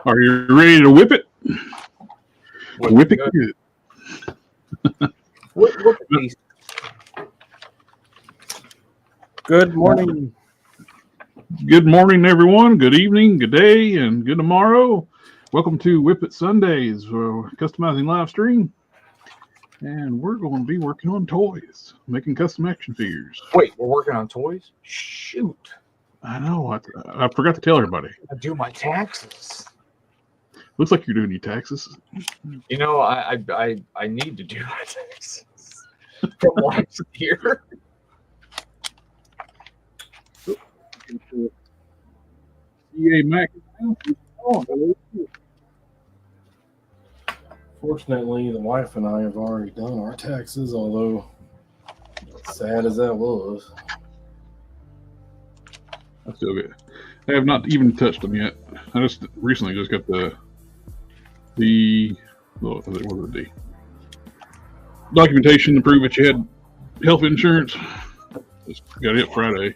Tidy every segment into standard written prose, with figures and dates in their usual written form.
Are you ready to whip it? Whip it good. Whip it. Good morning. Good morning, everyone. Good evening, good day, and good tomorrow. Welcome to WIP IT Sundays, customizing live stream. And we're going to be working on toys, making custom action figures. Wait, we're working on toys? Shoot. I know. I forgot to tell everybody. I do my taxes. Looks like you're doing your taxes. You know, I need to do my taxes from last year. EA Mac. Fortunately, the wife and I have already done our taxes, although sad as that was. That's still good. I have not even touched them yet. I just recently just got the what was it, documentation to prove that you had health insurance. Just got it Friday.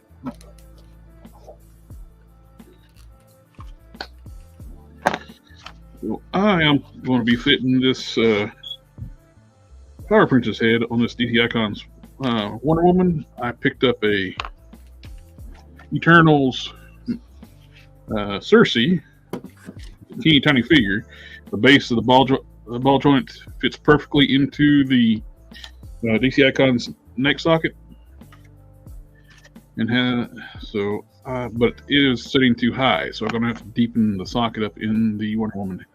So I am going to be fitting this Power Princess head on this DT Icons Wonder Woman. I picked up a Eternals Circe, teeny tiny figure. The base of the ball joint fits perfectly into the DC Icons neck socket, and but it is sitting too high, so I'm going to have to deepen the socket up in the Wonder Woman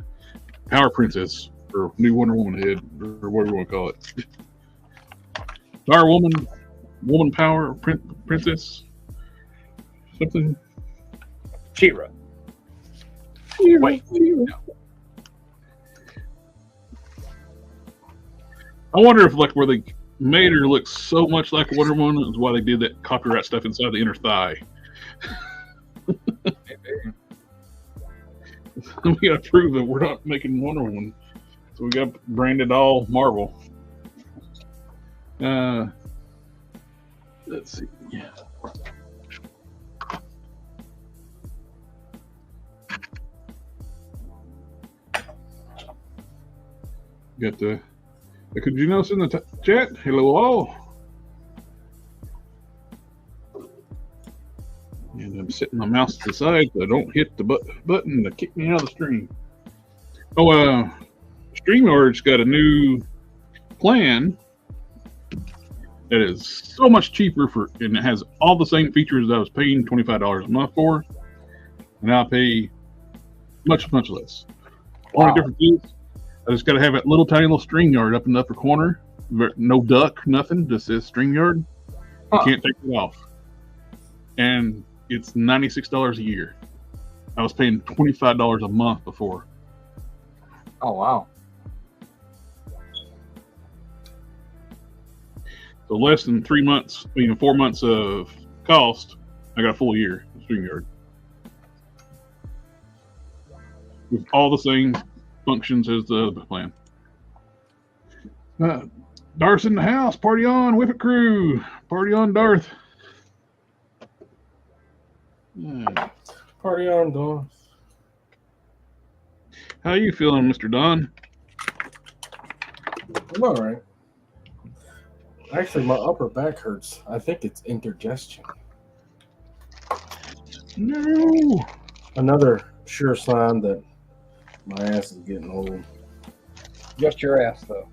Power Princess, or new Wonder Woman head, or whatever you want to call it. Power Woman Power Princess, something. She-Ra. Wait. No. I wonder if where they made her look so much like Wonder Woman is why they did that copyright stuff inside the inner thigh. We got to prove that we're not making Wonder Woman, so we got branded all Marvel. Let's see. Got the. Could you notice in the chat? Hello all. And I'm setting my mouse to the side so I don't hit the button to kick me out of the stream. Oh, StreamYard's got a new plan that is so much cheaper and it has all the same features that I was paying $25 a month for. And I pay much, much less. Wow. Only difference is I just got to have that little tiny little StreamYard up in the upper corner. No duck, nothing. Just says StreamYard. You can't take it off. And it's $96 a year. I was paying $25 a month before. Oh, wow. So less than 3 months, even 4 months of cost, I got a full year of StreamYard. With all the same functions as the other plan. Darth's in the house. Party on, Whip It crew. Party on, Darth. Yeah. Party on, Dawn. How you feeling, Mr. Don? I'm all right. Actually, my upper back hurts. I think it's indigestion. No. Another sure sign that my ass is getting old. Just your ass, though.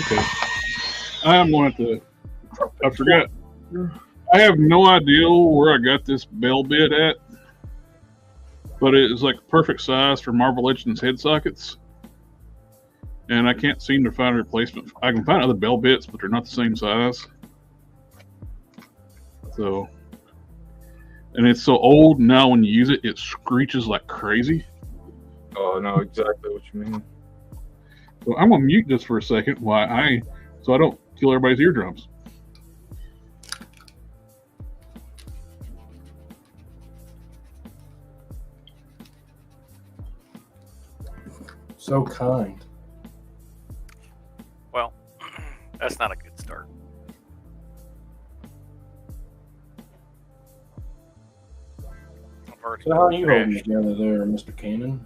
Okay. I'm going to I forgot. I have no idea where I got this bell bit at, but it is like perfect size for Marvel Legends head sockets. And I can't seem to find a replacement. I can find other bell bits, but they're not the same size. So, and it's so old now when you use it, it screeches like crazy. Oh, I know exactly what you mean. So I'm gonna mute this for a second so I don't kill everybody's eardrums. So kind. Well, That's not a good start. I've already So how are you holding crashed. together there, Mr. Cannon?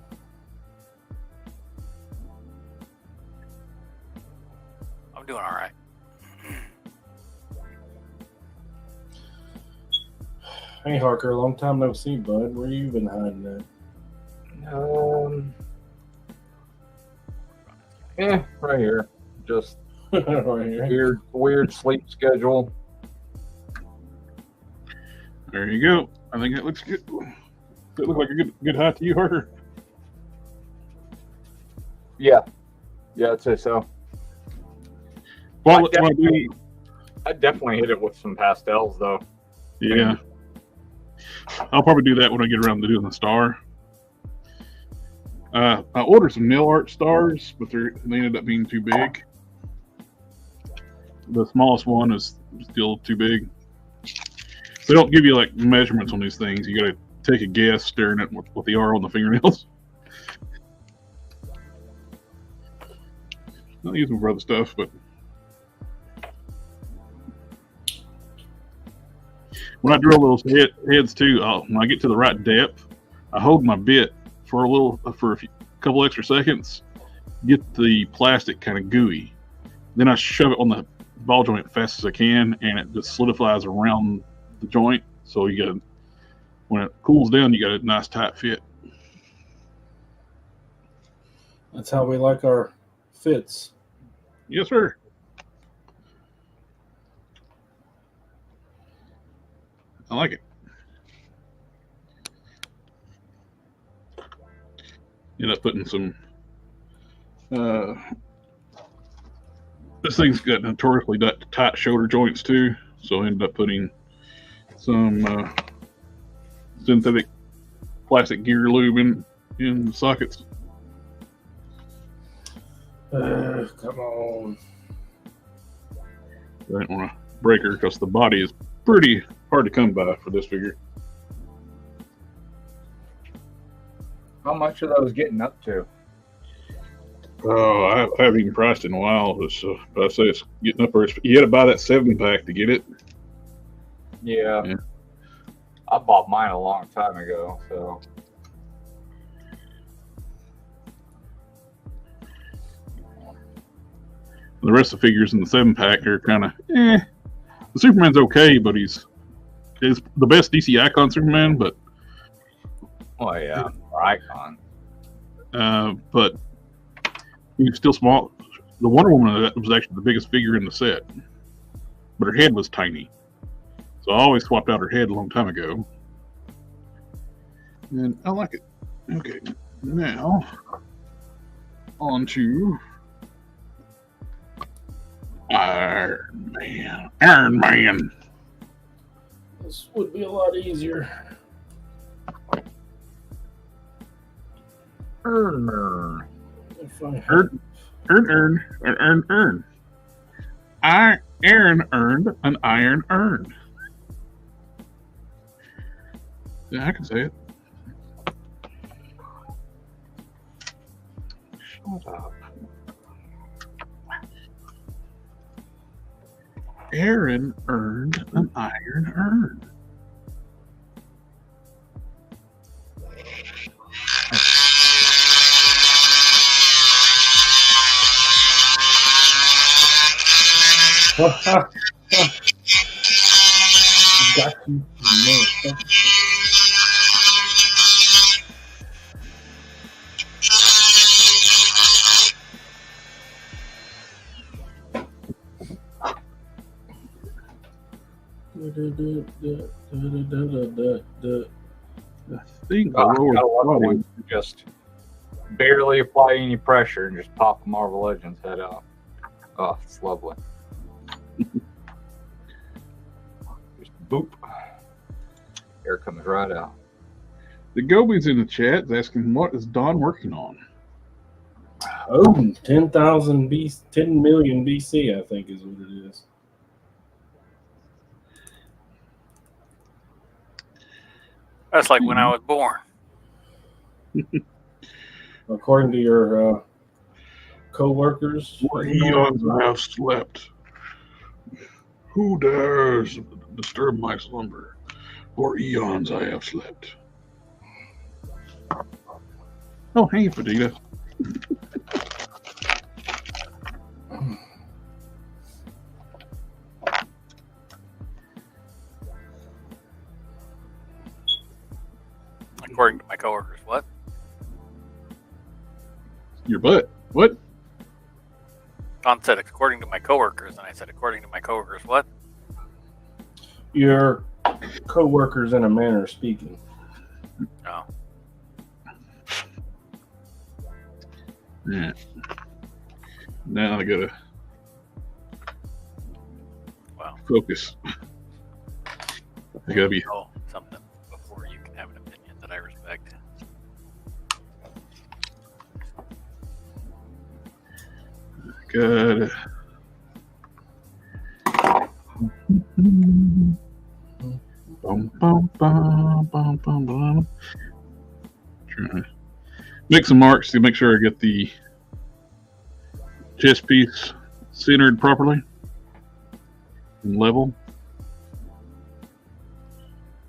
I'm doing all right. Hey, Harker, long time no see, bud. Where you been hiding at? Right here. Just Right here. weird sleep schedule. There you go. I think that looks good. Does it look like a good height to you, Harker? Yeah, I'd say so. Well, I definitely hit it with some pastels, though. yeah. I'll probably do that when I get around to doing the star. I ordered some nail art stars, but they ended up being too big. The smallest one is still too big. They don't give you like measurements on these things. You got to take a guess staring at what they are on the fingernails. I'll use them for other stuff, but when I drill those heads too, when I get to the right depth, I hold my bit for a couple extra seconds, get the plastic kind of gooey. Then I shove it on the ball joint as fast as I can, and it just solidifies around the joint. So when it cools down, you got a nice tight fit. That's how we like our fits. Yes, sir. I like it. End up putting some. This thing's got notoriously tight shoulder joints too, so I ended up putting some synthetic plastic gear lube in the sockets. Come on. I didn't want to break her because the body is pretty hard to come by for this figure. How much are those getting up to? Oh, I haven't even priced in a while, but I say it's getting up there. You had to buy that 7-pack to get it. Yeah. Yeah. I bought mine a long time ago, so. The rest of the figures in the 7-pack are kind of, The Superman's okay, but he's the best DC Icon Superman, but Oh yeah, or Icon. but he's still small. The Wonder Woman was actually the biggest figure in the set, but her head was tiny. So I always swapped out her head a long time ago. And I like it. Okay, now on to Iron Man. Iron Man. This would be a lot easier. If I had... Earn. Aaron earned an iron urn. Yeah, I can say it. Shut up. Aaron earned an iron urn. Got you. I think I the lower love body. when you just barely apply any pressure and just pop the Marvel Legends head out. Oh, it's lovely. Just boop. Air comes right out. The Gobi's in the chat is asking, what is Don working on? Oh, 10,000 BC, 10 million BC, I think is what it is. That's like when I was born. According to your co-workers. Eons have slept. Who dares disturb my slumber? For eons I have slept. Oh, hey, Fadita. According to my coworkers, what? Your butt. What? Don said according to my coworkers, and I said according to my coworkers, what? Your co-workers in a manner of speaking. Oh, Yeah. Now I gotta well, focus. I gotta be. oh, something before you can have an opinion that I respect. Gotta. Bum, bum, bum, bum, bum, bum. Trying to make some marks to make sure I get the chest piece centered properly and level.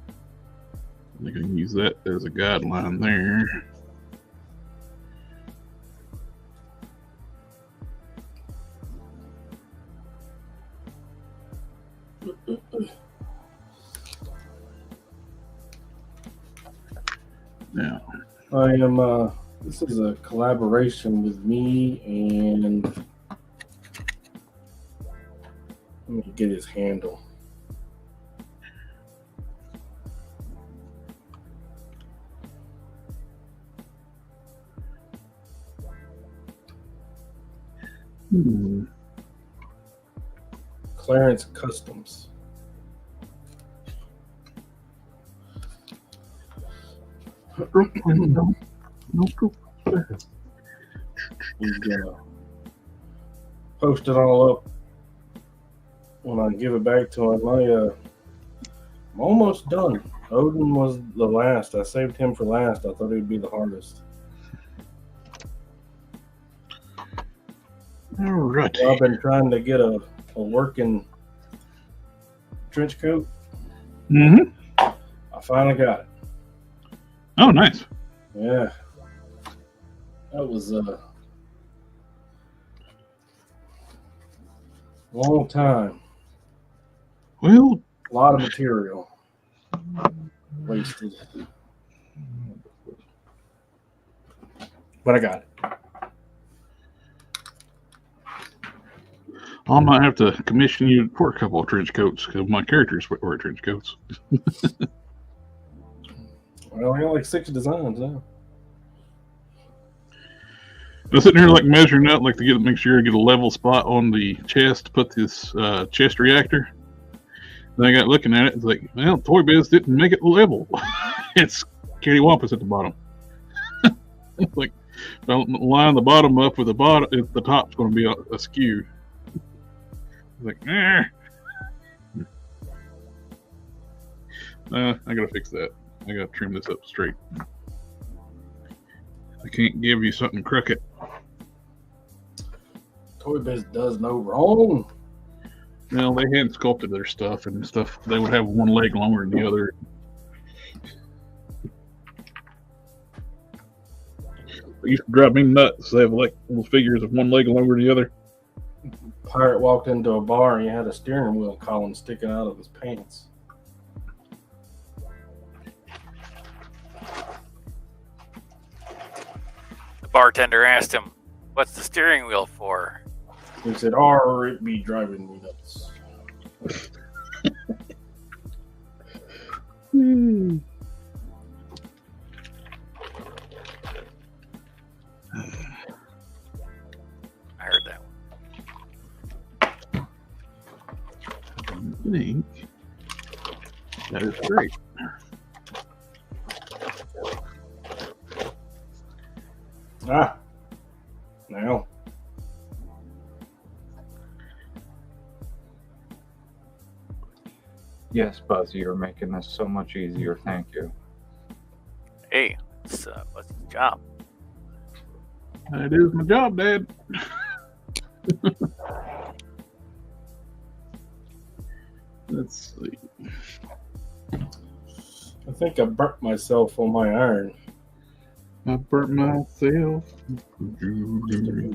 I think I can use that as a guideline there. Now, I am, this is a collaboration with me and let me get his handle. Clarence Customs. He's gonna post it all up when I give it back to him. I'm almost done. Odin was the last. I saved him for last. I thought he'd be the hardest. All right. Well, I've been trying to get a working trench coat. Mm-hmm. I finally got it. Oh, nice. Yeah. That was a long time. Well, A lot of material wasted. But I got it. I might have to commission you for a couple of trench coats because my characters wear trench coats. Well, I got like 6 designs now. I was sitting here like measuring out, like to make sure I get a level spot on the chest to put this chest reactor. Then I got looking at it. It's like, well, Toy Biz didn't make it level. It's cattywampus at the bottom. It's like, I'll line the bottom up with the bottom. The top's going to be askew. It's like, I gotta fix that. I gotta trim this up straight. I can't give you something crooked. Toy Biz does no wrong. Well, they hand sculpted their stuff and stuff. They would have one leg longer than the other. It used to drive me nuts. They have like little figures of one leg longer than the other. Pirate walked into a bar and he had a steering wheel column sticking out of his pants. The bartender asked him, "What's the steering wheel for?" He said, "Or it be driving me nuts." I heard that one. I think that is great. Ah, now. Yes, Buzz, you're making this so much easier. Thank you. Hey, it's Buzzy's job. That is my job, Dad. Let's see. I think I burnt myself on my iron I burnt myself. just a few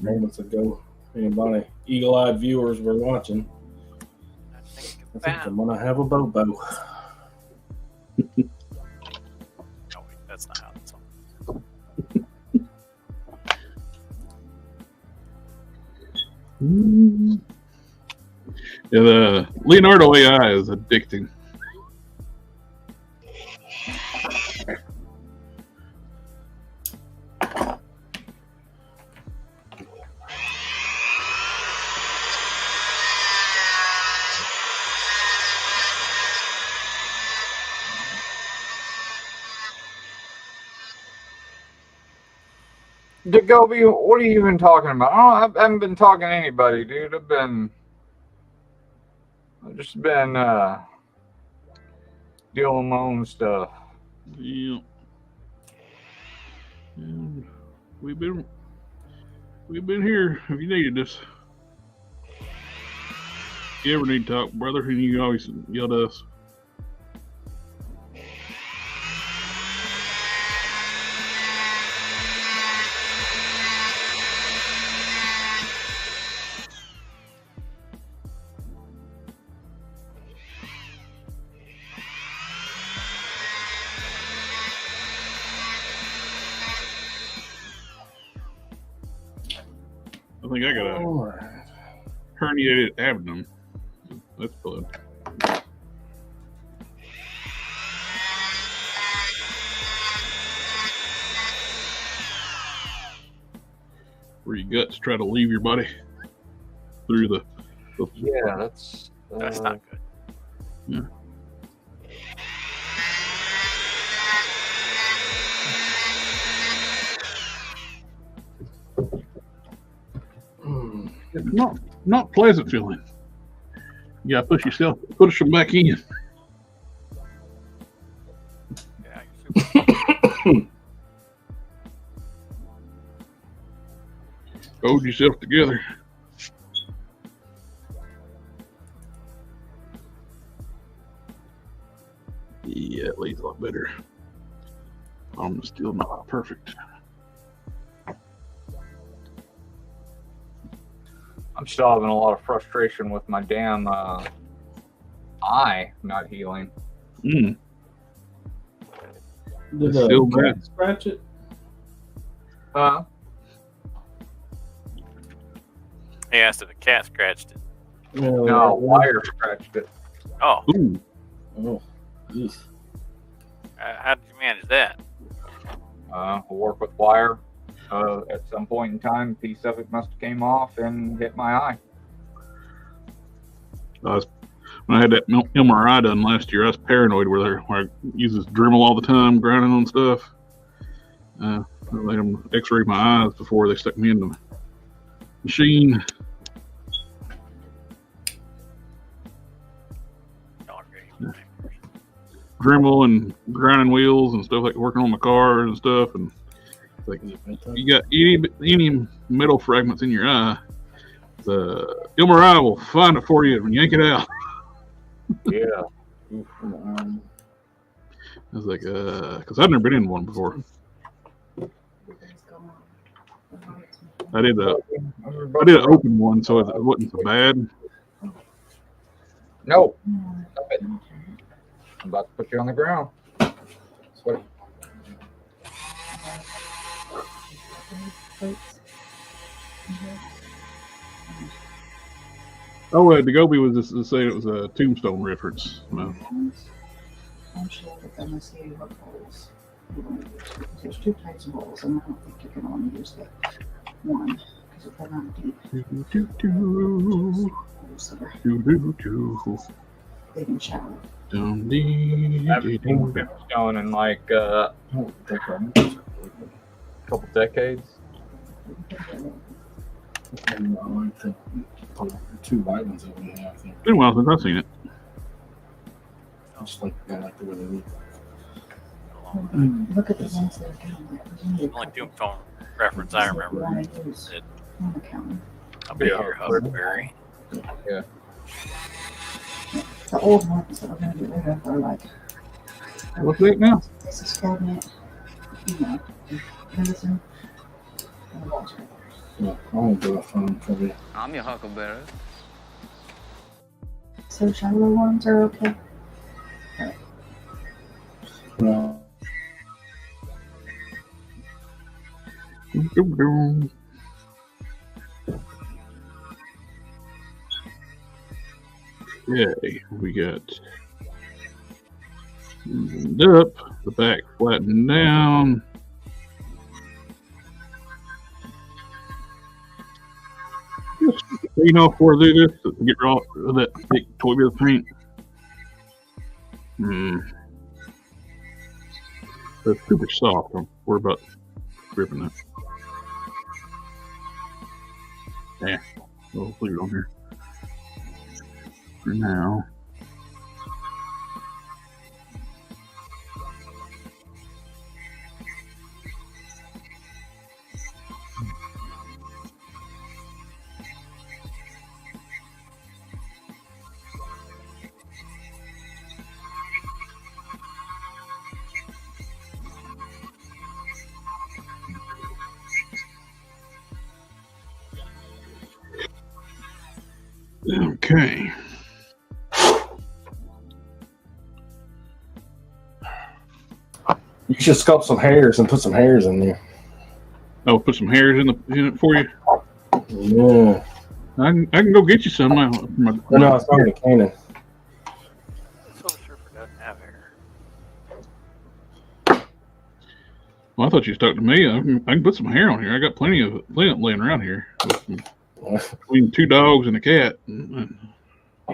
moments ago. Anybody eagle-eyed viewers were watching. I think I think I'm gonna have a bobo. No, wait, that's not how it's on. Yeah, the Leonardo AI is addicting. Jacoby, what are you even talking about? I haven't been talking to anybody, dude. I've just been dealing with my own stuff. Yeah. And we've been here if you needed us. If you ever need to talk, brother, and you always yell at us. I think I got a Alright. herniated abdomen. That's fun. Where your guts try to leave your body through the Yeah, that's not good. Yeah. Not pleasant feeling. You gotta push them back in. Yeah, you're super. Hold yourself together. Yeah, it lays a lot better. I'm still not perfect. I'm still having a lot of frustration with my damn eye not healing. Did It's still the cat bad. scratch it? He asked if the cat scratched it. Yeah, No, wire scratched it. Oh, Ooh, Oh, jeez. how did you manage that? We'll work with wire. At some point in time, a piece of it must have came off and hit my eye. when I had that MRI done last year, I was paranoid where I use this Dremel all the time, grinding on stuff. I let them x-ray my eyes before they stuck me in the machine. Dremel and grinding wheels and stuff, like working on my car and stuff, and like you got any metal fragments in your eye, the MRI will find it for you when you yank it out. Yeah. I was like, because I've never been in one before. I did an open one, so it wasn't so bad. No. Stop it. I'm about to put you on the ground. Sweaty. Oh, Dagobi was just saying it was a Tombstone reference. No. I'm sure that they're going to see what bowls you want to use. There's two types of bowls, and I don't think you're going to want to use the one, because if they're not deep, they can shallow. Haven't seen Tombstone in like a couple decades. And I like the two white ones that we have. I think. Been a while since I've seen it. Just like I like the way they look. Look at the ones that are down there. The only Tombstone reference I remember On is the counter. I'll be here, Huckleberry. Yeah. The old ones that we're going to get rid of are like, What's that now? this is cabinet, you know, medicine, and the walls. Yeah, I won't do a phone for you. I'm your huckleberry. So shallow ones are okay. No. Okay, we got evened up, the back flattened down. Just clean off where they do this to get rid of that thick toy bit of paint. That's super soft. I'm worried about gripping it. Yeah, we'll leave it on here for now. Okay. You should sculpt some hairs and put some hairs in there. Oh, put some hairs in it for you. Yeah. I can go get you some. No, it's not a cannon. So Surfer doesn't have hair. Well, I thought you was talking to me. I can put some hair on here. I got plenty of laying around here. Between 2 dogs and a cat. You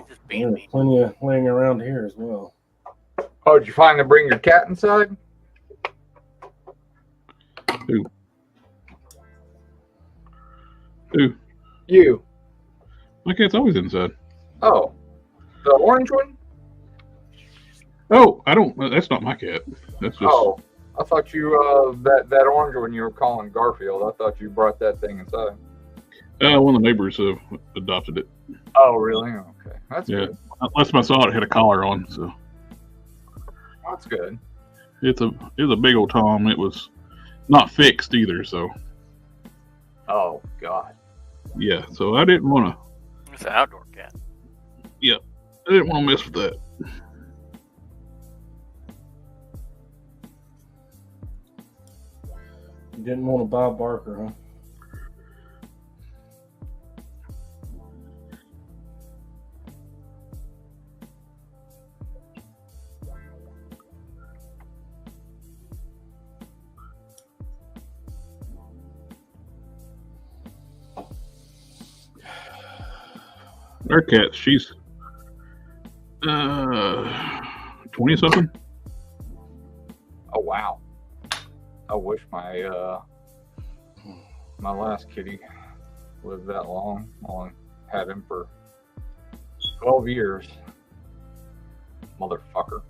just beat There's me. plenty of laying around here as well. Oh, did you finally bring your cat inside? Who? Who? You. My cat's always inside. Oh, the orange one? Oh, I don't. That's not my cat. That's just. Oh, I thought you that orange one you were calling Garfield. I thought you brought that thing inside. One of the neighbors adopted it. Oh, really? Okay, that's Yeah. good. Last time I saw it, it had a collar on. So That's good. it was a big old Tom. It was not fixed either. So Oh God. yeah. So I didn't want to. It's an outdoor cat. I didn't want to mess with that. You didn't want to buy Barker, huh? Our cat, she's 20 something. Oh wow. I wish my my last kitty lived that long. I only had him for 12 years. Motherfucker.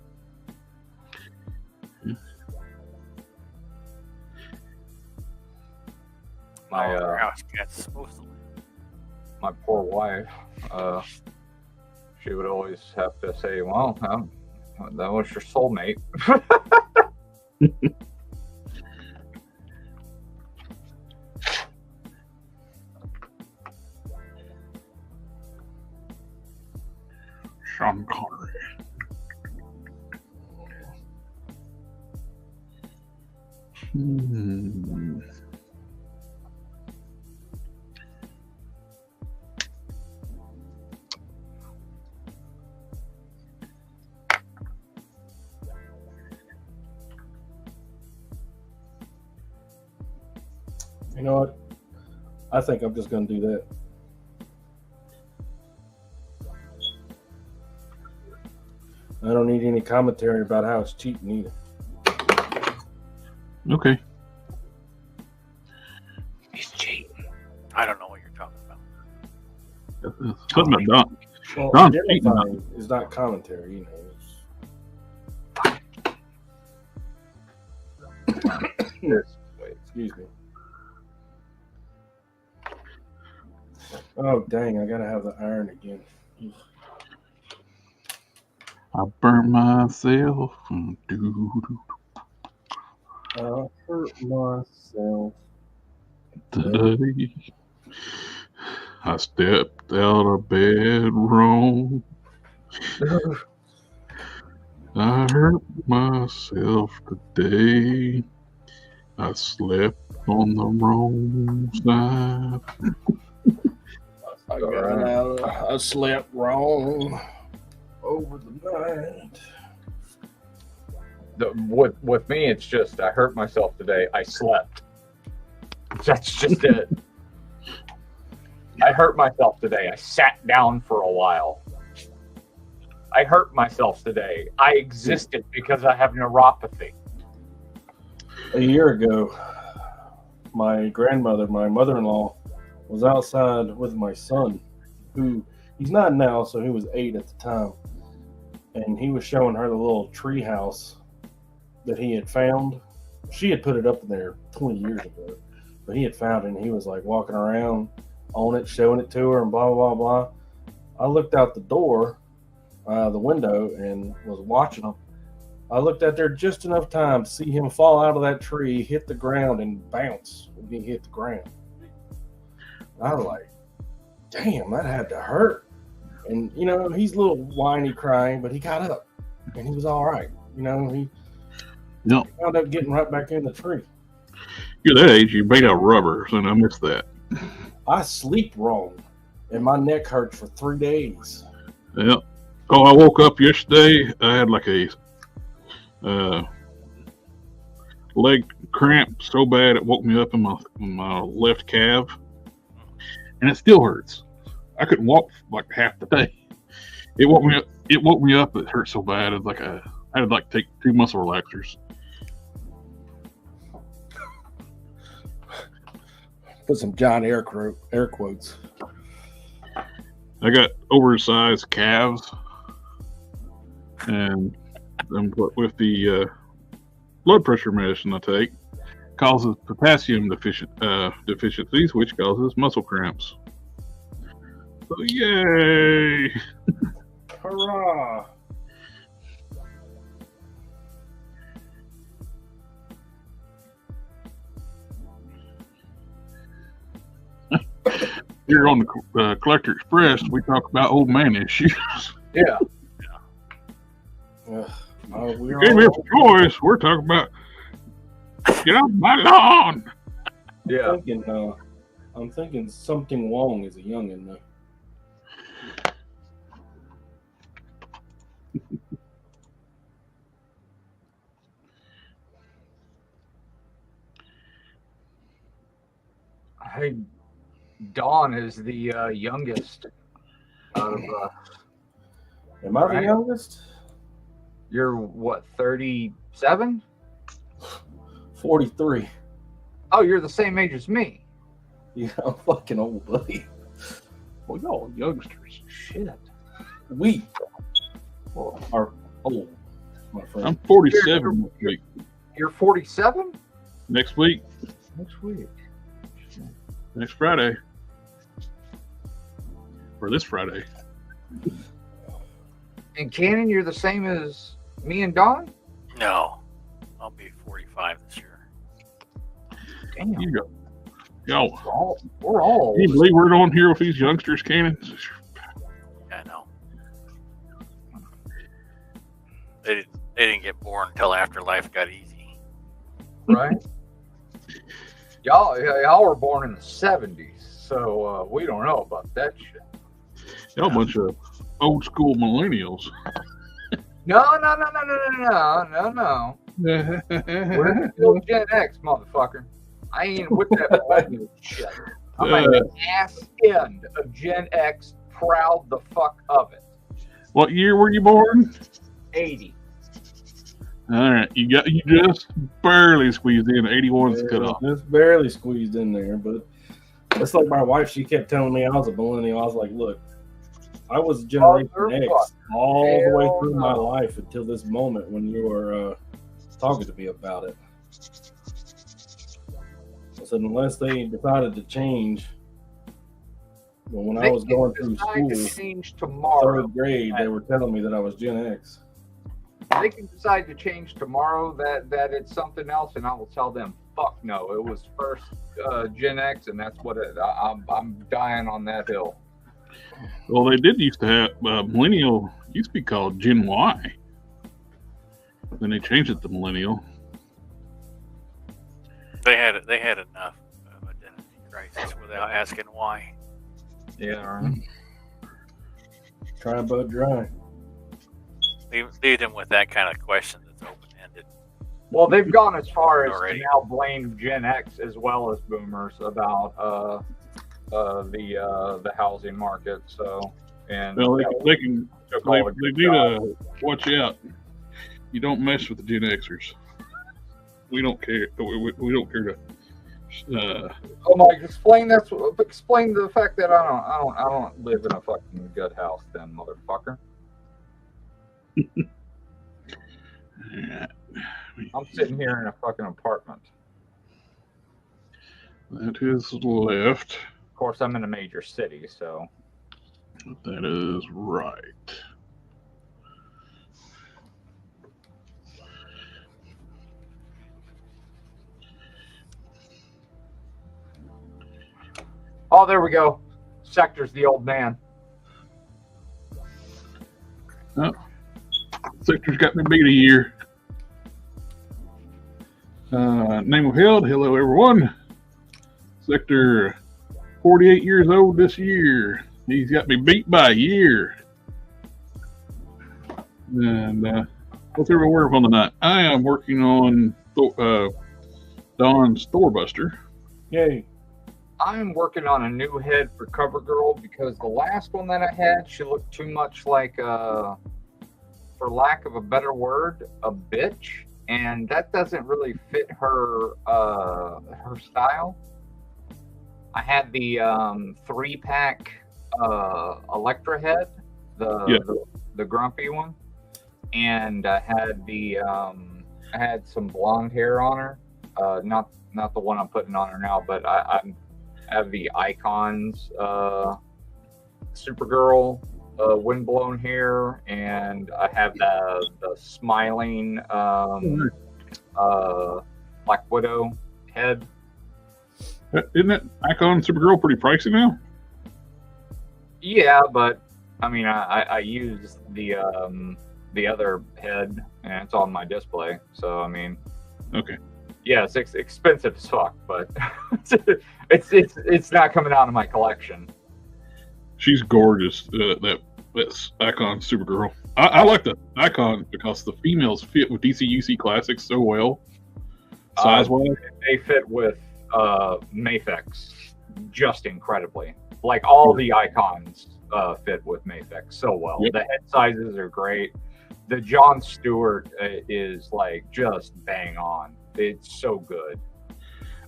My Your house cat's supposed to live. my poor wife, she would always have to say, well, that was your soulmate. Sean Connery. You know what? I think I'm just going to do that. I don't need any commentary about how it's cheating either. Okay. He's cheating. I don't know what you're talking about. Something about Don. Well, Don's identifying is not commentary, you know. Excuse me. Oh dang! I gotta have the iron again. I burnt myself. Doo-doo. I hurt myself. Today. I stepped out of bed wrong. I hurt myself today. I slept on the wrong side. I slept wrong over the night. With me, it's just I hurt myself today. I slept. That's just it. I hurt myself today. I sat down for a while. I hurt myself today. I existed because I have neuropathy. A year ago, my grandmother, my mother-in-law, was outside with my son, who he's not now, so he was 8 at the time. And he was showing her the little tree house that he had found. She had put it up in there 20 years ago, but he had found it, and he was like walking around on it, showing it to her, and blah, blah, blah. I looked out the door, the window, and was watching him. I looked out there just enough time to see him fall out of that tree, hit the ground, and bounce when he hit the ground. And I was like, damn, that had to hurt. And, you know, he's a little whiny crying, but he got up, and he was all right. You know, he wound up getting right back in the tree. You're that age, you're made out of rubber, and I miss that. I sleep wrong, and my neck hurts for 3 days. Yeah. Oh, I woke up yesterday. I had like a leg cramp so bad it woke me up in my left calf, and it still hurts. I couldn't walk like half the day. It woke me up. It hurt so bad. It's like I had to like take 2 muscle relaxers. Put some John air quotes. I got oversized calves, and with the blood pressure medicine I take, causes potassium deficiencies, which causes muscle cramps. So yay! Hurrah! Here on the Collector Express, we talk about old man issues. Yeah. We're Give me a choice. We're talking about get off my lawn. Yeah. I'm thinking Something Wrong is a youngin' though. Hey, Dawn is the youngest out of Am I the youngest? You're what, 37? 43. Oh, you're the same age as me. Yeah, I'm fucking old, buddy. Well, y'all youngsters. Shit. We are old, my friend. I'm 47 next week. You're 47? Next week. Next week. Next Friday. Or this Friday. And Cannon, you're the same as me and Dawn? No, I'll be 45 this year. Damn. You go. Y'all. We're all Can you believe we're on here with these youngsters, Cannon? Yeah, I know. They didn't get born until after life got easy. right? Y'all were born in the 70s, so we don't know about that shit. Y'all a bunch of old school millennials. No. We're still Gen X, motherfucker. I ain't with that millennial shit. I'm at the ass end of Gen X, proud the fuck of it. What year were you born? 80. All right, you just barely squeezed in. 81's cut off. Just barely squeezed in there, but it's like my wife. She kept telling me I was a millennial. I was like, look, I was Generation X all the way through my life until this moment when you were talking to me about it. I said, unless they decided to change, when I was going through school, change tomorrow. 3rd grade, they were telling me that I was Gen X. They can decide to change tomorrow that it's something else, and I will tell them, fuck no, it was first Gen X, and that's what I'm dying on that hill. Well, they did used to have Millennial used to be called Gen Y. Then they changed it to Millennial. They had enough of identity crisis without asking why. Yeah, right. Try but dry. Leave them with that kind of question that's open-ended. Well, they've gone as far as Already. to now blame Gen X as well as Boomers about the housing market. So, and Well, they took need all the good jobs. to watch out. You don't mess with the Gen Xers. We don't care. We don't care to. Oh, Mike, explain the fact that I don't live in a fucking good house, then, motherfucker. Yeah. I'm sitting here in a fucking apartment. That is left. Of course, I'm in a major city, so. That is right. Oh, there we go. Sector's the old man. Sector's got me beat a year. Name withheld. Hello, everyone. Sector, 48 years old this year. He's got me beat by a year. And what's everyone working on tonight? I am working on Dawn's Thorbuster. Yay. I'm working on a new head for CoverGirl because the last one that I had, she looked too much like, for lack of a better word, a bitch. And that doesn't really fit her style. I had the 3-pack Electra head, the grumpy one, and I had some blonde hair on her. Not the one I'm putting on her now, but I have the Icons Supergirl windblown hair, and I have the smiling Black Widow head. Isn't that Icon Supergirl pretty pricey now? Yeah, but I mean, I use the other head, and it's on my display. So I mean, Okay. yeah, it's expensive as fuck, but it's not coming out of my collection. She's gorgeous. That's Icon Supergirl. I like the Icon because the females fit with DCUC Classics so well. Size wise, They fit with Mafex just incredibly. Like all the Icons fit with Mafex so well. Yep. The head sizes are great. The John Stewart is like just bang on. It's so good.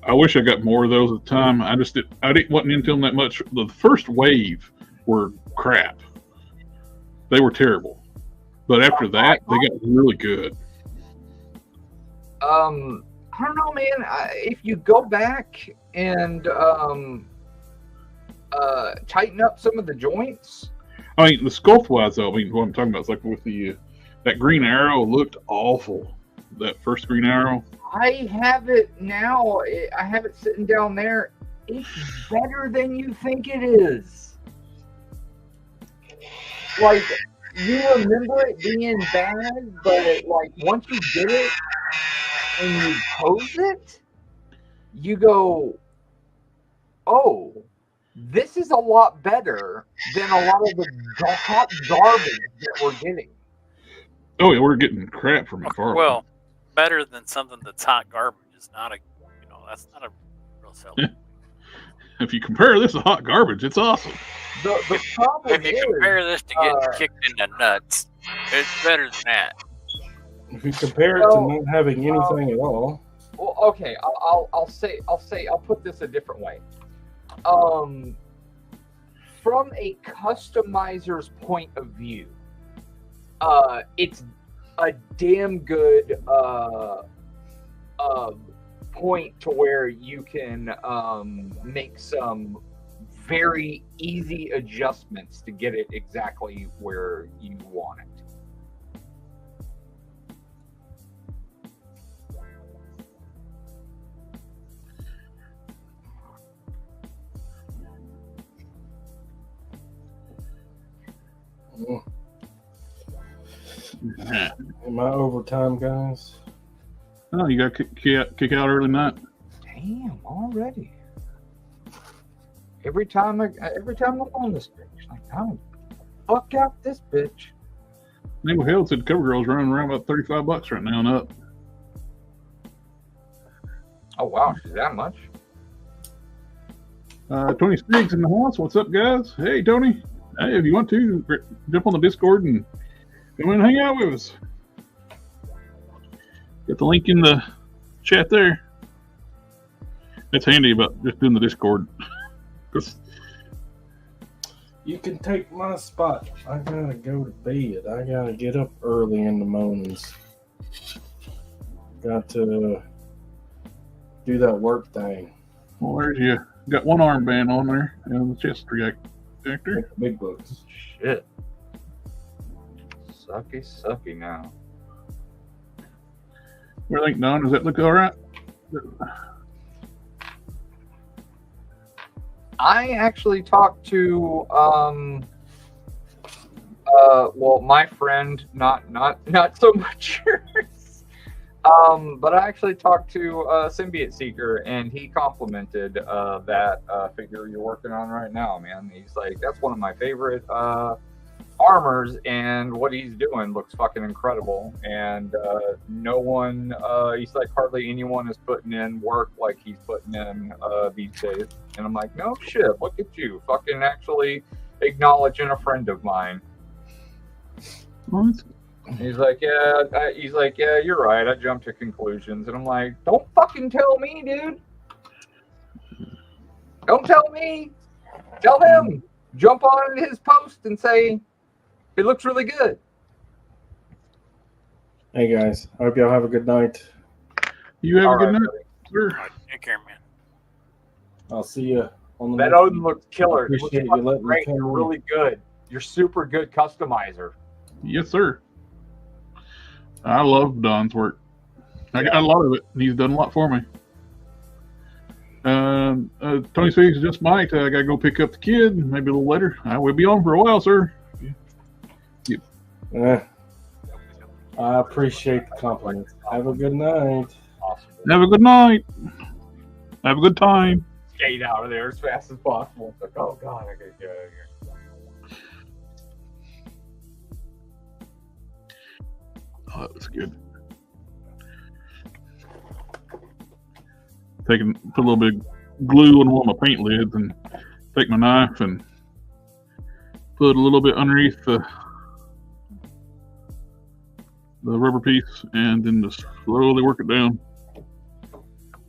I wish I got more of those at the time. I wasn't into them that much. The first wave were crap. They were terrible. But after that, they got really good. I don't know, man. If you go back and tighten up some of the joints. I mean, the sculpt wise, though, I mean, what I'm talking about is like with that Green Arrow looked awful. That first Green Arrow. I have it now. I have it sitting down there. It's better than you think it is. Like, you remember it being bad, but like once you get it and you pose it, you go, oh, this is a lot better than a lot of the hot garbage that we're getting. Oh, yeah, we're getting crap from it. Well, better than something that's hot garbage is not that's not a real selling. If you compare this to hot garbage, it's awesome. The problem If you compare this to getting kicked in the nuts, it's better than that. If you compare it to not having anything at all. Well, okay, I'll put this a different way. From a customizer's point of view, it's a damn good point to where you can make some very easy adjustments to get it exactly where you want it. Am I overtime, guys? Oh, you got to kick out early night. Damn, already. Every time I'm on this bitch, like, oh, fuck out this bitch. Neighbor Hill said CoverGirl's running around about $35 right now and up. Oh wow, she's that much? Tony Spriggs in the house. What's up, guys? Hey, Tony. Hey, if you want to, jump on the Discord and come and hang out with us. Get the link in the chat there. It's handy about just doing the Discord. You can take my spot. I gotta go to bed. I gotta get up early in the mornings. Got to do that work thing. Well, there's you. Got one armband on there and the chest protector. Big books. Shit. Sucky now. What do you think, Don? Does that look all right? I actually talked to well, my friend, not so much yours. But I actually talked to Symbiote Seeker, and he complimented that figure you're working on right now, man. He's like, that's one of my favorite armors, and what he's doing looks fucking incredible. And no one, he's like, hardly anyone is putting in work like he's putting in these days. And I'm like, no shit, look at you, fucking actually acknowledging a friend of mine. What? He's like, yeah, you're right. I jumped to conclusions. And I'm like, don't fucking tell me, dude. Don't tell me. Tell him. Jump on his post and say, it looks really good. Hey guys, I hope y'all have a good night. You have All a good right, night, buddy. sir. Take care, man. I'll see you on the That next Odin one. looks killer. It looks Appreciate you fucking letting me great. come You're in. really good. You're super good customizer. Yes, sir. I love Don's work. I got a lot of it, and he's done a lot for me. Tony Speaks just might. I got to go pick up the kid. Maybe a little later. I will be on for a while, sir. I appreciate the compliment. Have a good night. Awesome. Have a good night. Have a good time. Skate out of there as fast as possible. It's like, oh god, I gotta get out of here. Oh, that was good. Put a little bit of glue on one of my paint lids and take my knife and put a little bit underneath the rubber piece and then just slowly work it down.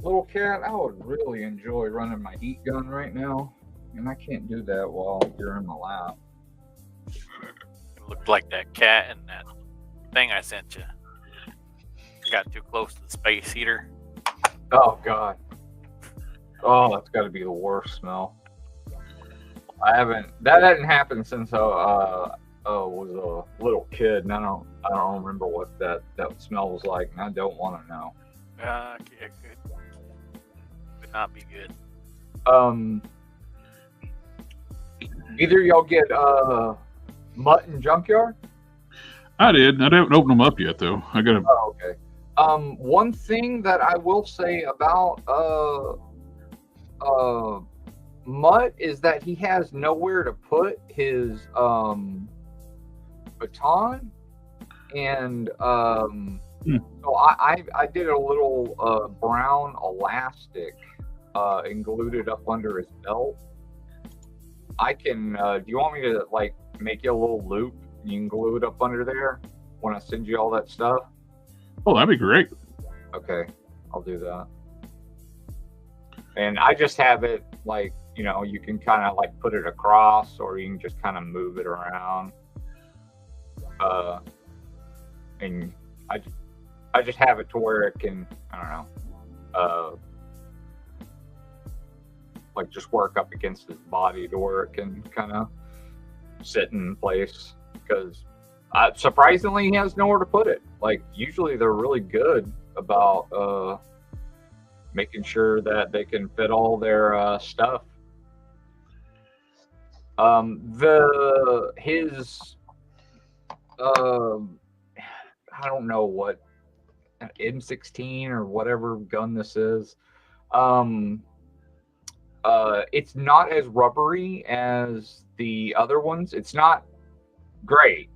Little cat, I would really enjoy running my heat gun right now, and I can't do that while you're in my lap. It looked like that cat in that thing I sent you. Got too close to the space heater. Oh god. Oh, that's got to be the worst smell. That hadn't happened since I was a little kid, and I don't remember what that smell was like, and I don't want to know. It could not be good. Either y'all get Mutt and Junkyard? I did. I haven't opened them up yet, though. I got to. Oh, okay. One thing that I will say about Mutt is that he has nowhere to put his baton, and so I did a little brown elastic and glued it up under his belt. I can. Do you want me to like make you a little loop? You can glue it up under there when I send you all that stuff. Oh, that'd be great. Okay, I'll do that. And I just have it like, you know, you can kind of like put it across, or you can just kind of move it around. And I just have it to where it can, I don't know, like just work up against his body to where it can kind of sit in place, because surprisingly he has nowhere to put it. Like usually they're really good about making sure that they can fit all their stuff. I don't know what an M16 or whatever gun this is. It's not as rubbery as the other ones. It's not great,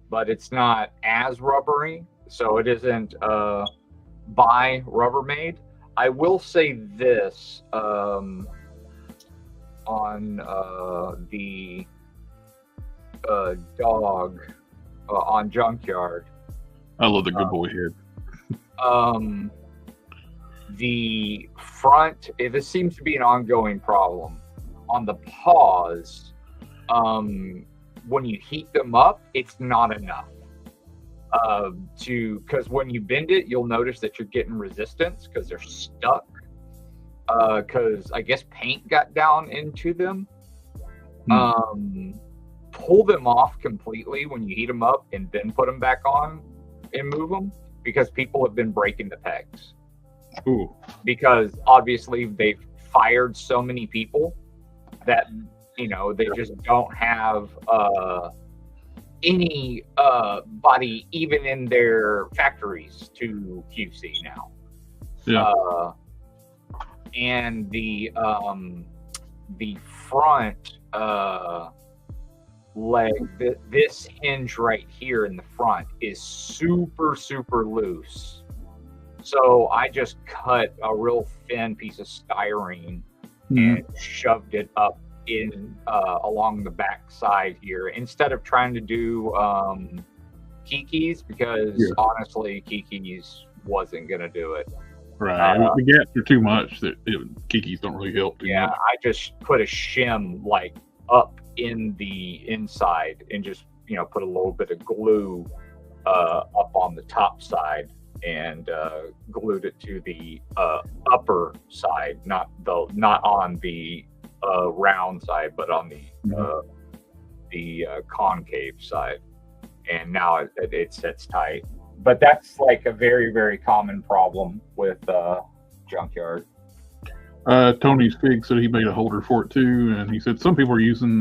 but it's not as rubbery, so it isn't by Rubbermaid. I will say this on the dog on Junkyard. I love the good boy head. The front, this seems to be an ongoing problem. On the paws, when you heat them up, it's not enough. Because when you bend it, you'll notice that you're getting resistance because they're stuck. Because I guess paint got down into them. Pull them off completely when you heat them up and then put them back on and move them, because people have been breaking the pegs. Ooh. Because obviously they've fired so many people that, you know, they just don't have any body even in their factories to QC now. Yeah. And the front leg, this hinge right here in the front is super, super loose. So I just cut a real thin piece of styrene and shoved it up in along the back side here, instead of trying to do Kiki's, because honestly Kiki's wasn't gonna do it. Right. The gaps are too much that Kiki's don't really help too much. I just put a shim like up in the inside and just, you know, put a little bit of glue up on the top side and glued it to the upper side, not on the round side, but on the concave side. And now it sits tight. But that's like a very, very common problem with Junkyard. Tony's Fig said he made a holder for it too, and he said some people are using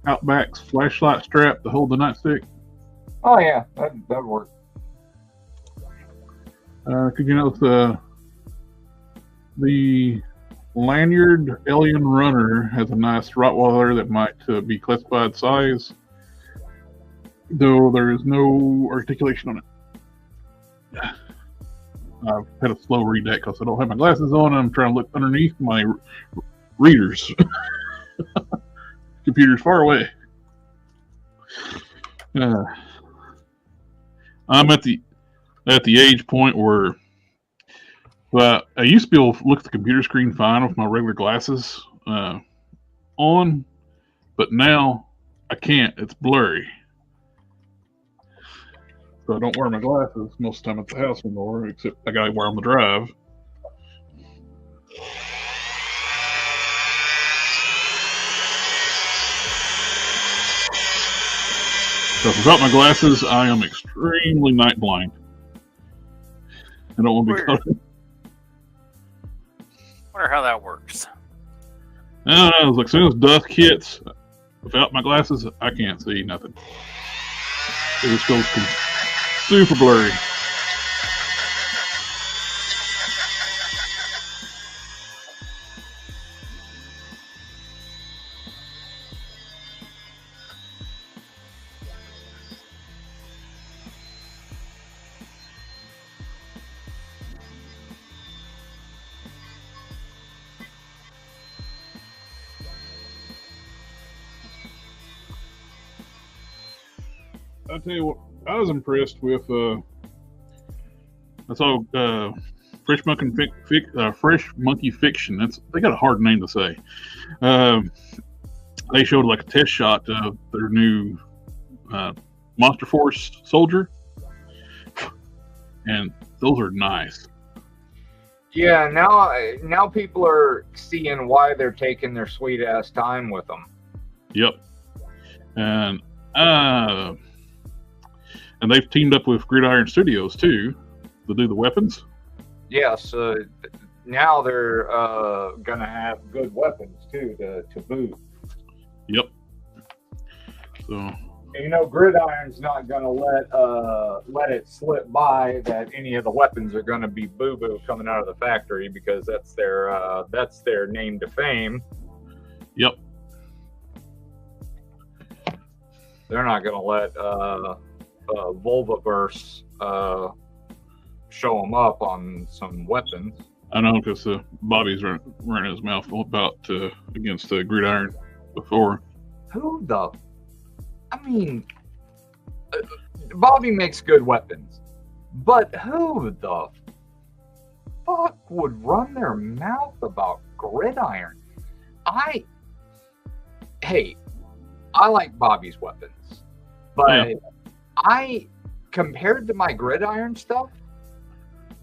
Outback's flashlight strap to hold the nightstick. Oh yeah, that'd work. Could you notice the lanyard Alien Runner has a nice Rottweiler that might be classified size, though there is no articulation on it. I've had a slow read that because I don't have my glasses on and I'm trying to look underneath my readers. Computer's far away. I'm at the age point where I used to be able to look at the computer screen fine with my regular glasses on, but now I can't. It's blurry. So I don't wear my glasses most of the time at the house anymore, except I gotta wear them to drive. Because without my glasses, I am extremely night blind. I don't want to be caught. Wonder how that works. I don't know. It's like as soon as dusk hits, without my glasses, I can't see nothing. It just goes super blurry. I'll tell you what, I was impressed with. I saw Fresh Monkey Fiction. They got a hard name to say. They showed like a test shot of their new Monster Force soldier, and those are nice. Yeah, now people are seeing why they're taking their sweet ass time with them. Yep, and they've teamed up with Gridiron Studios too to do the weapons. Yes, now they're gonna have good weapons too to boot. Yep. So You know, Gridiron's not going to let it slip by that any of the weapons are going to be boo-boo coming out of the factory, because that's their name to fame. Yep. They're not going to let Volvaverse show them up on some weapons. I know, because Bobby's running his mouth about against Gridiron before. Who the? I mean, Bobby makes good weapons, but who the fuck would run their mouth about Gridiron? Hey, I like Bobby's weapons, but yeah. Compared to my Gridiron stuff,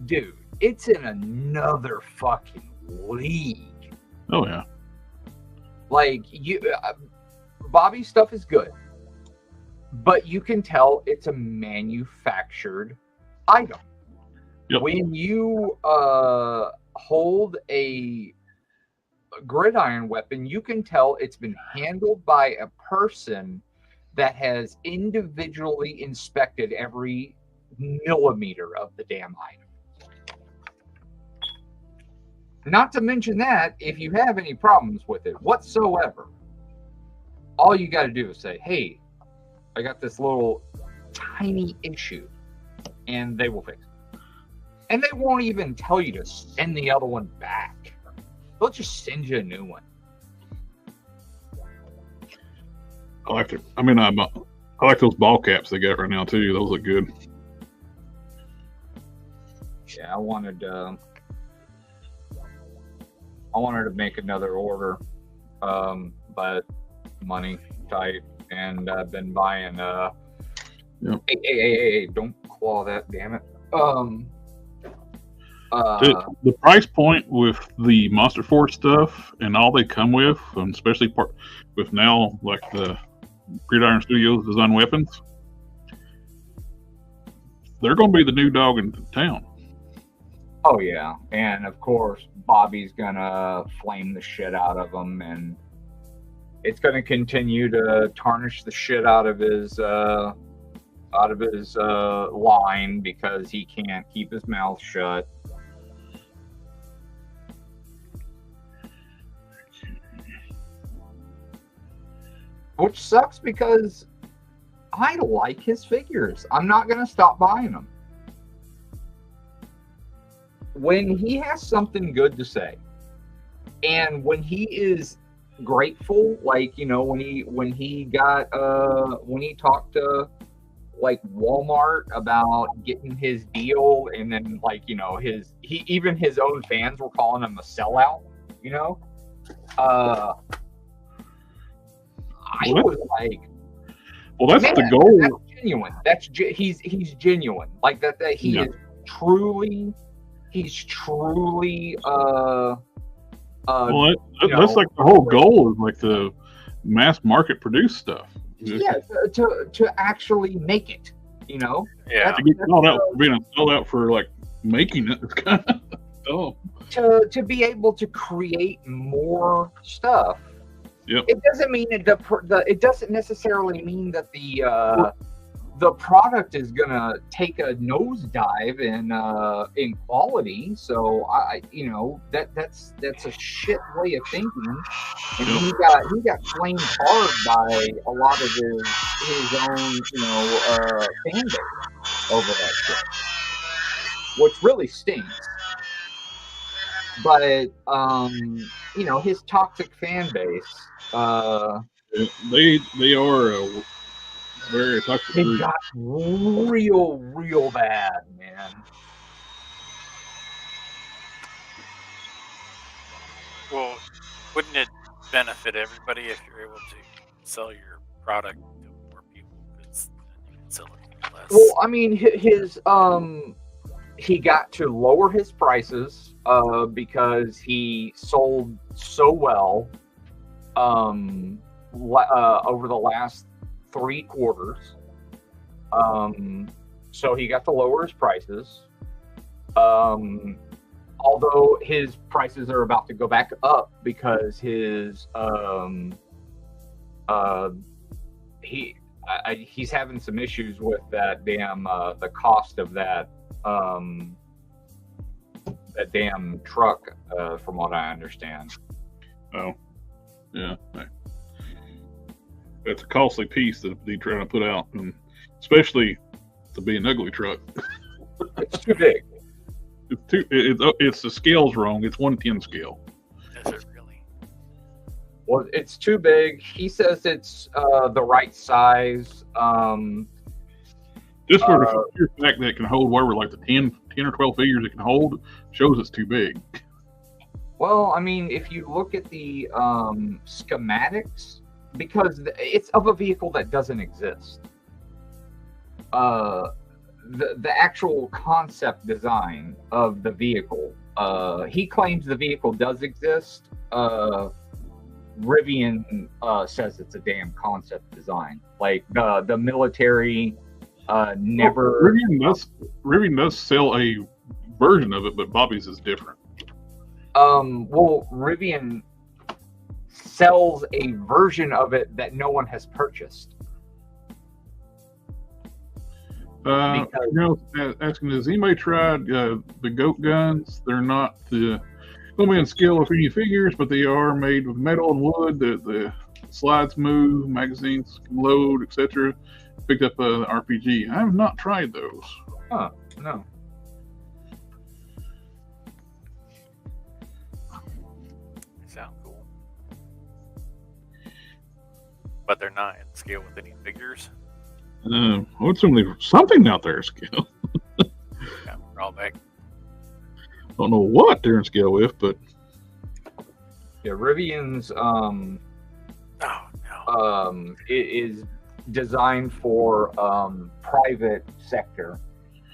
dude, it's in another fucking league. Oh yeah. Like Bobby's stuff is good, but you can tell it's a manufactured item. Yep. When you hold a Gridiron weapon, you can tell it's been handled by a person that has individually inspected every millimeter of the damn item. Not to mention that, if you have any problems with it whatsoever, all you got to do is say, hey, I got this little tiny issue, and they will fix it. And they won't even tell you to send the other one back. They'll just send you a new one. I like it. I mean, I like those ball caps they got right now too. Those look good. Yeah, I wanted to make another order, but money tight, and I've been buying. Yep. Hey, don't claw that, damn it. The price point with the Monster Force stuff and all they come with, and especially with now like the Gridiron Studios design weapons, they're going to be the new dog in town. Oh yeah, and of course Bobby's gonna flame the shit out of them, and it's gonna continue to tarnish the shit out of his line, because he can't keep his mouth shut. Which sucks, because I like his figures. I'm not gonna stop buying them. When he has something good to say, and when he is grateful, like, you know, when he talked to like Walmart about getting his deal, and then like, you know, even his own fans were calling him a sellout, you know. I was like, well, that's the goal. That's genuine. He's genuine. Like that he is truly. He's truly. Well, that's like the whole goal is like the mass market produce stuff. Yeah, to actually make it, you know. Yeah. To get called out for being a sellout for like making it, it's kind of dumb. To be able to create more stuff. Yep. It doesn't mean it doesn't necessarily mean that the product is gonna take a nosedive in quality. So that's a shit way of thinking. And he got flamed hard by a lot of his own fan base over that shit, which really stinks. But his toxic fan base. They are very toxic. It got real bad, man. Well, wouldn't it benefit everybody if you're able to sell your product to more people, because then you can sell it for less? Well, I mean, he got to lower his prices because he sold so well over the last 3 quarters. So he got to lower his prices. Although his prices are about to go back up because he's having some issues with that damn the cost of that that damn truck, from what I understand. Oh, yeah. It's a costly piece that they're trying to put out, and especially to be an ugly truck. It's too big. It's the scale's wrong. It's 110 scale. Is it really? Well, it's too big. He says it's the right size. Just for the sheer fact that it can hold whatever, like the 10 or 12 figures it can hold, shows it's too big. Well, I mean, if you look at the schematics, because it's of a vehicle that doesn't exist. The actual concept design of the vehicle, he claims the vehicle does exist. Rivian says it's a damn concept design. Like the military never. Rivian does sell a version of it, but Bobby's is different. Well, Rivian sells a version of it that no one has purchased. Asking, has anybody tried the goat guns? They're not the Snowman scale of 3D figures, but they are made of metal and wood. The slides move, magazines can load, etc. Picked up an RPG. I have not tried those. Huh, no. Sound cool. But they're not in scale with any figures. Well, it's something out there scale. Yeah, drawback. Don't know what they're in scale with, but Yeah, Rivian's is designed for private sector,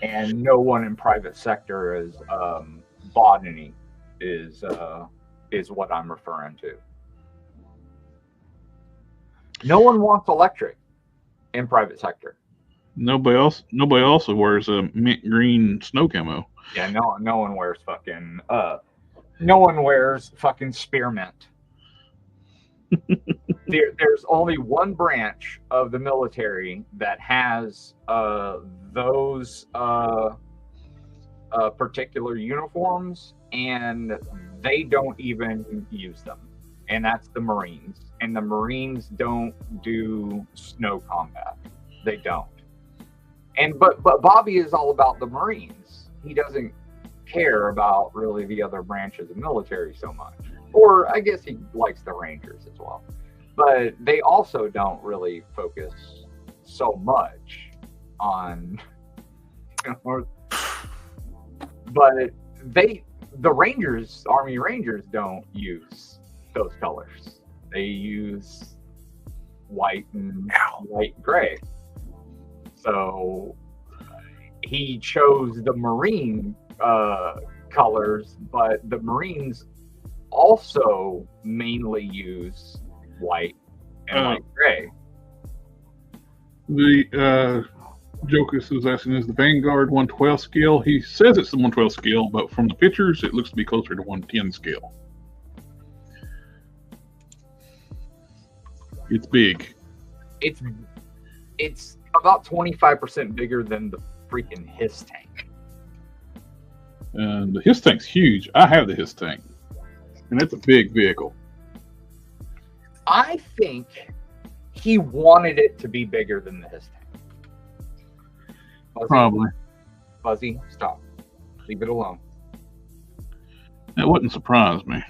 and no one in private sector is bought any. Is what I'm referring to. No one wants electric in private sector. nobody also wears a mint green snow camo. Yeah, no one wears fucking no one wears fucking spearmint. There's only one branch of the military that has those particular uniforms, and they don't even use them, and that's the Marines. And the Marines don't do snow combat. They don't. And but Bobby is all about the Marines. He doesn't care about really the other branches of military so much. Or I guess he likes the Rangers as well. But they also don't really focus so much on but the Rangers, Army Rangers, don't use those colors. They use white and white gray. So he chose the Marine colors, but the Marines also mainly use white and white gray. The Jocus is asking, is the Vanguard 112 scale? He says it's the 112 scale, but from the pictures, it looks to be closer to 110 scale. It's big. It's about 25% bigger than the freaking HISS tank. And the HISS tank's huge. I have the HISS tank, and it's a big vehicle. I think he wanted it to be bigger than the HISS tank. Fuzzy, Probably. Fuzzy, stop. Leave it alone. That wouldn't surprise me.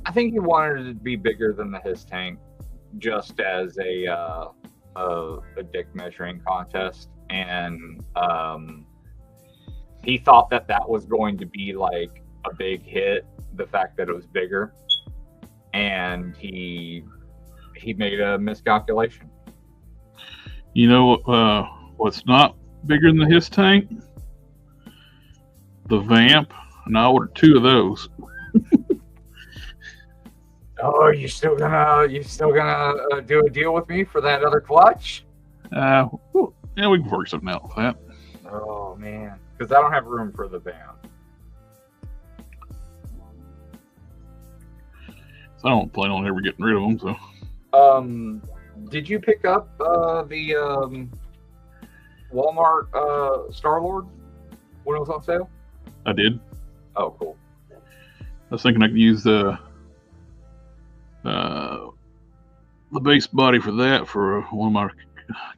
I think he wanted it to be bigger than the HISS tank, just as a dick measuring contest, and he thought that was going to be like a big hit, the fact that it was bigger, and he made a miscalculation. You know what's not bigger than the HISS tank? The Vamp, and I ordered 2 of those. Oh, you still gonna do a deal with me for that other clutch? Yeah, we can work something out with that. Oh man, because I don't have room for the Vamp. So I don't plan on ever getting rid of them. So Did you pick up the Walmart Star-Lord when it was on sale? I did. Oh, cool. I was thinking I could use the base body for that for one of my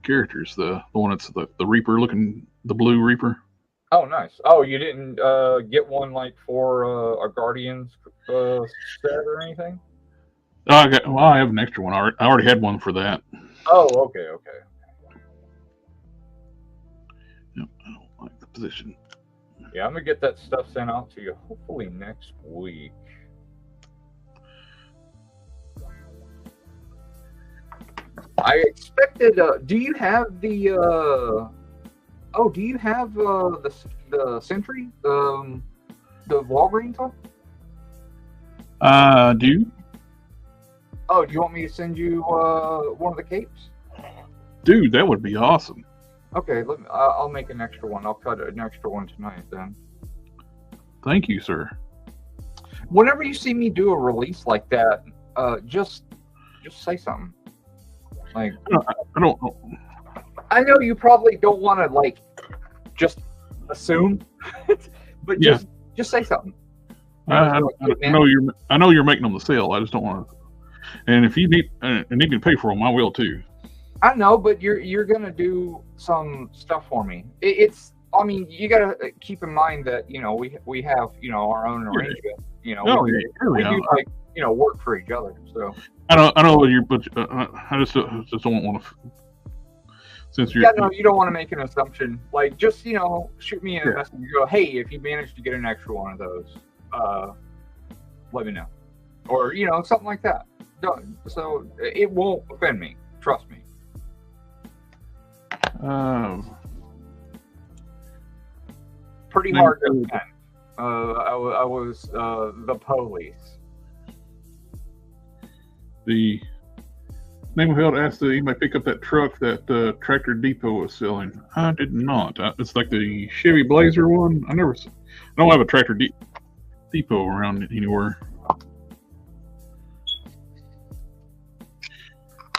characters, the one that's the Reaper looking, the blue Reaper. Oh, nice. Oh, you didn't get one like for a Guardians set or anything? Oh, I have an extra one. I already had one for that. Oh, okay. Yep, I don't like the position. Yeah, I'm gonna get that stuff sent out to you hopefully next week. I expected. Do you have the? Do you have the Sentry? The Walgreens one? Do you? Oh, do you want me to send you one of the capes? Dude, that would be awesome. Okay, I'll make an extra one. I'll cut an extra one tonight then. Thank you, sir. Whenever you see me do a release like that, just say something. Like, I don't know. I know you probably don't want to like just assume, but Yeah. just say something. I know you're making them the sale. I just don't want to. And if you need me to pay for them, I will too. I know, but you're gonna do some stuff for me. I mean, you gotta keep in mind that we have our own arrangement. We do like work for each other. So I know you, but I just don't want to. Since you're you don't want to make an assumption. Like, just shoot me a message. You go, hey, if you manage to get an extra one of those, let me know, or something like that. So it won't offend me. Trust me. Pretty hard to offend. I was the police. The Neighborhood asked that anybody pick up that truck that Tractor Depot was selling. I did not. It's like the Chevy Blazer one. I don't have a Tractor Depot around anywhere.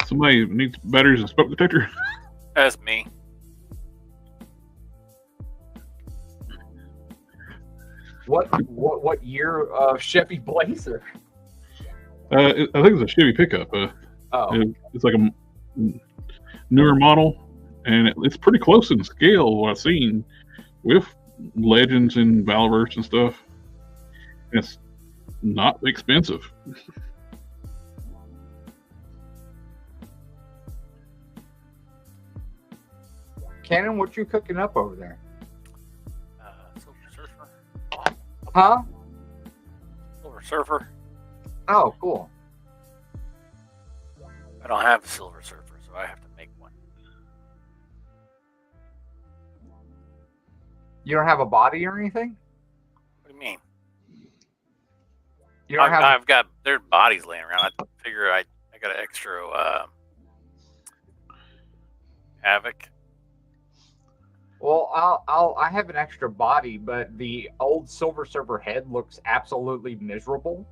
Somebody needs batteries and smoke detector. That's me. What year of Chevy Blazer? I think it's a Chevy pickup. It's like a newer model, and it's pretty close in scale. What I've seen with Legends and Valverse and stuff. It's not expensive. Cannon, what you cooking up over there? Silver Surfer. Huh? Silver Surfer. Oh, cool. I don't have a Silver Surfer, so I have to make one. You don't have a body or anything? What do you mean? You don't I've got their bodies laying around. I figure I got an extra Havoc. Well, I have an extra body, but the old Silver Surfer head looks absolutely miserable.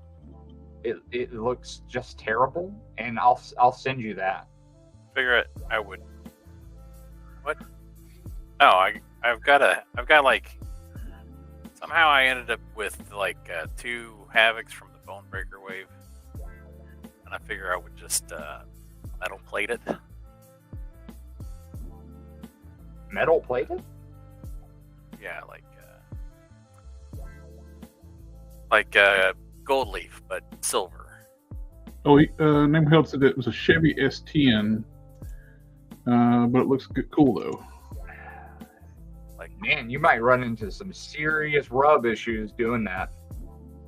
It looks just terrible, and I'll send you that. Figure I would. What? No, I've got like. Somehow I ended up with like 2 Havocs from the Bone Breaker wave, and I figure I would just metal plate it. Metal plated? Yeah, like gold leaf, but silver. Oh, Neighborhood said it was a Chevy S10, but it looks cool though. Like, man, you might run into some serious rub issues doing that.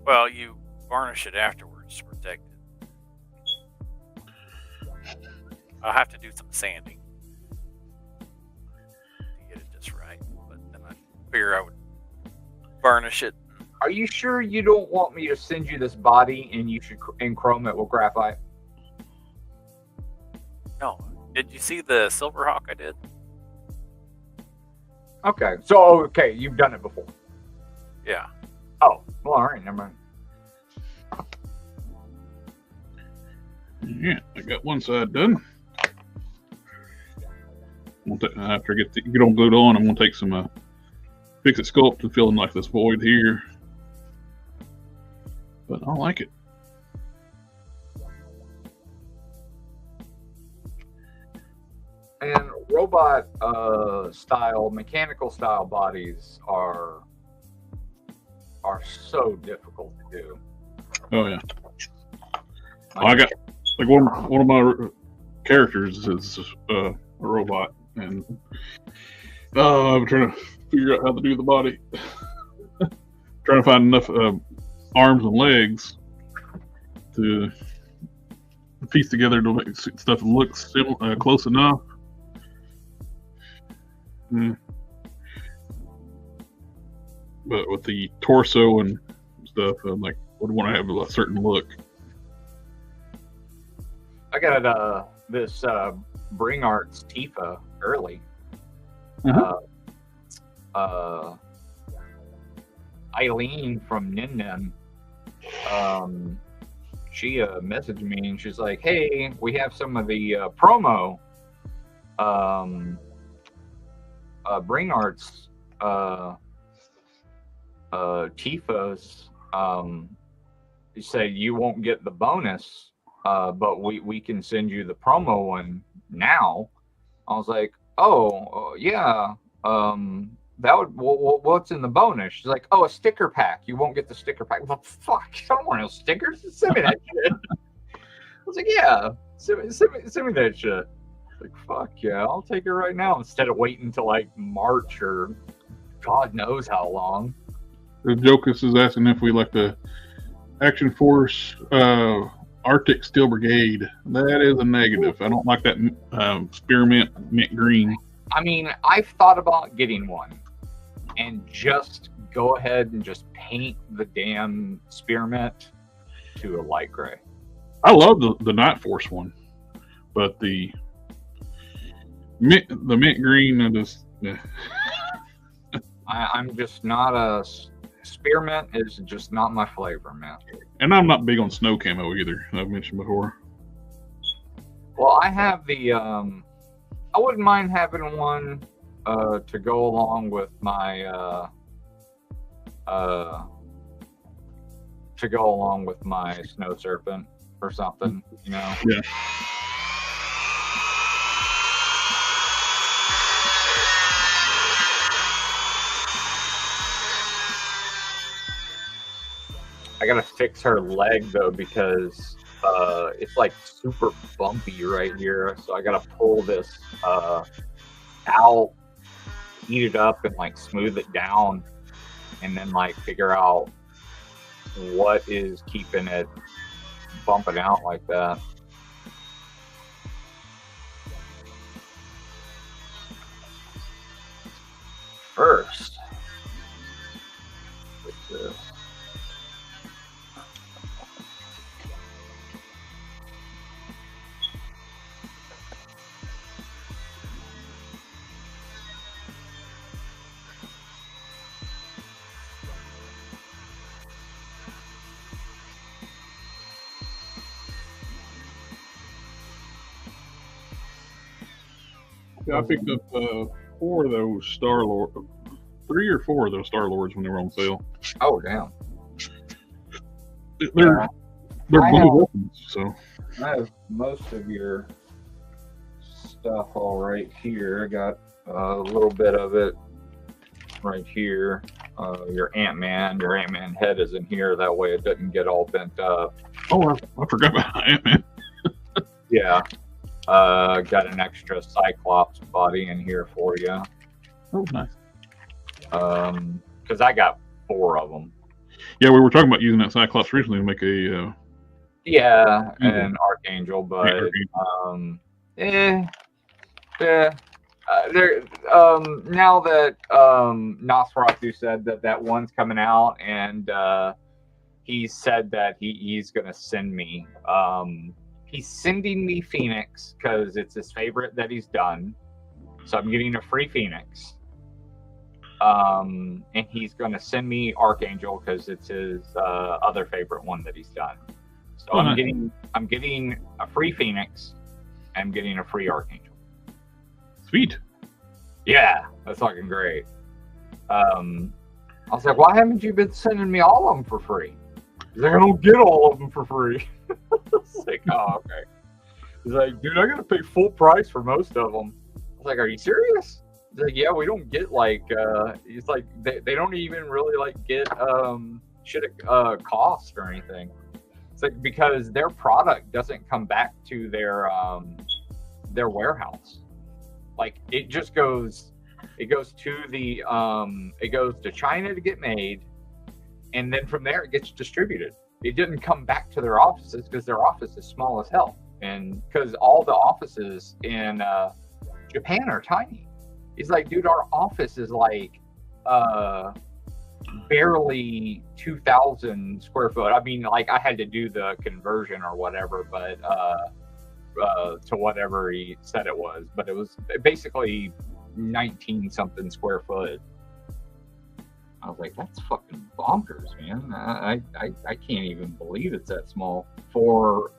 Well, you varnish it afterwards to protect it. I'll have to do some sanding to get it just right, but then I figure I would varnish it. Are you sure you don't want me to send you this body and you should chrome it with graphite? No. Did you see the Silverhawk I did? Okay. So, you've done it before. Yeah. Oh, well, all right. Never mind. Yeah, I got one side done. After I get on glued on, I'm gonna take some Fixit Sculpt and fill in like this void here. But I like it. And robot style, mechanical style bodies are so difficult to do. Oh yeah. I got like one of my characters is a robot, and I'm trying to figure out how to do the body. Trying to find enough arms and legs to piece together to make stuff look close enough. But with the torso and stuff, I'm like, would want to have a certain look. I got this Bring Arts Tifa early. Eileen from Nin Nin, she messaged me and she's like, "Hey, we have some of the promo Bring Arts Tifas. You say you won't get the bonus, but we can send you the promo one now." I was like, "Oh, yeah. That would. What's in the bonus?" She's like, "Oh, a sticker pack. You won't get the sticker pack." Well, fuck, I don't want no stickers. Send me that shit. I was like, "Yeah, send me that shit." Like, fuck yeah, I'll take it right now instead of waiting until like March or God knows how long. The Jokus is asking if we like the Action Force Arctic Steel Brigade. That is a negative. I don't like that spearmint mint green. I mean, I've thought about getting one and just go ahead and just paint the damn spearmint to a light gray. I love the Night Force one, but the mint green, I'm just not a spearmint is just not my flavor, man. And I'm not big on snow camo either. I've mentioned before. Well, I have the I wouldn't mind having one to go along with my snow serpent or something, you know. Yeah. I gotta fix her leg though because it's like super bumpy right here, so I gotta pull this out, heat it up, and like smooth it down, and then like figure out what is keeping it bumping out like that. First, fix this. Yeah, I picked up 4 of those Star-Lord, 3 or 4 of those Star-Lords when they were on sale. Oh damn! They're blue weapons, so. I have most of your stuff all right here. I got a little bit of it right here. Your Ant-Man head is in here. That way it doesn't get all bent up. Oh, I forgot about Ant-Man. Yeah. Got an extra Cyclops body in here for you. Oh, nice. Because I got 4 of them. Yeah, we were talking about using that Cyclops recently to make a. An Archangel, but now that Nosferatu said that one's coming out, and he said that he's gonna send me. He's sending me Phoenix because it's his favorite that he's done. So I'm getting a free Phoenix. And he's going to send me Archangel because it's his other favorite one that he's done. So I'm getting a free Phoenix. I'm getting a free Archangel. Sweet. Yeah, that's fucking great. I was like, why haven't you been sending me all of them for free? He's like, I don't get all of them for free. It's like, oh, okay. He's like, dude, I gotta pay full price for most of them. I was like, are you serious? He's like, yeah, we don't get like, he's like, they don't even really like get shit at cost or anything. It's like, because their product doesn't come back to their warehouse. Like, it just goes, it goes to China to get made, and then from there it gets distributed. It didn't come back to their offices because their office is small as hell, and because all the offices in Japan are tiny. He's like, dude, our office is like barely 2,000 square foot. I mean, like, I had to do the conversion or whatever, but to whatever he said it was, but it was basically 19 something square foot. I was like, that's fucking bonkers, man. I can't even believe it's that small for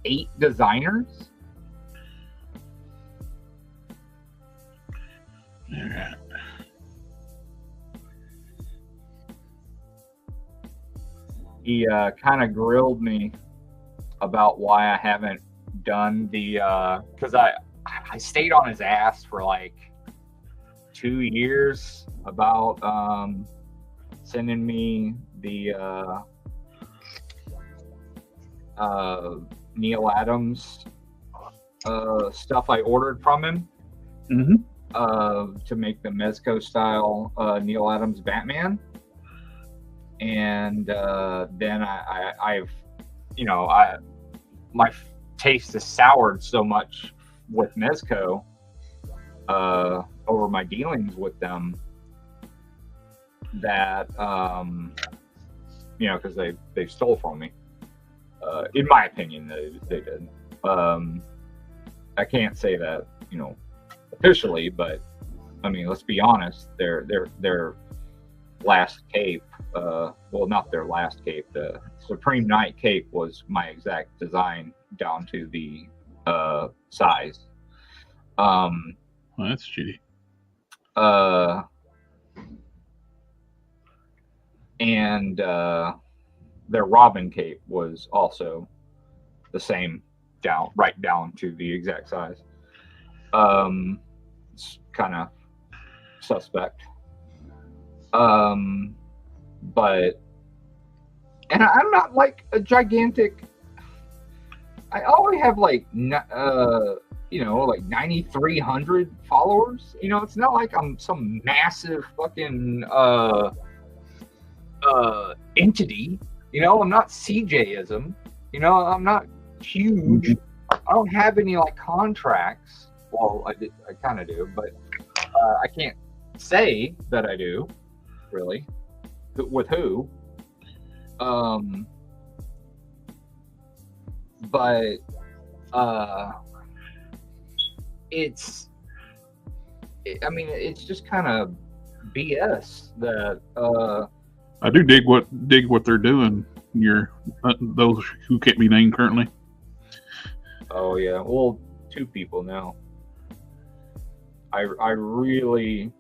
8 designers. All right. He kind of grilled me about why I haven't done the because I stayed on his ass for like 2 years about sending me the Neil Adams stuff I ordered from him. To make the Mezco style Neil Adams Batman. And then I've, you know, my taste has soured so much with Mezco over my dealings with them that, you know, because they stole from me. In my opinion, they did. I can't say that, you know, officially, but I mean, let's be honest. Their last cape, well, not their last cape. The Supreme Night cape was my exact design down to the size. Well, that's shitty. And their Robin cape was also the same, right down to the exact size. It's kind of suspect. But, and I'm not like a gigantic, I only have like, you know, like 9,300 followers. You know, it's not like I'm some massive fucking entity. You know, I'm not CJism. You know, I'm not huge. I don't have any like contracts. Well, I kind of do, but I can't say that I do, really. With who? But I mean, it's just kind of BS that I do dig what they're doing. Those who can't be named currently. Oh yeah, well, 2 people now. I really,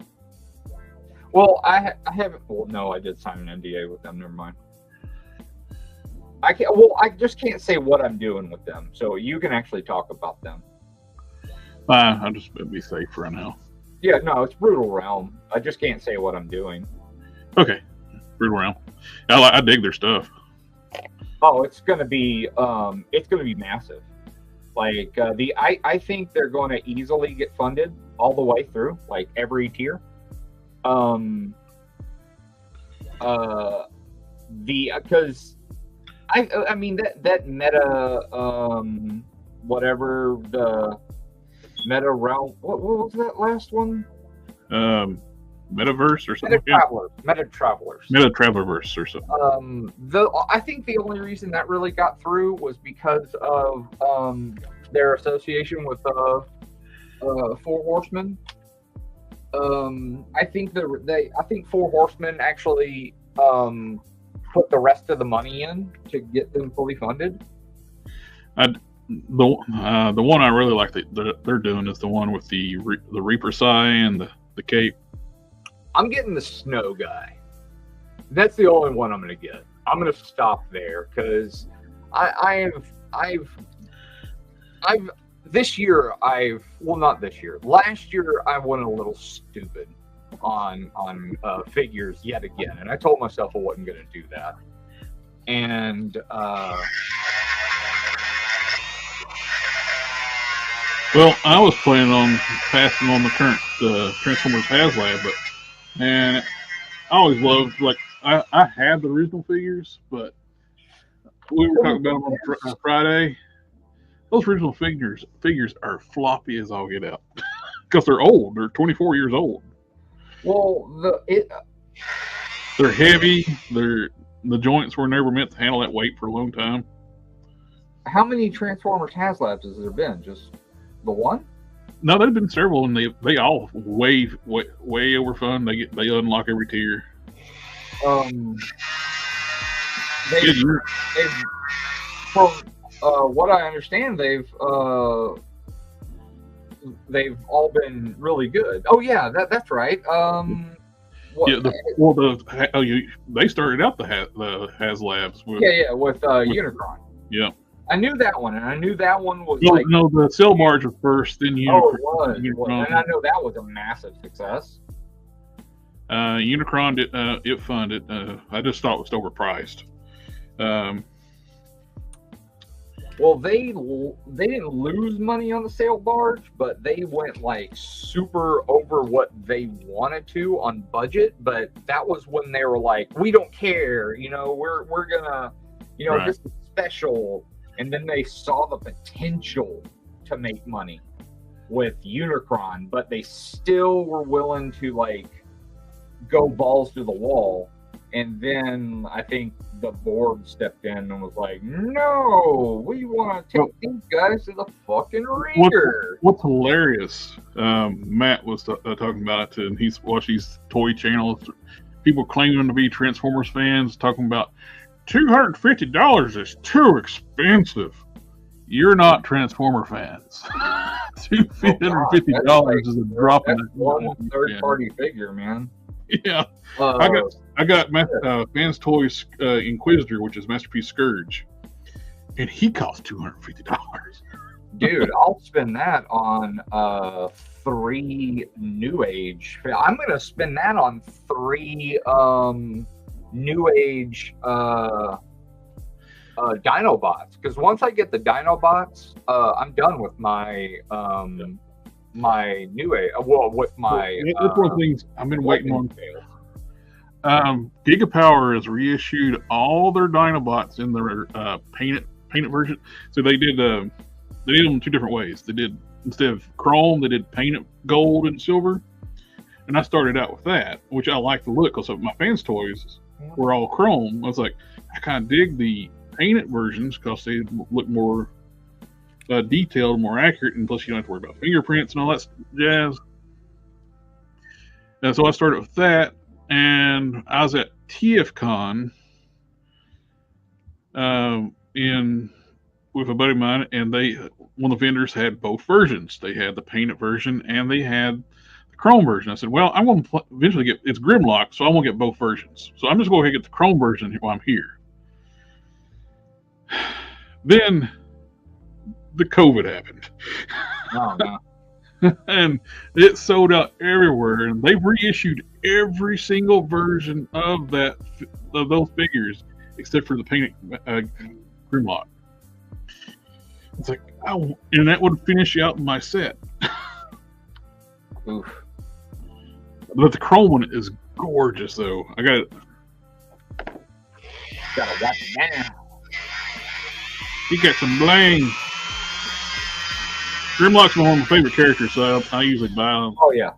well, I haven't. Well, no, I did sign an NDA with them. Never mind. I can't. Well, I just can't say what I'm doing with them. So you can actually talk about them. I'll just be safe for now. Yeah, no, it's Brutal Realm. I just can't say what I'm doing. Okay, Brutal Realm. I dig their stuff. Oh, it's gonna be massive. Like I think they're going to easily get funded all the way through, like every tier. Because I mean that meta whatever the meta realm. What was that last one? Metaverse or something. Meta Travelers. Meta Travelerverse or something. I think the only reason that really got through was because of their association with Four Horsemen. I think Four Horsemen actually put the rest of the money in to get them fully funded. the one I really like that they're doing is the one with the Reaper Sai and the cape. I'm getting the snow guy. That's the only one I'm going to get. I'm going to stop there because last year I went a little stupid on figures yet again, and I told myself I wasn't going to do that. And well, I was planning on passing on the current Transformers HasLab, but man, I always loved, like, I had the original figures, but we were talking about them on Friday. Those original figures are floppy as all get out because they're old. They're 24 years old. Well, they're heavy. The joints were never meant to handle that weight for a long time. How many Transformers HasLabs has there been? Just the one? No, there've been several, and they all way over fun. They unlock every tier. From what I understand, they've all been really good. Oh yeah, that's right. They started out the HasLabs with with Unicron. Yeah. I knew that one, and I knew that one was the Cell Barge was first, then Unicron. Oh, it was. Unicron. And I know that was a massive success. Unicron did it funded. I just thought it was overpriced. Well, they didn't lose money on the Sail Barge, but they went like super over what they wanted to on budget. But that was when they were like, "We don't care, we're gonna, Right. This is special." And then they saw the potential to make money with Unicron, but they still were willing to go balls to the wall. And then I think the board stepped in and was like, "No, we want to take these guys to the fucking reader." What's hilarious? Matt was talking about it too, and he's watched these toy channels. People claiming to be Transformers fans, talking about $250 is too expensive. You're not Transformer fans. $250 is a drop in the one third-party figure, man. Yeah, I got Fans Toys Inquisitor, which is Masterpiece Scourge, and he costs $250. Dude, I'll spend that on 3 New Age. I'm gonna spend that on 3 New Age Dinobots, because once I get the Dinobots, I'm done with my my New Age. Well, with my that's one of the things I've been waiting on. Gigapower has reissued all their Dinobots in their painted version. So they did them 2 different ways. They did, instead of chrome, they did painted gold and silver. And I started out with that, which I like the look because my Fans Toys were all chrome. I was like, I kind of dig the painted versions because they look more detailed, more accurate, and plus you don't have to worry about fingerprints and all that jazz. And so I started with that, and I was at TFCon with a buddy of mine, and one of the vendors had both versions. They had the painted version and they had the chrome version. I said, well, I'm going to eventually get, it's Grimlock, so I won't get both versions. So I'm just going to get the chrome version while I'm here. Then the COVID happened. Oh, no. And it sold out everywhere, and they've reissued every single version of those figures except for the painted Grimlock. It's like, oh, and that would finish out my set. Oof. But the chrome one is gorgeous, though. I got it. Gotta watch it now. He got some bling. Grimlock's one of my favorite characters, so I usually buy them. Oh yeah,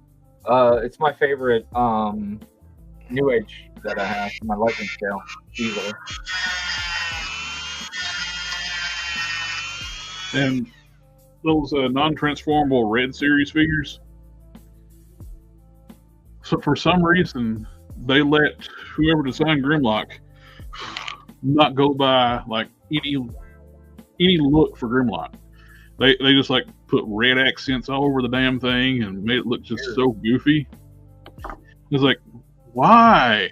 it's my favorite New Age that I have. My lightning scale, easily. And those non-transformable Red Series figures. So for some reason, they let whoever designed Grimlock not go by like any look for Grimlock. They just like put red accents all over the damn thing and made it look just so goofy. It's like, why?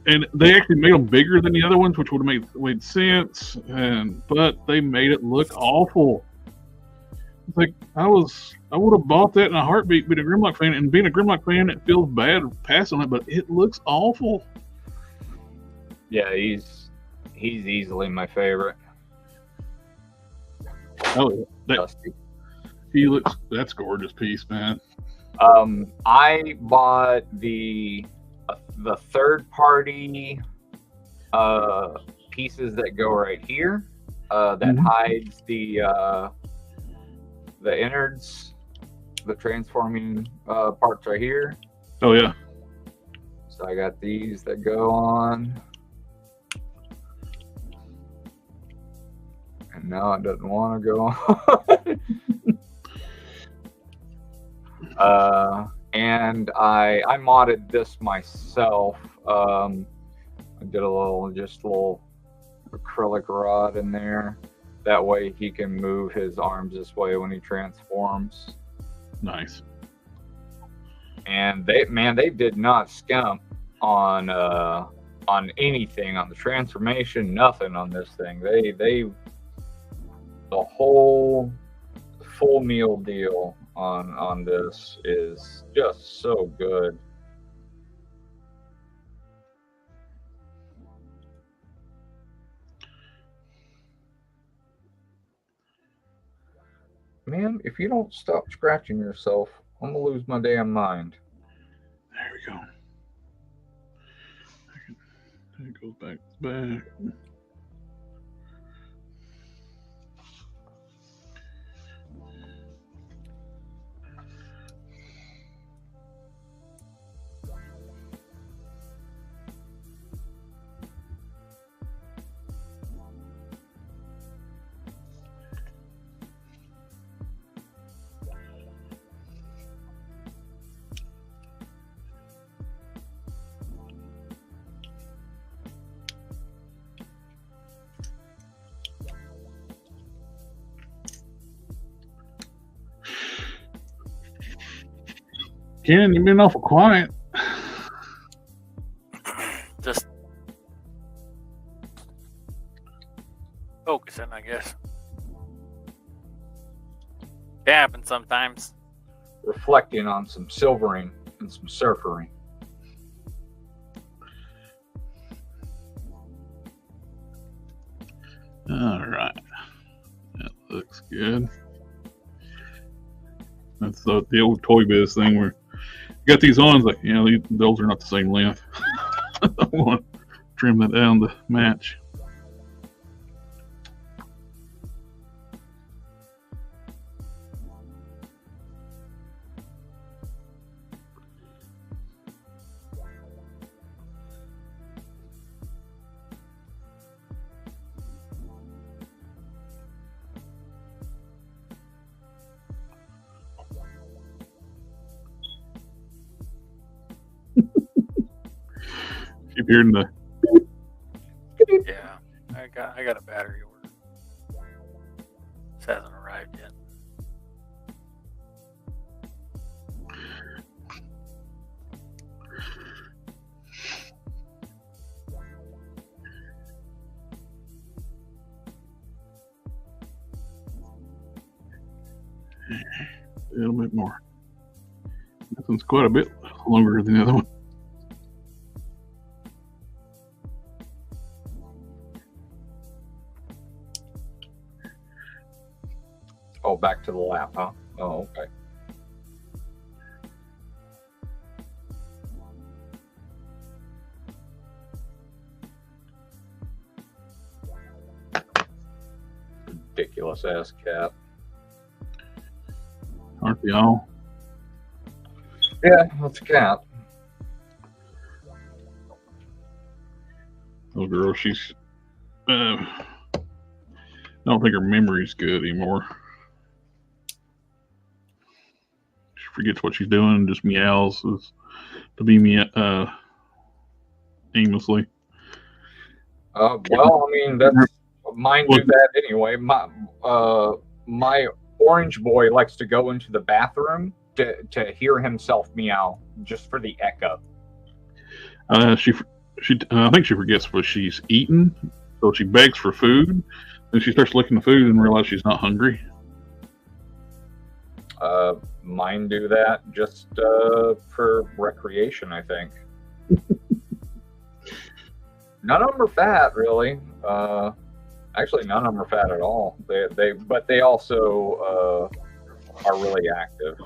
And they actually made them bigger than the other ones, which would have made sense. But they made it look awful. It's like I would have bought that in a heartbeat, being a Grimlock fan, and being a Grimlock fan, it feels bad passing it, but it looks awful. Yeah, he's easily my favorite. Oh, that's a gorgeous piece, man. I bought the third party pieces that go right here that hides the innards, the transforming parts right here. Oh yeah. So I got these that go on. And now it doesn't want to go on. And I modded this myself. I did a little acrylic rod in there. That way he can move his arms this way when he transforms. Nice. And they did not skimp on anything, on the transformation, nothing on this thing. The whole full meal deal on this is just so good. Man, if you don't stop scratching yourself, I'm gonna lose my damn mind. There we go. It goes back. Ken, you've been awful quiet. Just focusing, I guess. It happens sometimes. Reflecting on some silvering and some surfering. All right. That looks good. That's the old Toy Biz thing where you got these on, like, those are not the same length. I want to trim that down to match. Keep hearing the. Yeah, I got a battery order. This hasn't arrived yet. A little bit more. This one's quite a bit longer than the other one. Oh, back to the lap, huh? Oh, okay. Ridiculous ass cat. Aren't they all? Yeah, that's a cat. Little girl, she's. I don't think her memory's good anymore. She forgets what she's doing and just meows to be aimlessly. Well, I mean, that's mine do that anyway. My orange boy likes to go into the bathroom to hear himself meow just for the echo. I think she forgets what she's eaten, so she begs for food. Then she starts licking the food and realizes she's not hungry. Mine do that just for recreation, I think. None of them are fat, really. Actually, none of them are fat at all. But they also are really active.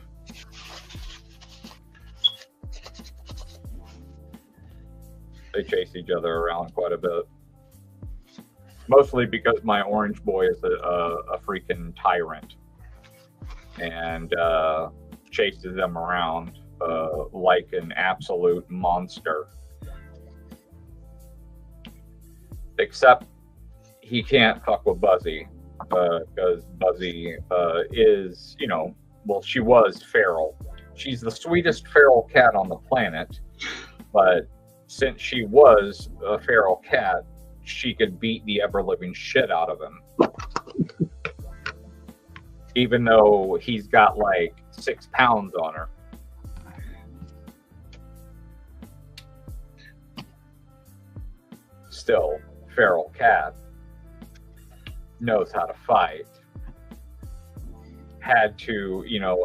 They chase each other around quite a bit. Mostly because my orange boy is a freaking tyrant and chases them around like an absolute monster. Except he can't fuck with Buzzy because Buzzy is, she was feral. She's the sweetest feral cat on the planet, but since she was a feral cat, she could beat the ever-living shit out of him. Even though he's got like 6 pounds on her. Still, feral cat knows how to fight. Had to,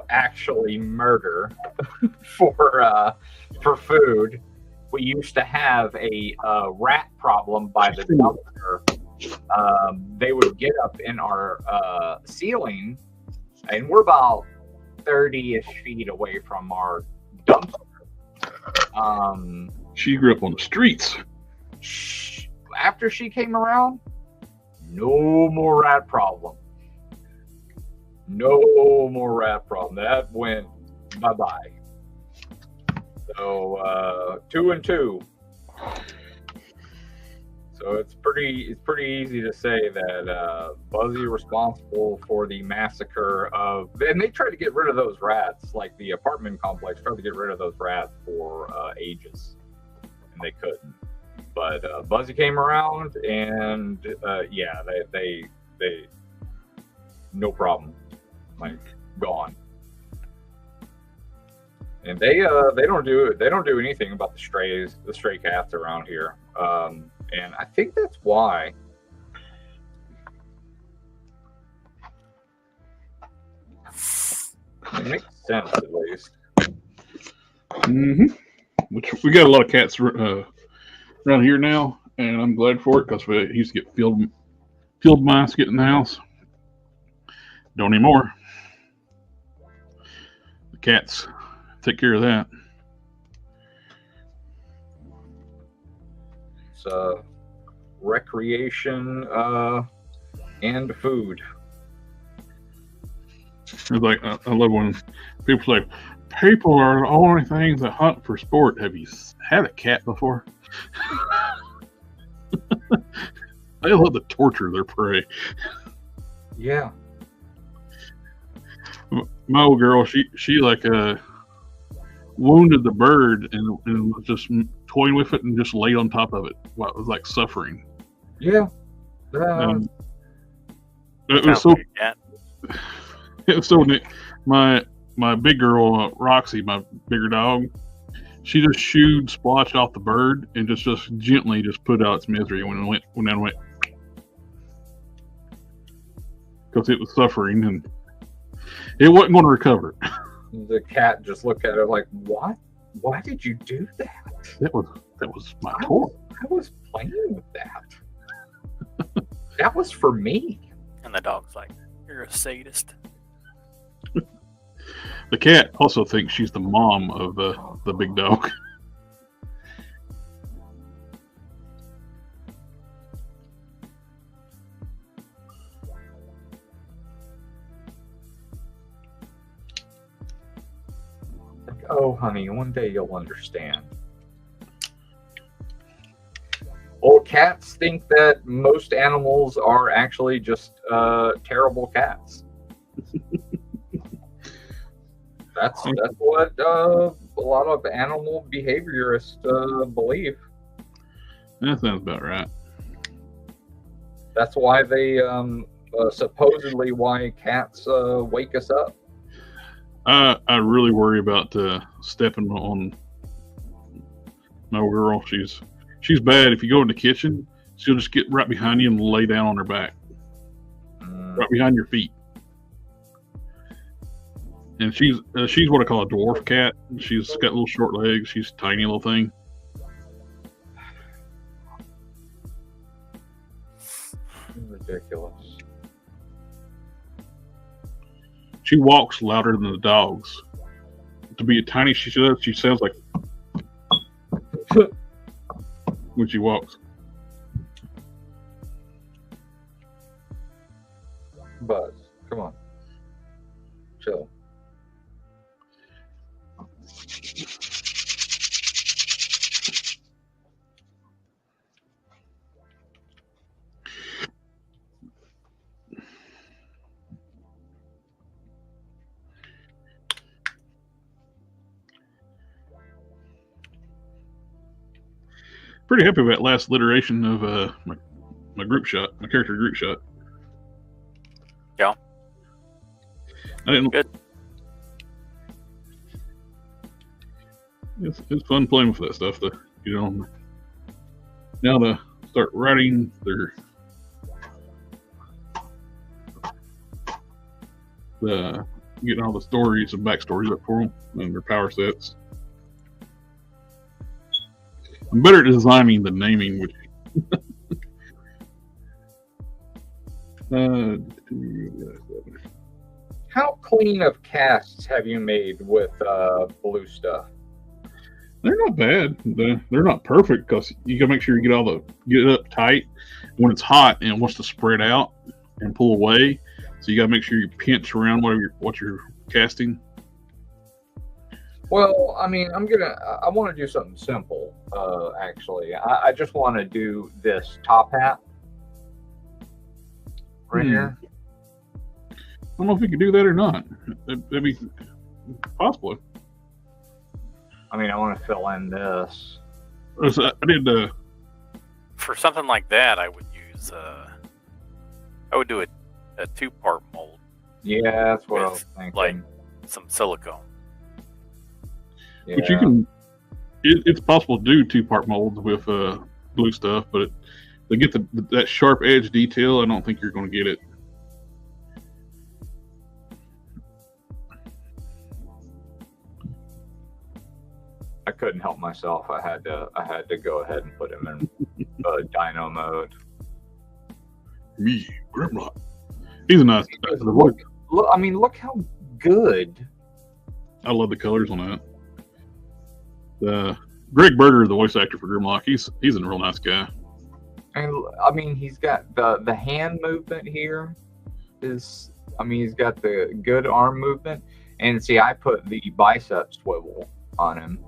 actually murder for food. We used to have a rat problem by the dumpster. They would get up in our ceiling, and we're about 30-ish feet away from our dumpster. She grew up on the streets. After she came around, no more rat problem. No more rat problem. That went bye-bye. So 2 and 2. So it's pretty easy to say that Buzzy responsible for the massacre of, and they tried to get rid of those rats, like the apartment complex tried to get rid of those rats for ages, and they couldn't. But Buzzy came around, and they no problem, like gone. And they don't do anything about the stray cats around here. And I think that's why. It makes sense, at least. Mm-hmm. Which we got a lot of cats around here now, and I'm glad for it because we used to get field mice get in the house. Don't anymore. The cats take care of that. It's recreation and food. It's like I love when people say people are the only things that hunt for sport. Have you had a cat before? They love to torture their prey. Yeah. My old girl, she like wounded the bird and was just toying with it and just laid on top of it while it was like suffering. Yeah. It was so. It was so neat. My big girl, Roxy, my bigger dog, she just shooed Splotch off the bird and just gently just put out its misery when it went because it was suffering and it wasn't going to recover. The cat just looked at her like, "What? Why did you do that?" That was my toy. I was playing with that. That was for me. And the dog's like, "You're a sadist." The cat also thinks she's the mom of the big dog. Like, oh, honey, one day you'll understand. Well, cats think that most animals are actually just terrible cats. That's what a lot of animal behaviorists believe. That sounds about right. That's why they supposedly why cats wake us up. I really worry about stepping on my girl. She's bad. If you go in the kitchen, she'll just get right behind you and lay down on her back, right behind your feet. And she's what I call a dwarf cat. She's got little short legs. She's a tiny little thing. Ridiculous. She walks louder than the dogs. To be a tiny, she sounds like when she walks. Buzz, come on, chill. Pretty happy with that last iteration of my group shot, my character group shot. Yeah. I didn't. Good. It's fun playing with that stuff. Now to start writing getting all the stories and backstories up for them and their power sets. I'm better at designing than naming, which How clean of casts have you made with blue stuff? they're not bad. They're not perfect because you gotta make sure you get it up tight when it's hot and it wants to spread out and pull away. So you gotta make sure you pinch around what you're casting. Well, I mean, I want to do something simple. Actually, I just want to do this top hat right here. I don't know if we could do that or not. That'd be possible. I mean, I want to fill in this. I did. For something like that, I would use. I would do a 2-part mold. Yeah, that's what I was with, thinking. like, some silicone. Yeah. But you can. It's possible to do 2-part molds with blue stuff, but to get that sharp edge detail, I don't think you're going to get it. I couldn't help myself. I had to go ahead and put him in dino mode. Me, Grimlock. He's a nice guy. Look, I mean, look how good. I love the colors on that. Greg Berger, the voice actor for Grimlock, he's a real nice guy. And I mean, he's got the hand movement here. He's got the good arm movement. And see, I put the bicep swivel on him.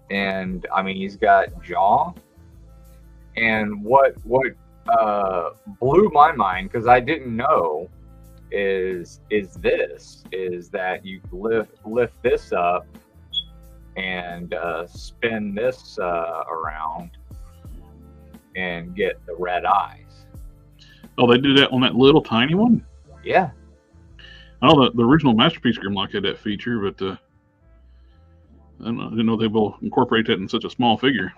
And I mean, he's got jaw. And what blew my mind, because I didn't know, is that you lift this up and spin this around and get the red eyes. Oh, they did that on that little tiny one? Yeah. Oh, the original Masterpiece Grimlock had that feature, but I didn't know they will incorporate that in such a small figure.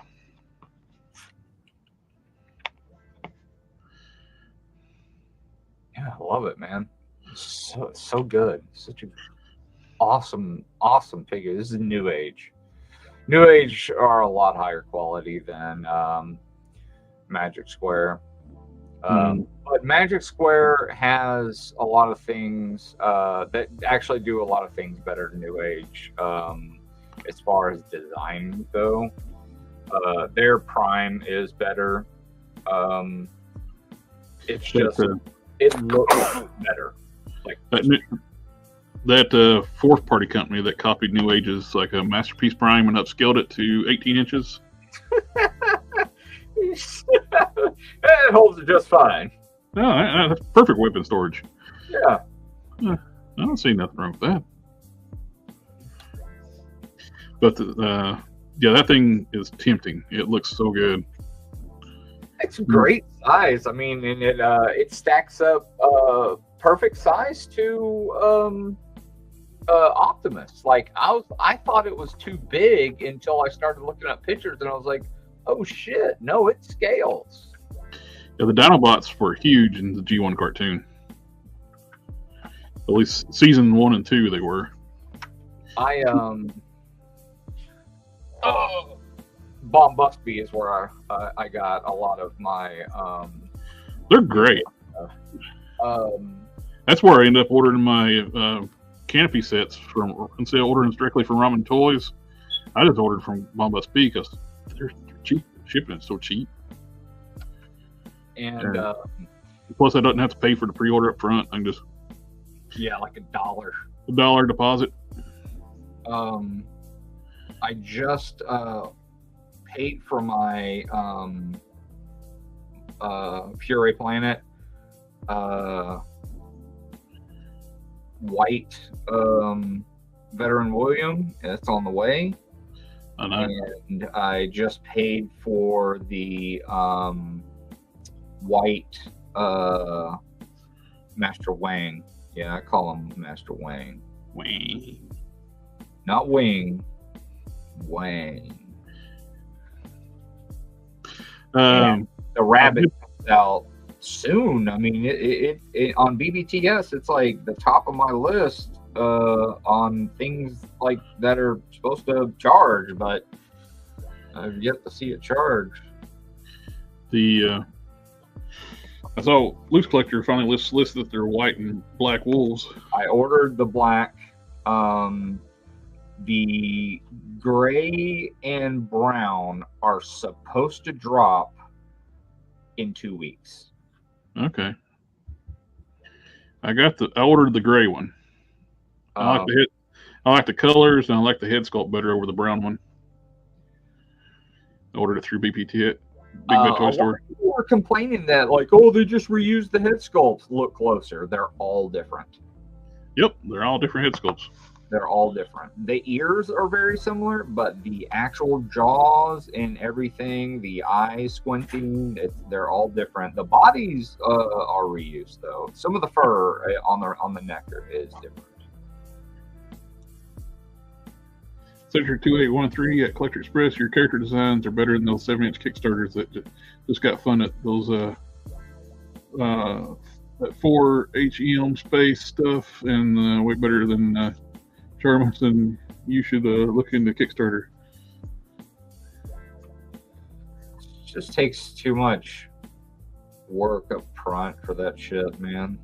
Yeah, I love it, man. So good. Such an awesome figure. This is New Age. New Age are a lot higher quality than Magic Square. But Magic Square has a lot of things that actually do a lot of things better than New Age. As far as design though, their Prime is better. It's just it looks better. Like that fourth party company that copied New Age's like a Masterpiece Prime and upscaled it to 18 inches. It holds it just fine. No, that's perfect weapon storage. Yeah. I don't see nothing wrong with that. But yeah, that thing is tempting. It looks so good. It's a great size. I mean, and it stacks up perfect size to Optimus. Like I thought it was too big until I started looking at pictures, and I was like, oh shit, no, it scales. Yeah, the Dinobots were huge in the G1 cartoon. At least season 1 and 2 they were. Bomb Busby is where I got a lot of my They're great. That's where I ended up ordering my canopy sets from. Instead of ordering directly from Ramen Toys, I just ordered from Bomb Busby because they're cheap. Shipping is so cheap. And plus, I don't have to pay for the pre-order up front. I can just like $1. $1 deposit. I just paid for my Fury Planet white Veteran William. It's on the way. And I just paid for the white Master Wang. Yeah, I call him Master Wang. Wang. Not Wing. Wang. The rabbit comes out soon. I mean, it on BBTS, it's like the top of my list on things like that are supposed to charge, but I've yet to see it charge. I saw Loose Collector finally listed their white and black wolves. I ordered the black. The gray and brown are supposed to drop in 2 weeks. Okay. I ordered the gray one. I like the colors, and I like the head sculpt better over the brown one. I ordered it through BPT Big Bad Toy Store. People were complaining that, like, oh, they just reused the head sculpts. Look closer. They're all different. Yep, they're all different head sculpts. They're all different. The ears are very similar, but the actual jaws and everything, the eyes squinting, they're all different. The bodies are reused, though. Some of the fur on the neck is different. Sector 2813 at Collector Express, your character designs are better than those 7-inch Kickstarters that just got fun at those that 4 HEM space stuff, and way better than Jarmus, and you should look into Kickstarter. It just takes too much work up front for that shit, man.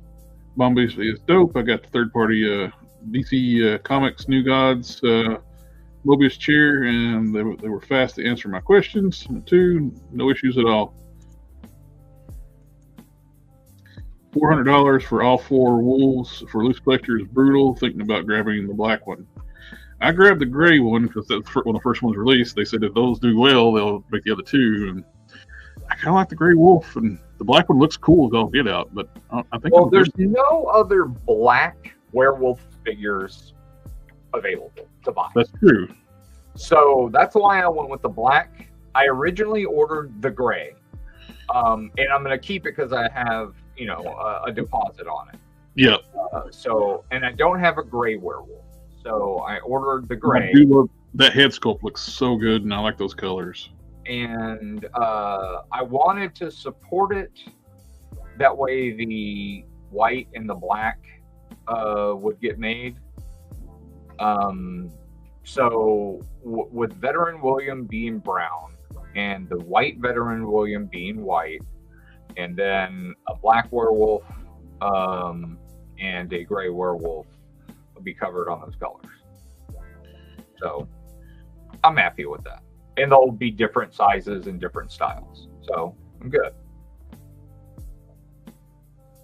Bombay is dope. I got the third-party DC Comics New Gods Mobius chair, and they were fast to answer my questions. 2, no issues at all. $400 for all 4 wolves for Loose Collector is brutal. Thinking about grabbing the black one. I grabbed the gray one because that's when the first one was released. They said if those do well, they'll make the other 2. And I kind of like the gray wolf, and the black one looks cool as all get out. But I think there's no other black werewolf figures available to buy. That's true. So that's why I went with the black. I originally ordered the gray, and I'm going to keep it because I have a deposit on it. Yeah. And I don't have a gray werewolf, so I ordered the gray. That head sculpt looks so good, and I like those colors. And I wanted to support it. That way, the white and the black would get made. With Veteran William being brown and the white Veteran William being white, and then a black werewolf and a gray werewolf will be covered on those colors. So I'm happy with that. And they'll be different sizes and different styles. So I'm good.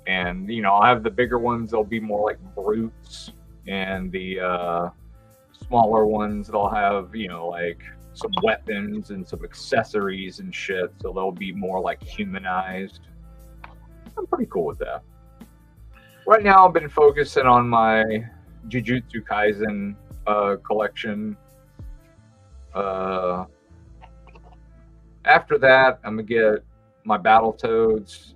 And, I'll have the bigger ones. They'll be more like brutes. And the smaller ones, they'll have, like some weapons and some accessories and shit. So they'll be more like humanized. I'm pretty cool with that. Right now, I've been focusing on my Jujutsu Kaisen collection. After that, I'm gonna get my Battletoads,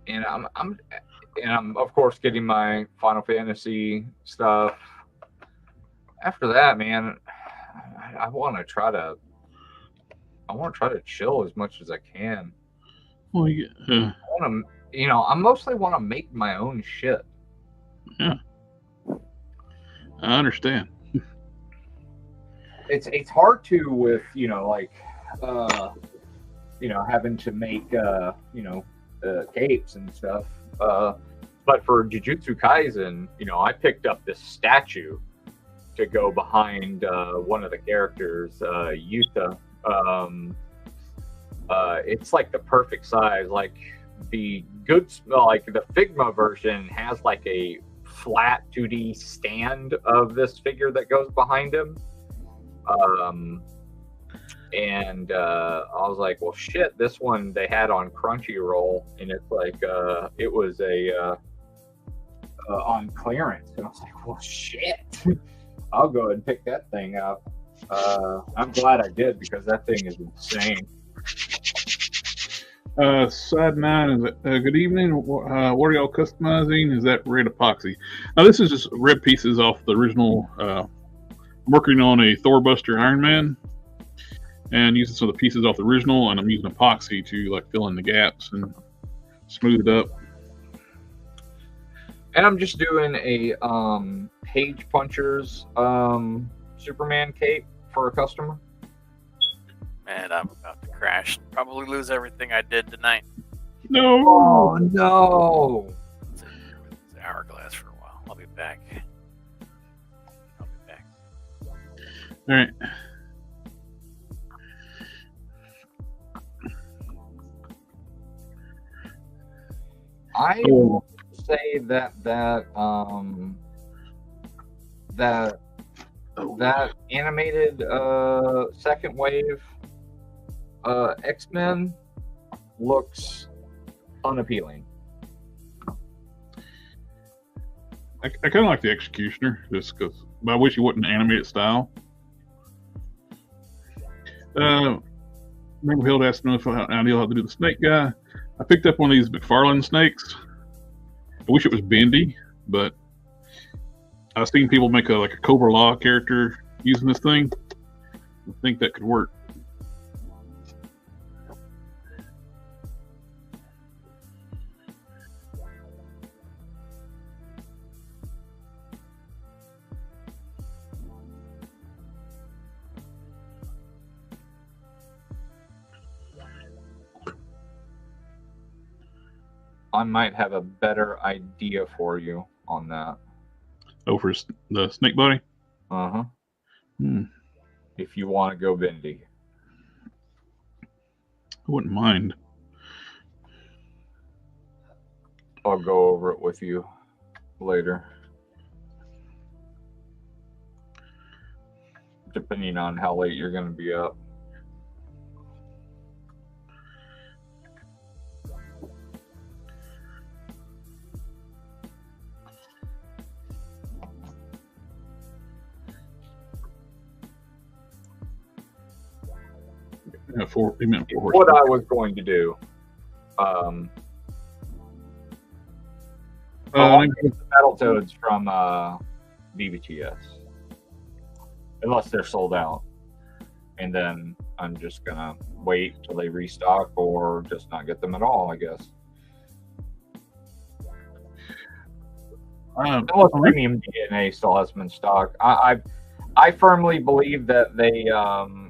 and I'm of course getting my Final Fantasy stuff. After that, man, I want to try to chill as much as I can. Well, yeah, I want to, I mostly want to make my own shit. yeah, I understand. It's hard to with having to make capes and stuff. But for Jujutsu Kaisen, I picked up this statue to go behind one of the characters, Yuta. It's like the perfect size. Like the Figma version has like a flat 2D stand of this figure that goes behind him. And I was like, well, shit, this one they had on Crunchyroll, and it's like it was on clearance, and I was like, well, shit, I'll go ahead and pick that thing up. I'm glad I did, because that thing is insane. Side 9 is good evening. What are y'all customizing? Is that red epoxy? Now, this is just red pieces off the original. I'm working on a Thorbuster Iron Man and using some of the pieces off the original, and I'm using epoxy to like fill in the gaps and smooth it up. And I'm just doing a Page Punchers Superman cape for a customer. And I'm about to crash and probably lose everything I did tonight. No. Oh no! Sit here with this hourglass for a while. I'll be back. All right. I will say that animated second wave X-Men looks unappealing. I kind of like the Executioner, just because. But I wish he wasn't animated style. Remember, Hill asked me if I knew how to do the snake guy. I picked up one of these McFarlane snakes. I wish it was bendy, but I've seen people make a Cobra Law character using this thing. I think that could work. I might have a better idea for you on that. Oh, for the snake body? Uh-huh. Hmm. If you want to go bendy. I wouldn't mind. I'll go over it with you later. Depending on how late you're going to be up. What I was going to do. The Battletoads from BBTS. Unless they're sold out. And then I'm just going to wait till they restock or just not get them at all, I guess. Unless Premium DNA still has them in stock. I firmly believe that they,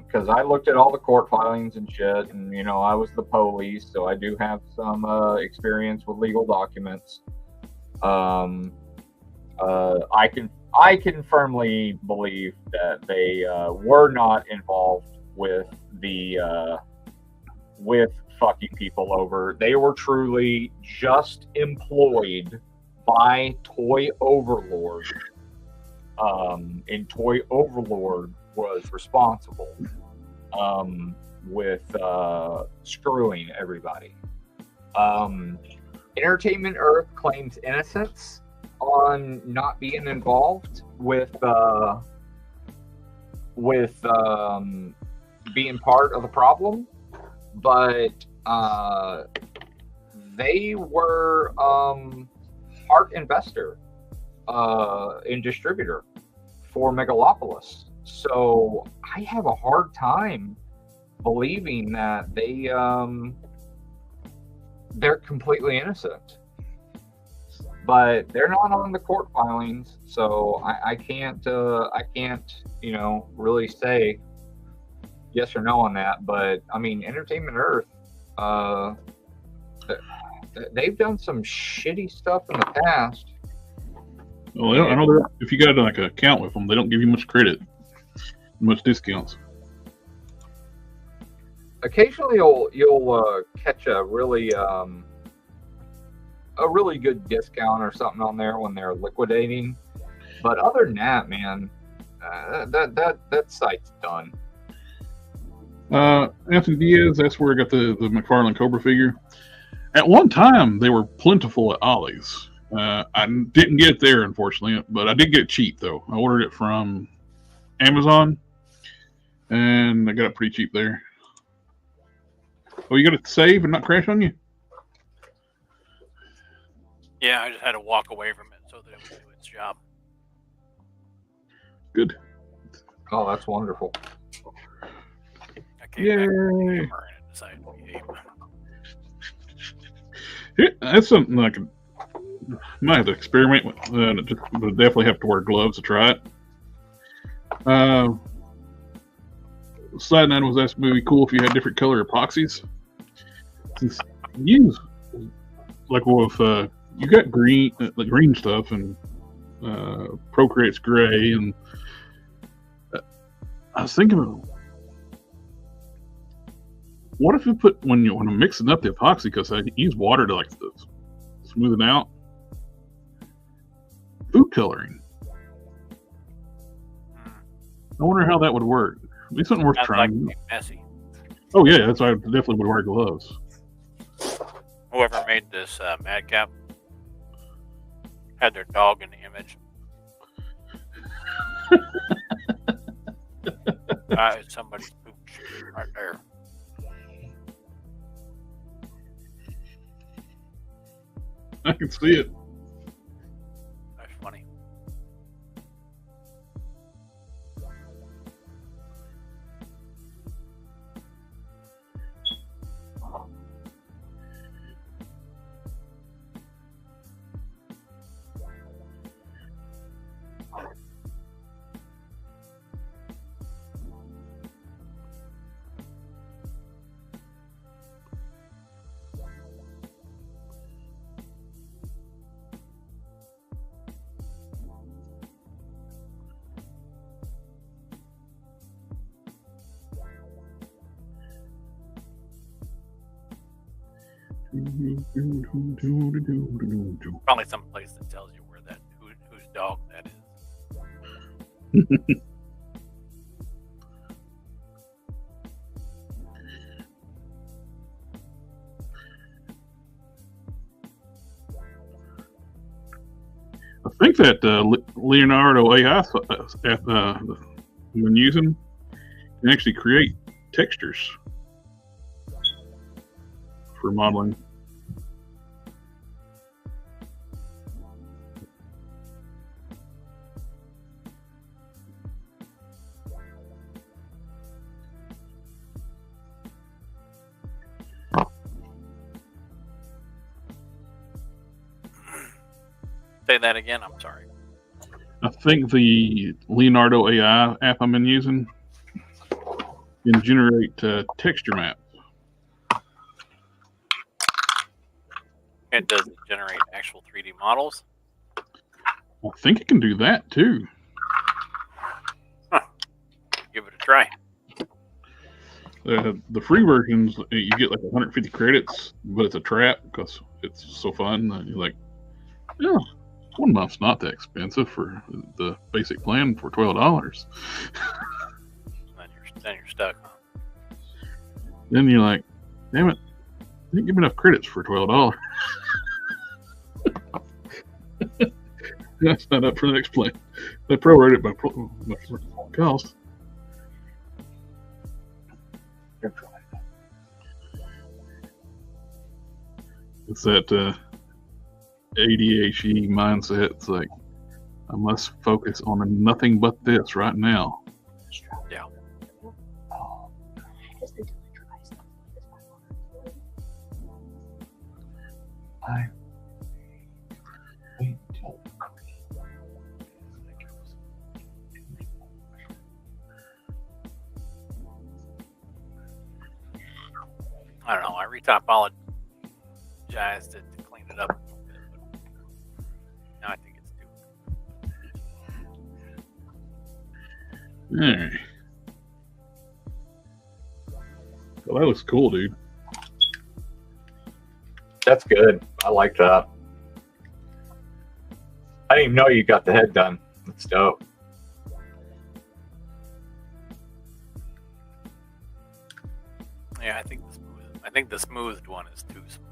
because I looked at all the court filings and shit, and I was the police, so I do have some experience with legal documents. I can firmly believe that they were not involved with with fucking people over. They were truly just employed by Toy Overlord. And Toy Overlord was responsible with screwing everybody. Entertainment Earth claims innocence on not being involved with being part of the problem, but they were part investor and distributor for Megalopolis. So I have a hard time believing that they're completely innocent. But they're not on the court filings, so I can't really say yes or no on that. But I mean, Entertainment Earth, they've done some shitty stuff in the past. Well, I know if you got like an account with them, they don't give you much credit, much discounts. Occasionally, you'll catch a really good discount or something on there when they're liquidating. But other than that, man, that site's done. Anthony Diaz, that's where I got the McFarlane Cobra figure. At one time, they were plentiful at Ollie's. I didn't get it there, unfortunately, but I did get it cheap, though. I ordered it from Amazon, and I got it pretty cheap there. Oh, you got to save and not crash on you? Yeah, I just had to walk away from it so that it would do its job. Good. Oh, that's wonderful. I came back to the camera and it decided to behave. Yeah, that's something I might have to experiment with. Would definitely have to wear gloves to try it. Side note was that's movie cool if you had different color epoxies. Since you like with you got green, the green stuff, and Procreate's gray, and I was thinking, what if you put when I'm mixing up the epoxy, because I use water to like smooth it out, food coloring. I wonder how that would work. It'd be something worth trying. Like messy. Oh yeah, that's why I definitely would wear gloves. Whoever made this Madcap had their dog in the image. It's somebody's pooch right there. I can see it. That's funny. Probably some place that tells you where that whose dog that is. I think that Leonardo AI I've been using can actually create textures for modeling. Say that again. I'm sorry. I think the Leonardo AI app I've been using can generate texture maps. It does generate actual 3D models. I think it can do that too. Huh. Give it a try. The free versions, you get like 150 credits, but it's a trap because it's so fun. And you're like, yeah, 1 month's not that expensive for the basic plan for $12. Then you're stuck. Then you're like, damn it, they didn't give me enough credits for $12. That's not up for the next plan. They prorated it by cost. It's that ADHD mindset. It's like, I must focus on nothing but this right now. Yeah. I don't know. I retopologized it to clean it up. Now I think it's due. All right. Well, that looks cool, dude. That's good. I like that. I didn't even know you got the head done. That's dope. Yeah, I think the smoothed one is too smooth.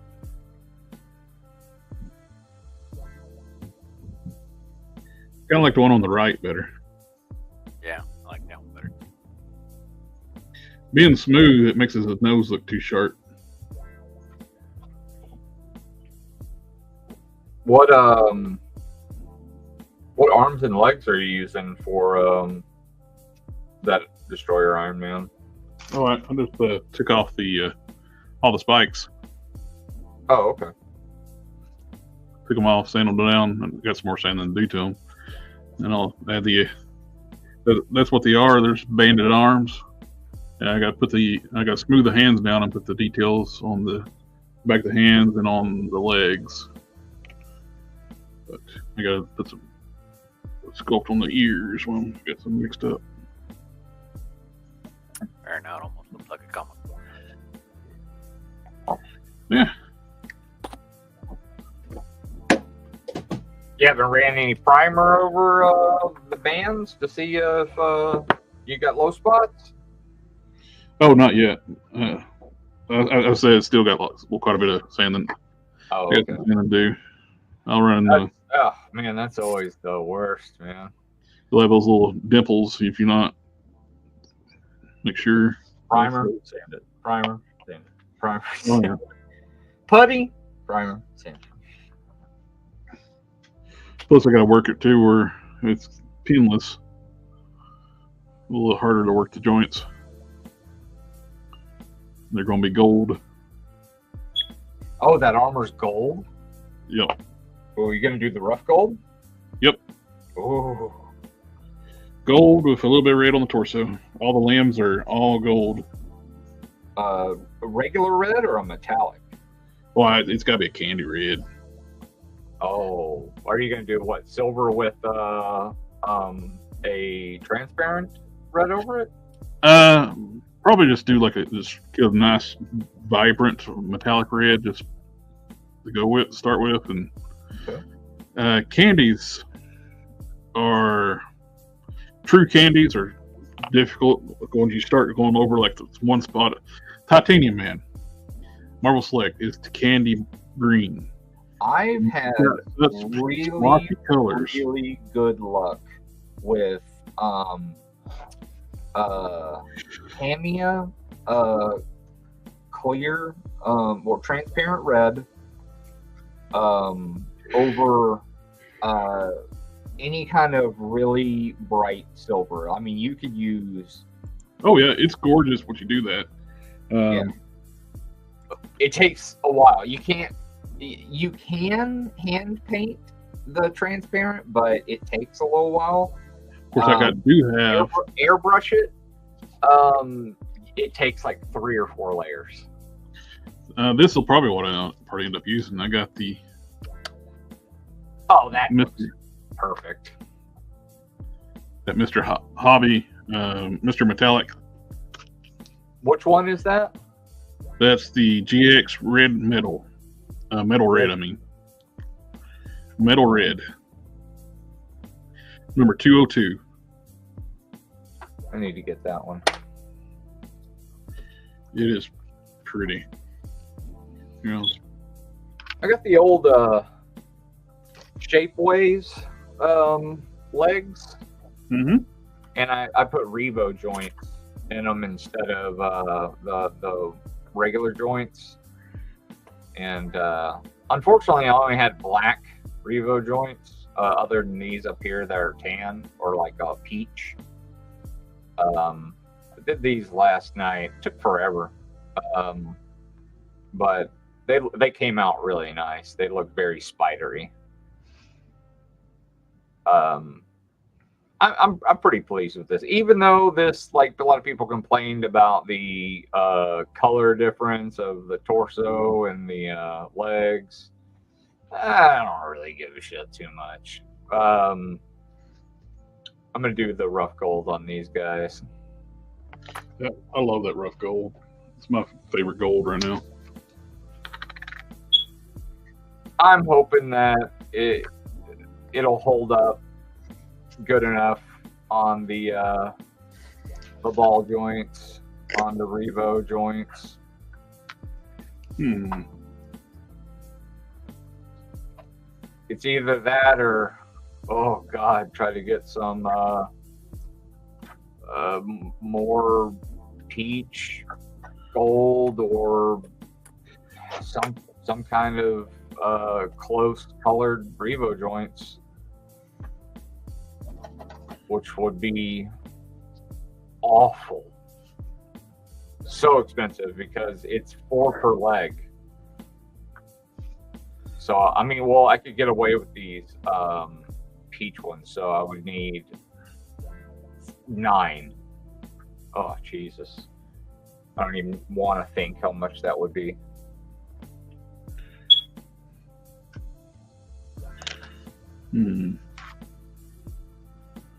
Kind of like the one on the right better. Yeah, I like that one better. Being smooth, it makes his nose look too sharp. What arms and legs are you using for that Destroyer Iron Man? Oh, I just took off the all the spikes. Oh, okay. Took them off, sanded them down, and got some more sanding to do to them. And I'll add that's what they are. There's banded arms. And I got to smooth the hands down and put the details on the back of the hands and on the legs. But I got to put some sculpt on the ears when I get some mixed up. Fair now, it almost looks like a comic. Yeah. You haven't ran any primer over the bands to see if you got low spots? Oh, not yet. I said it's still got quite a bit of sanding. Oh, I got okay. some sanding to do. I'll run. Oh man, that's always the worst, man. You'll have those little dimples if you're not. Make sure. Primer, sand it. Primer, sand it. Primer, Oh, sand yeah. it. Putty, primer, sand it. Plus, I got to work it too where it's pinless. A little harder to work the joints. They're going to be gold. Oh, that armor's gold? Yep. Oh, you going to do the rough gold? Yep. Oh. Gold with a little bit of red on the torso. All the limbs are all gold. A regular red or a metallic? Well, it's got to be a candy red. Oh. Are you going to do what? Silver with a transparent red over it? Probably just do like a nice, vibrant metallic red, just to go with, start with, and Okay. Candies are true candies are difficult when you start going over like the one spot. Titanium Man, Marvel Select is candy green. I've had That's really, swampy colors. really good luck with Camia clear or transparent red over any kind of really bright silver. I mean, you could use. Oh yeah, it's gorgeous when you do that. Yeah. It takes a while. You can hand paint the transparent, but it takes a little while. Of course, I do have. Airbrush it. It takes like 3 or 4 layers. This will probably what I'll probably end up using. I got the. Oh, that Mr. looks perfect. That Mr. Hobby, Mr. Metallic. Which one is that? That's the GX Red Metal. Metal Red, I mean. Metal Red. Number 202. I need to get that one. It is pretty. You know, I got the old Shapeways legs, mm-hmm. and I put Revo joints in them instead of the regular joints. And unfortunately, I only had black Revo joints, other than these up here that are tan or like a peach. I did these last night. Took forever, but they came out really nice. They look very spidery. I'm pretty pleased with this, even though this, like, a lot of people complained about the color difference of the torso and the legs. I don't really give a shit too much. I'm gonna do the rough gold on these guys. Yeah, I love that rough gold. It's my favorite gold right now. I'm hoping that it'll hold up good enough on the ball joints, on the Revo joints. It's either that or, oh God, try to get some more peach gold or some kind of close colored Revo joints, which would be awful. So expensive because it's 4 per leg. So, I mean, well, I could get away with these peach ones, so I would need 9. Oh, Jesus. I don't even want to think how much that would be.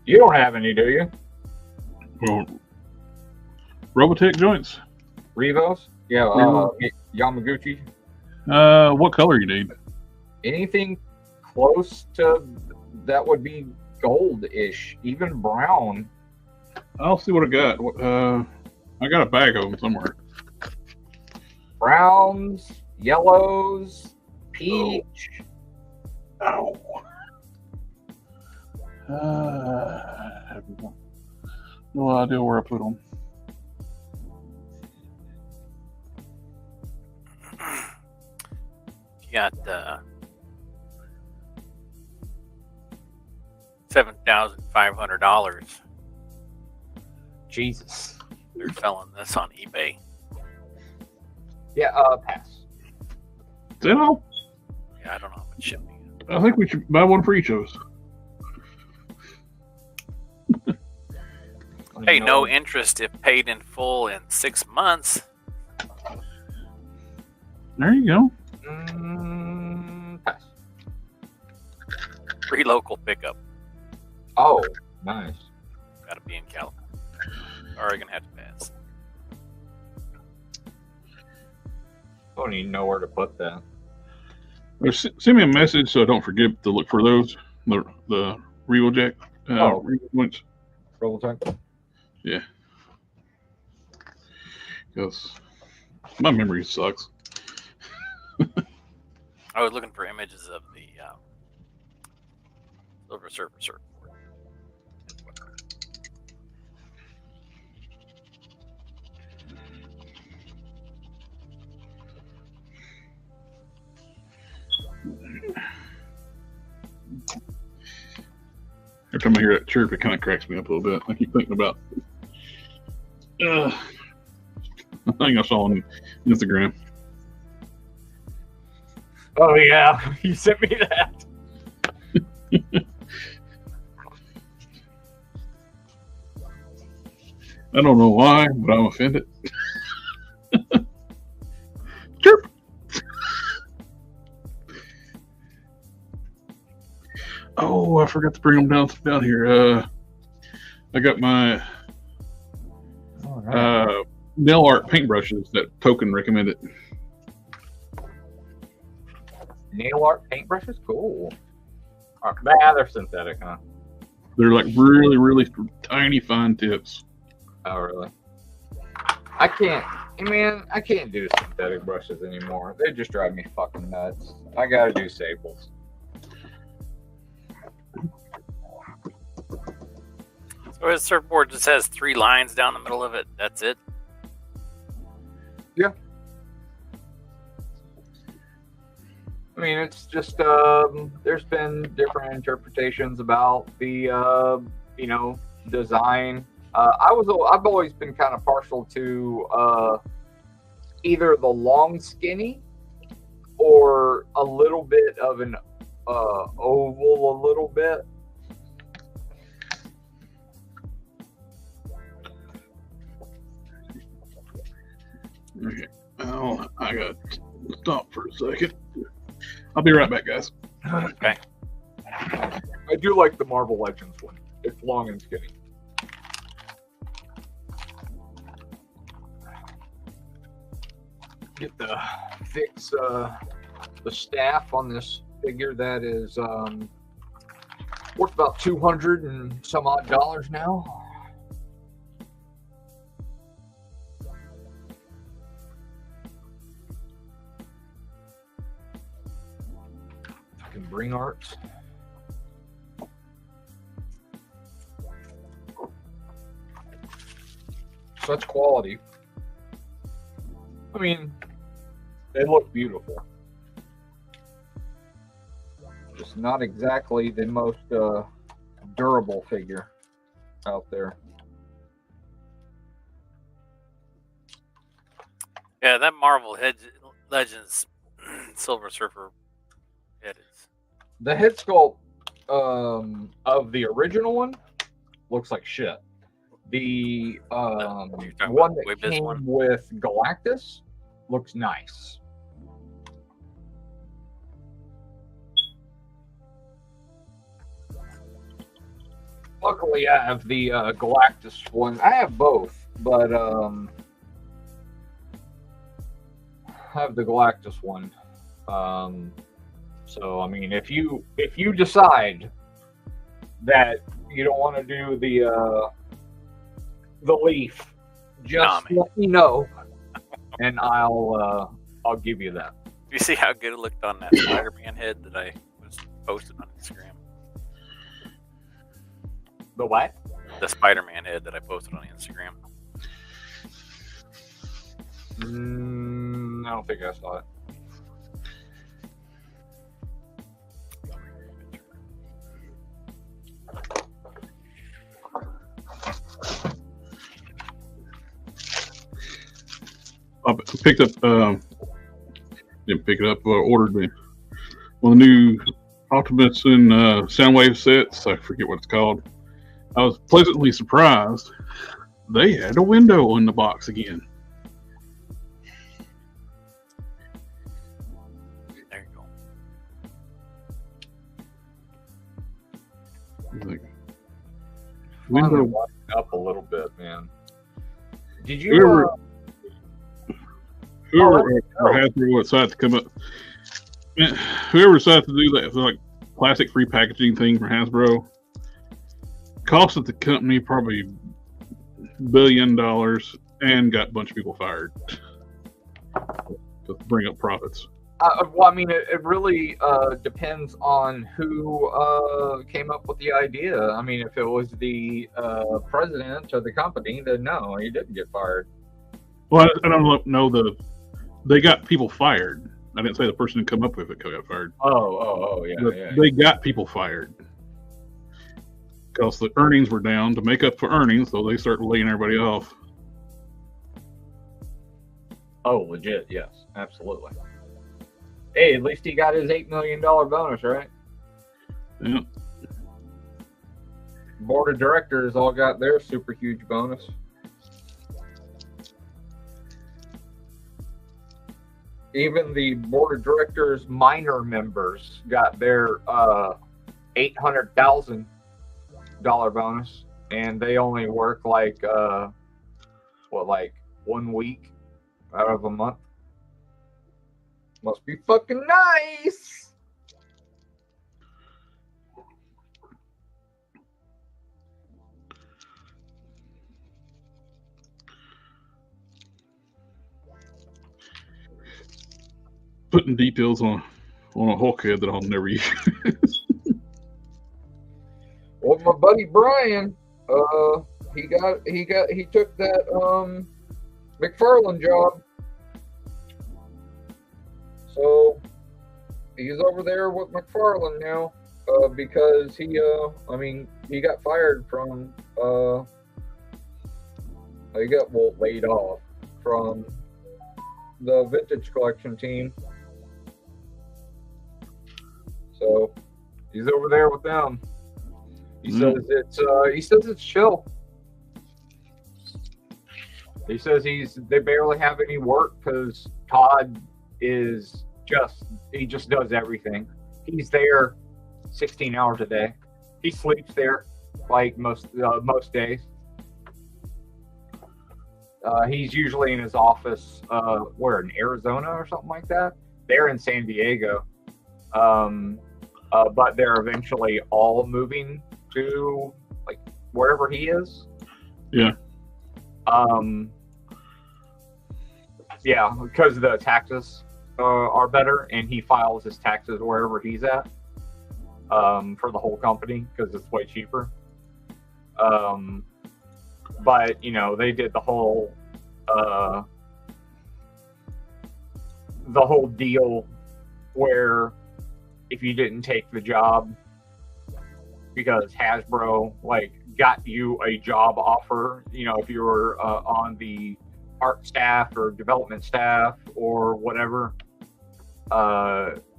You don't have any, do you? Well, Robotech joints. Revos? Yeah, Yamaguchi. What color you need? Anything close to that would be gold-ish, even brown. I'll see what I got. I got a bag of them somewhere. Browns, yellows, peach. Oh. I have no idea where I put them. You got $7,500. Jesus. They're selling this on eBay. Yeah, pass. Is that all? Yeah, I don't know how much shipping. I think we should buy one for each of us. Hey, no interest if paid in full in 6 months. There you go. Pass. Free local pickup. Oh, nice. Gotta be in California. Oregon had to pass. I don't even know where to put that. Send me a message so I don't forget to look for those. The Revo Jack. Revo joints. Robotech. Yeah. Because my memory sucks. I was looking for images of the Silver Surfer surfboard. Every time I hear that chirp, it kind of cracks me up a little bit. I keep thinking about I think I saw on Instagram. Oh, yeah. You sent me that. I don't know why, but I'm offended. Chirp. Oh, I forgot to bring them down here. I got my nail art paintbrushes that Token recommended. Nail art paintbrushes? Cool. They're synthetic, huh? They're like really, really tiny, fine tips. Oh, really? I can't do synthetic brushes anymore. They just drive me fucking nuts. I gotta do sables. So his surfboard just has 3 lines down the middle of it. That's it. Yeah. mean, it's just there's been different interpretations about the design. I've always been kind of partial to either the long skinny or a little bit of an oval, a little bit. Okay. Oh, I got to stop for a second. I'll be right back, guys. Okay. I do like the Marvel Legends one. It's long and skinny. Get the fix the staff on this figure that is worth about $200 and some odd now. Fucking bring arts. Such quality. I mean, they look beautiful. Just not exactly the most durable figure out there. Yeah, that Marvel Legends Silver Surfer head is. The head sculpt of the original one looks like shit. The one that came with Galactus looks nice. Luckily, I have the Galactus one. I have both, but I have the Galactus one. So I mean, if you decide that you don't want to do the leaf, just let me know, and I'll give you that. You see how good it looked on that Spider-Man head that I was posted on Instagram? The what? The Spider-Man head that I posted on Instagram. I don't think I saw it. I picked up, didn't pick it up, ordered me one of the new Ultimates and Soundwave sets. I forget what it's called. I was pleasantly surprised. They had a window in the box again. There you go. Like, Finally window. wind up a little bit, man. Did you? Whoever Hasbro decided to come up, whoever decided to do that, like plastic free packaging thing for Hasbro, costed the company probably $1 billion and got a bunch of people fired to bring up profits. Well, I mean, it really depends on who came up with the idea. I mean, if it was the president of the company, then no, he didn't get fired. Well, I don't know they got people fired. I didn't say the person who come up with it got fired. Oh, yeah, But yeah. they got people fired because the earnings were down to make up for earnings, so they started laying everybody off. Oh, legit, yes, absolutely. Hey, at least he got his $8 million bonus, right? Yeah. Board of directors all got their super huge bonus. Even the board of directors minor members got their $800,000 bonus, and they only work like 1 week out of a month. Must be fucking nice. Putting details on a Hulk head that I'll never use. Well, my buddy Brian, he took that McFarlane job. So he's over there with McFarland now because he got fired from he got laid off from the vintage collection team. So he's over there with them. He says it's chill. He says they barely have any work because Todd he just does everything. He's there 16 hours a day. He sleeps there like most days. He's usually in his office where in Arizona or something like that. They're in San Diego. But they're eventually all moving to like wherever he is. Yeah. Yeah, because the taxes are better, and he files his taxes wherever he's at for the whole company because it's way cheaper. But they did the whole deal where if you didn't take the job because Hasbro got you a job offer, if you were on the art staff or development staff or whatever,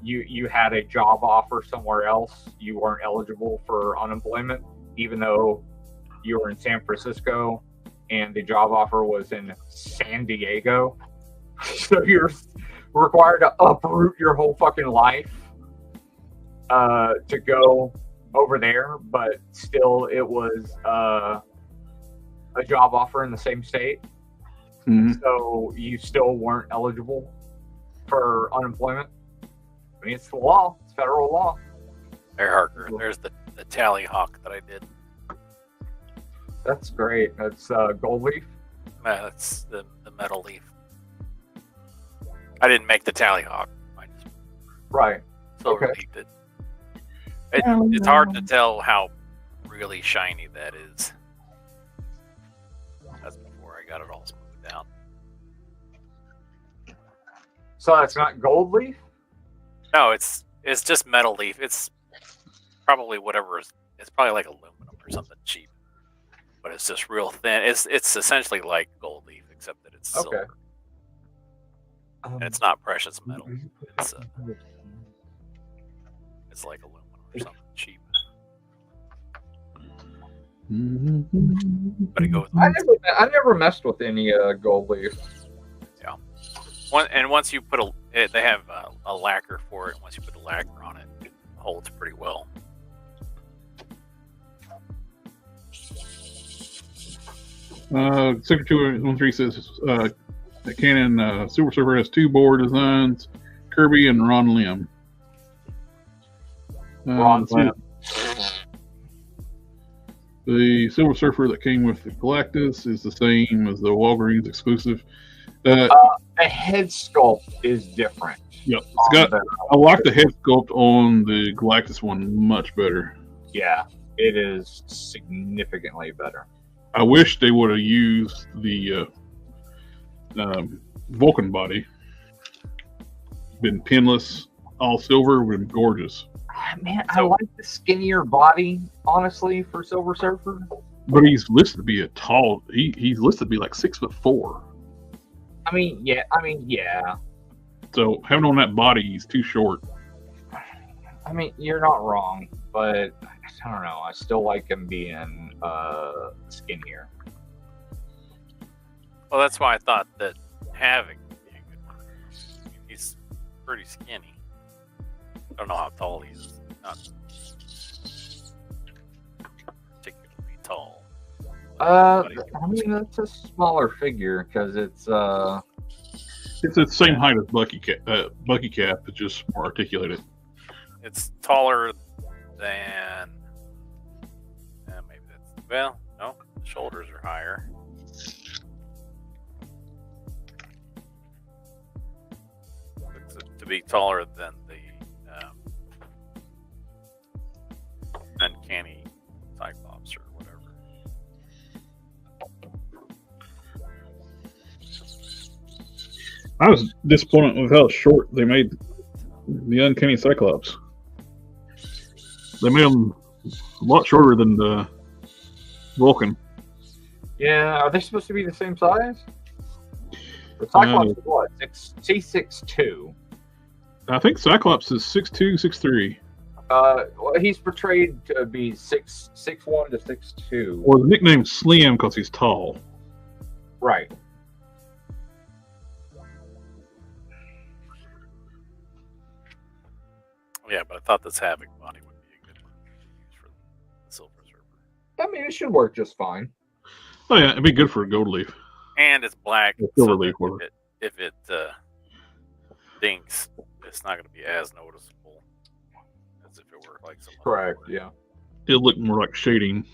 you had a job offer somewhere else, you weren't eligible for unemployment, even though you were in San Francisco and the job offer was in San Diego. So you're required to uproot your whole fucking life to go over there, but still it was a job offer in the same state. Mm-hmm. So you still weren't eligible for unemployment. I mean, it's the law. It's federal law. There, Harker. There's the tally hawk that I did. That's great. That's gold leaf. That's the metal leaf. I didn't make the tally hawk. I just Right. silver leafed it. It's hard to tell how really shiny that is. That's before I got it all smoothed down. So it's not gold leaf? No, it's just metal leaf. It's probably whatever. It's probably like aluminum or something cheap, but it's just real thin. It's essentially like gold leaf, except that it's silver. And it's not precious metal. It's like aluminum or something cheap. But it goes. I never messed with any gold leaf. Yeah. Once you put they have a lacquer for it. And once you put the lacquer on it, it holds pretty well. Sector 213 says that Canon Silver Surfer has two board designs, Kirby and Ron Lim. Ron Lim. The Silver Surfer that came with the Galactus is the same as the Walgreens exclusive. The head sculpt is different. Yep, I like the head sculpt on the Galactus one much better. Yeah, it is significantly better. I wish they would have used the Vulcan body. Been pinless, all silver, would have been gorgeous. Man, I like the skinnier body, honestly, for Silver Surfer. But he's listed to be a tall. He's listed to be like 6'4". I mean, yeah. So having on that body, he's too short. I mean, you're not wrong, but I don't know. I still like him being skinnier. Well, that's why I thought that Havoc would be a good one. He's pretty skinny. I don't know how tall he is. Not particularly tall. I mean, that's a smaller figure because it's the same height as Bucky Cap. It's just more articulated. It's taller than maybe that's no. The shoulders are higher. To be taller than the uncanny Cyclops or whatever. I was disappointed with how short they made The Uncanny Cyclops. They made them a lot shorter than the Vulcan. Yeah, are they supposed to be the same size? The Cyclops is what? C6'2". I think Cyclops is 6'2", 6'3". Well, he's portrayed to be 6'1" to 6'2". Well, the nickname's Slim because he's tall. Right. Yeah, but I thought this Havoc body would be a good one to use for the Silver Surfer. I mean, it should work just fine. Oh yeah, it'd be good for a gold leaf. And it's black. Silver leaf, whatever. If it dinks, it's not going to be as noticeable as if it were like some. Correct. Yeah. It'll look more like shading.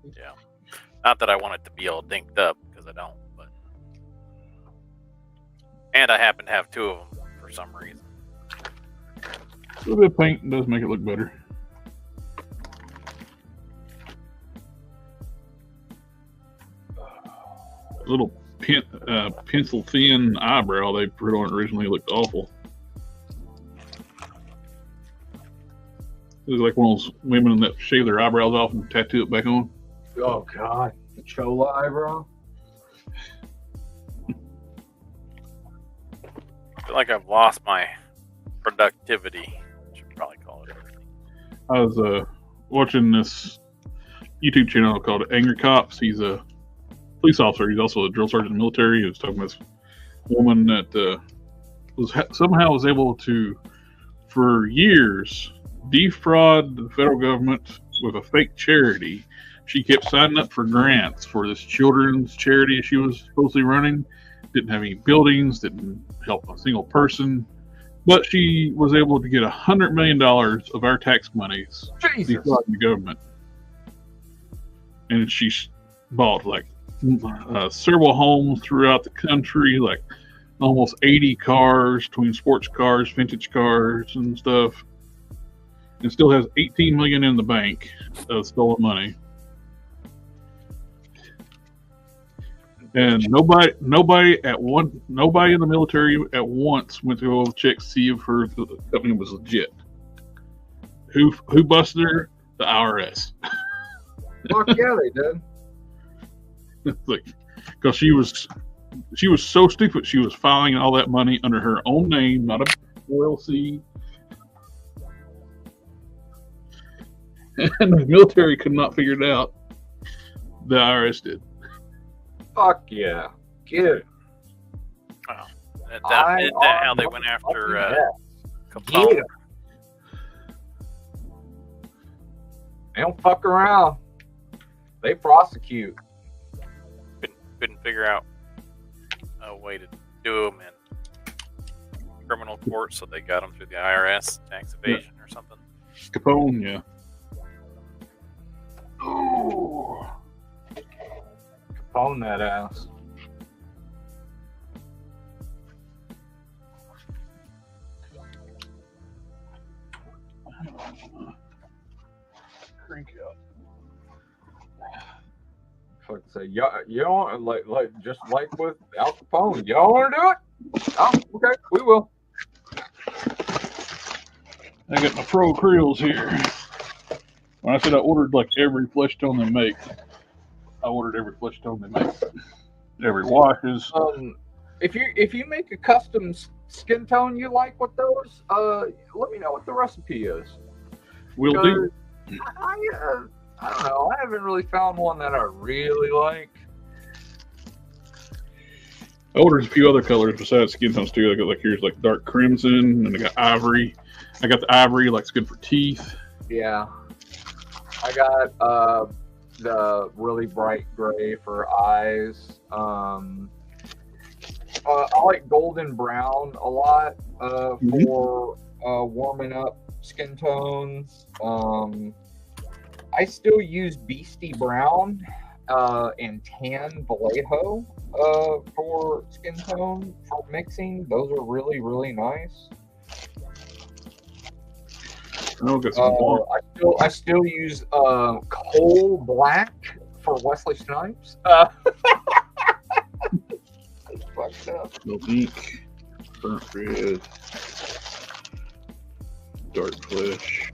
Yeah. Not that I want it to be all dinked up because I don't, but. And I happen to have two of them for some reason. A little bit of paint does make it look better. A little pencil thin eyebrow they put on it originally looked awful. It was like one of those women that shave their eyebrows off and tattoo it back on. Oh God, the Chola eyebrow. I feel like I've lost my productivity. Should probably call it. I was watching this YouTube channel called Angry Cops. He's a police officer. He's also a drill sergeant in the military. He was talking about this woman that somehow was able to, for years, defraud the federal government with a fake charity. She kept signing up for grants for this children's charity she was supposedly running. Didn't have any buildings, didn't help a single person. But she was able to get $100 million of our tax monies defrauding the government. And she bought like several homes throughout the country, like almost 80 cars, between sports cars, vintage cars, and stuff. And still has $18 million in the bank of stolen money. And nobody in the military at once went to go check to see if her company was legit. Who busted her? The IRS. Fuck yeah, they did. Like, because she was so stupid. She was filing all that money under her own name, not a LLC. And the military could not figure it out. The IRS did. Fuck yeah. Get it. Wow. Is that how they went after Capone? Yeah. They don't fuck around. They prosecute. Couldn't figure out a way to do them in criminal court, so they got them through the IRS, tax evasion or something. Capone, yeah. Oh. Capone that ass. Crank out. Fuck say, you don't like just like with Al Capone. Y'all want to do it? Oh, okay, we will. I got my Pro Creels here. When I said I ordered like every flesh tone they make, I ordered every flesh tone they make. Every washes. If you make a custom skin tone you like with those, let me know what the recipe is. Will do. I don't know. I haven't really found one that I really like. I ordered a few other colors besides skin tones too. I got like here's like dark crimson, and I got ivory. I got the ivory, like it's good for teeth. Yeah. I got the really bright gray for eyes. I like golden brown a lot for warming up skin tones. I still use Beastie Brown and Tan Vallejo for skin tone for mixing. Those are really, really nice. I still use Coal Black for Wesley Snipes. Fucked up. No ink. Burnt red. dark flesh.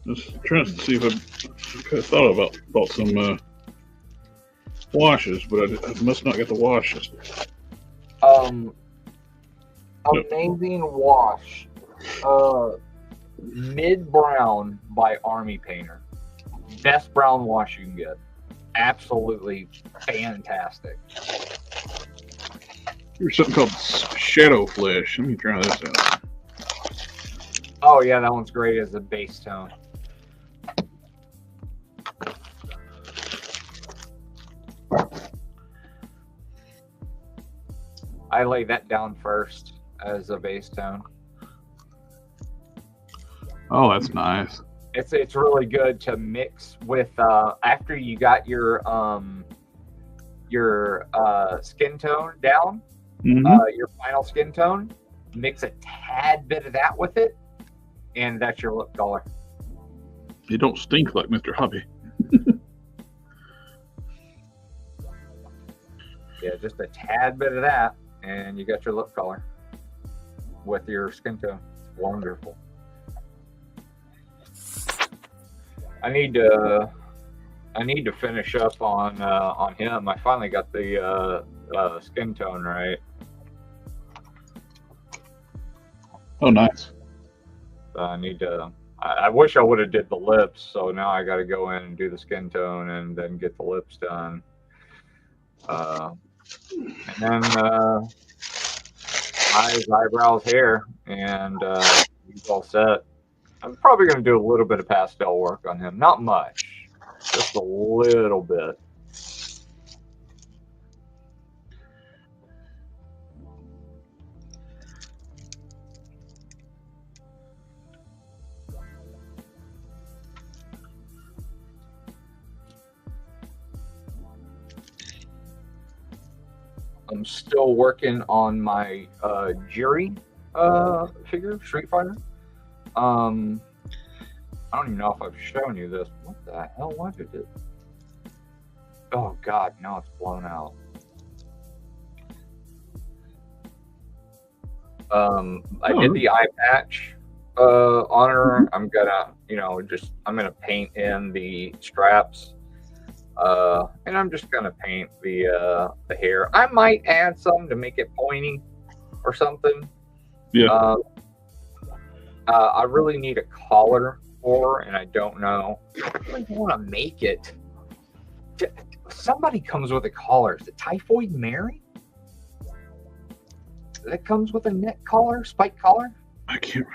Just trying to see if I thought about bought some washes, but I must not get the washes. Amazing wash. Mid brown by Army Painter. Best brown wash you can get. Absolutely fantastic. There's something called Shadow Flesh. Let me try this out. Oh yeah, that one's great as a base tone. I lay that down first as a base tone. Oh, that's nice. It's really good to mix with after you got your skin tone down, your final skin tone. Mix a tad bit of that with it, and that's your lip color. You don't stink like Mr. Hobby. Yeah, just a tad bit of that, and you got your lip color with your skin tone. It's wonderful. I need to finish up on him. I finally got the skin tone right. Oh, nice. I need to. I wish I would have did the lips. So now I got to go in and do the skin tone and then get the lips done. And then eyes, eyebrows, hair, and he's all set. I'm probably going to do a little bit of pastel work on him. Not much, just a little bit. I'm still working on my Jiri figure, Street Fighter. I don't even know if I've shown you this. What the hell was it? Oh God, now it's blown out. I did the eye patch on her. I'm gonna, I'm gonna paint in the straps. And I'm just gonna paint the hair. I might add some to make it pointy or something. Yeah. I really need a collar for her, and I don't know. I really want to make it. Somebody comes with a collar. Is it Typhoid Mary? That comes with a neck collar, spike collar? I can't.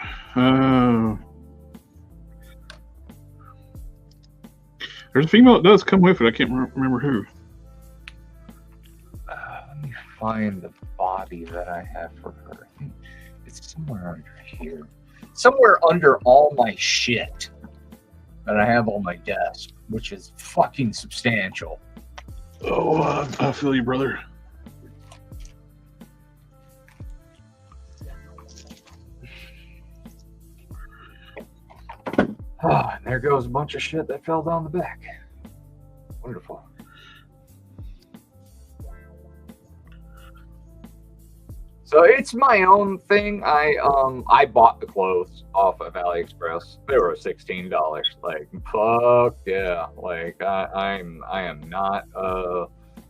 There's a female that does come with it. I can't remember who. Let me find the body that I have for her. I think it's somewhere under here. Somewhere under all my shit that I have on my desk, which is fucking substantial. Oh, I feel you, brother. Ah, and there goes a bunch of shit that fell down the back. Wonderful. So it's my own thing. I bought the clothes off of AliExpress. They were $16. Like, fuck yeah. Like I am not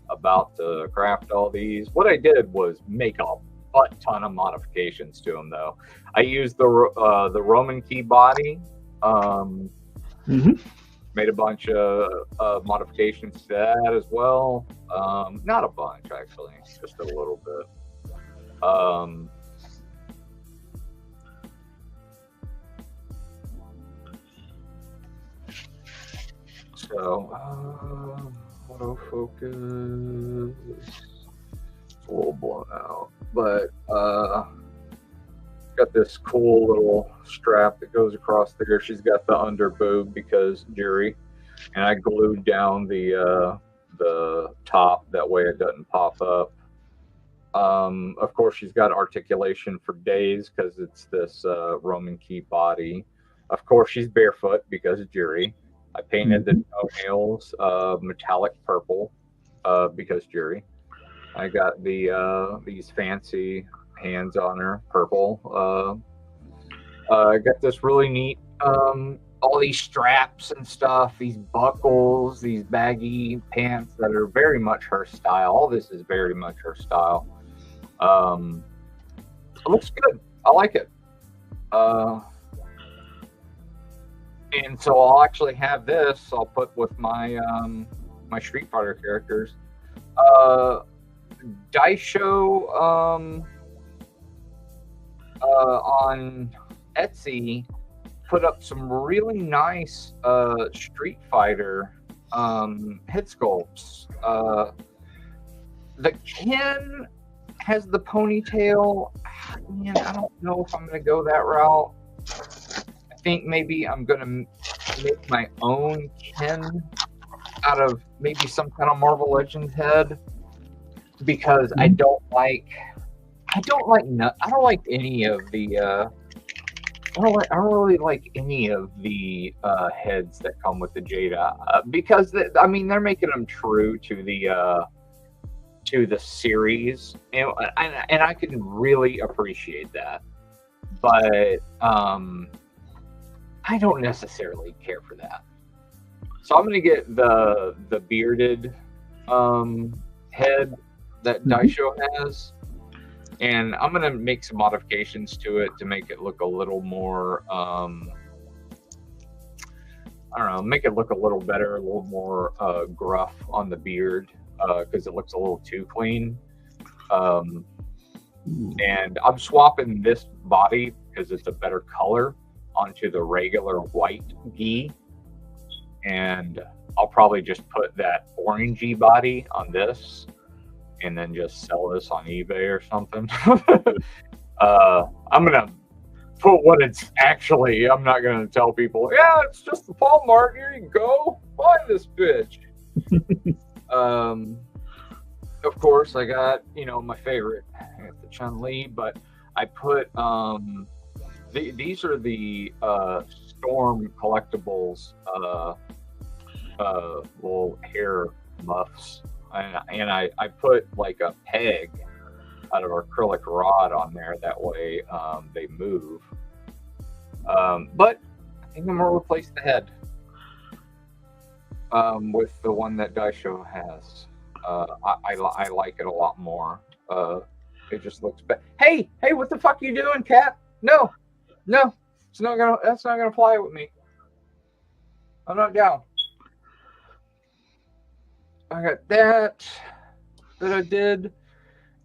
about to craft all these. What I did was make a butt ton of modifications to them though. I used the Roman key body. Made a bunch of modifications to that as well. Not a bunch actually, just a little bit. Autofocus. It's a little blown out, but got this cool little strap that goes across there. She's got the under boob because Jiri, and I glued down the top that way it doesn't pop up. Of course, she's got articulation for days because it's this Roman key body. Of course, she's barefoot because of Jiri. I painted the toenails metallic purple because Jiri. I got the these fancy hands on her, purple. I got this really neat, all these straps and stuff, these buckles, these baggy pants that are very much her style. All this is very much her style. It looks good. I like it. And so I'll actually have this. I'll put with my my Street Fighter characters. Daisho on Etsy put up some really nice Street Fighter head sculpts. The Ken has the ponytail. Man, I don't know if I'm gonna go that route. I think maybe I'm gonna make my own Ken out of maybe some kind of Marvel Legends head, because I don't like any of the I don't really like any of the heads that come with the Jada, because they're making them true to the series, and I can really appreciate that, but I don't necessarily care for that. So I'm gonna get the bearded head that Daisho has, and I'm gonna make some modifications to it to make it look a little more I don't know, make it look a little better, a little more gruff on the beard, because it looks a little too clean. And I'm swapping this body because it's a better color onto the regular white gi, and I'll probably just put that orangey body on this and then just sell this on eBay or something. I'm gonna put what it's actually. I'm not gonna tell people, yeah, it's just the Walmart, here you go, buy this bitch. Of course, I got, my favorite, the Chun-Li, but I put these are the Storm collectibles little hair muffs, and I put like a peg out of acrylic rod on there, that way they move. But I think I'm gonna replace the head with the one that Daisho has. I like it a lot more. It just looks better. Hey, what the fuck are you doing, cat? No, that's not gonna fly with me. I'm not down. I got that I did.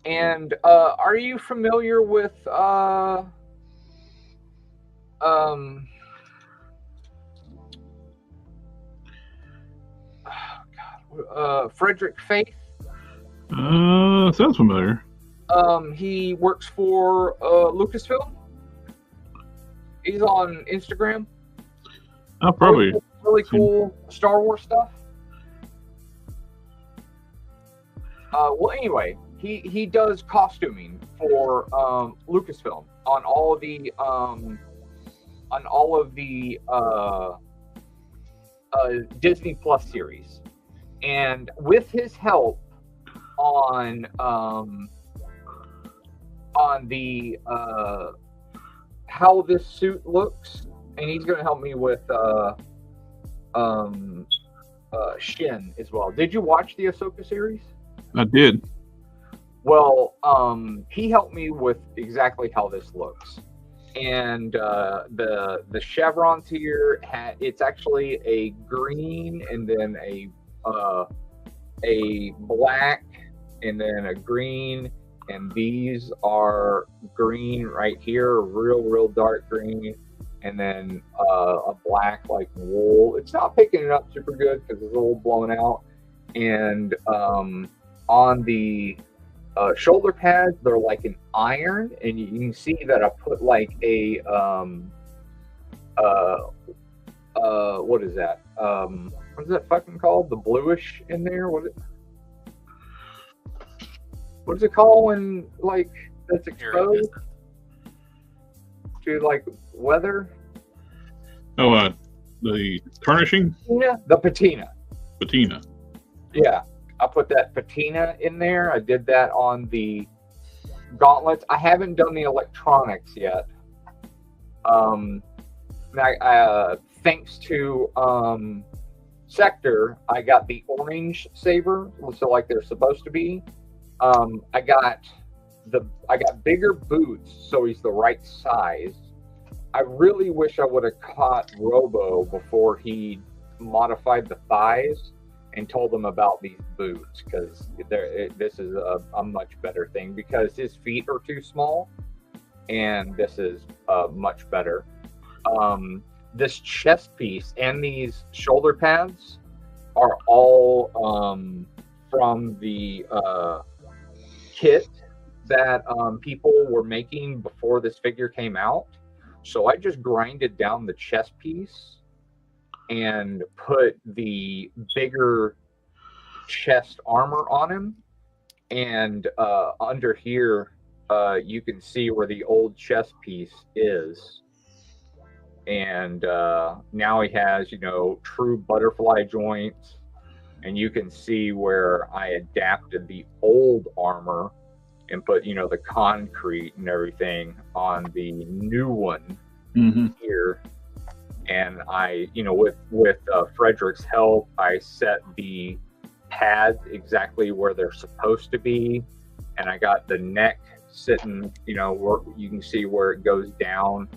And are you familiar with Frederick Faith? Sounds familiar. He works for Lucasfilm. He's on Instagram. Oh, probably. Really cool Star Wars stuff. Well, anyway, he does costuming for Lucasfilm on all of the Disney Plus series, and with his help on the how this suit looks, and he's going to help me with Shin as well. Did you watch the Ahsoka series? I did. Well, he helped me with exactly how this looks, and the chevrons here, it's actually a green and then a black and then a green, and these are green right here, real dark green, and then a black like wool. It's not picking it up super good because it's a little blown out, and on the shoulder pads, they're like an iron, and you can see that I put like a what is that? What is that fucking called? The bluish in there? What is it called when like that's exposed to like weather? Oh, the tarnishing? Yeah, the patina. Patina. Yeah, I put that patina in there. I did that on the gauntlets. I haven't done the electronics yet. Thanks to Sector, I got the orange saber, so like they're supposed to be. I got bigger boots, so he's the right size. I really wish I would have caught Robo before he modified the thighs and told him about these boots, because this is a much better thing, because his feet are too small, and this is much better. This chest piece and these shoulder pads are all from the kit that people were making before this figure came out. So I just grinded down the chest piece and put the bigger chest armor on him. And under here, you can see where the old chest piece is. And now he has, true butterfly joints. And you can see where I adapted the old armor and put, the concrete and everything on the new one here. And I, with Frederick's help, I set the pads exactly where they're supposed to be. And I got the neck sitting, where you can see where it goes down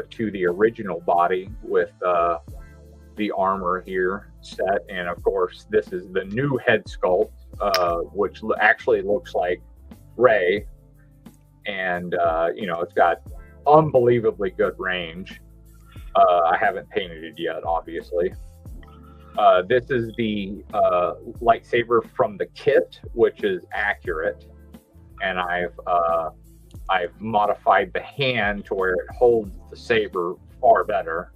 to the original body with the armor here set. And of course, this is the new head sculpt, which actually looks like Ray. And, it's got unbelievably good range. I haven't painted it yet, obviously. This is the lightsaber from the kit, which is accurate. And I've modified the hand to where it holds the saber far better.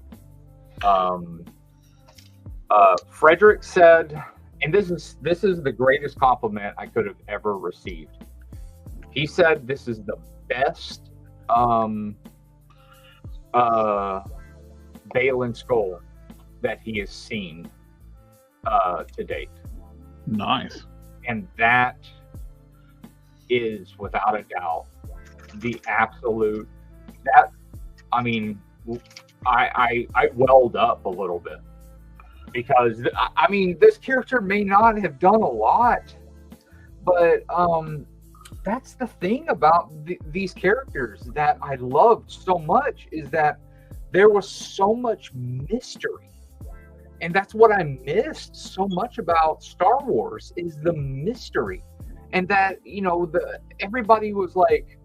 Frederick said, and this is the greatest compliment I could have ever received. He said this is the best Balin skull that he has seen to date. Nice. And that is without a doubt the absolute, I welled up a little bit, because this character may not have done a lot, but that's the thing about these characters that I loved so much, is that there was so much mystery. And that's what I missed so much about Star Wars, is the mystery. And that, everybody was like,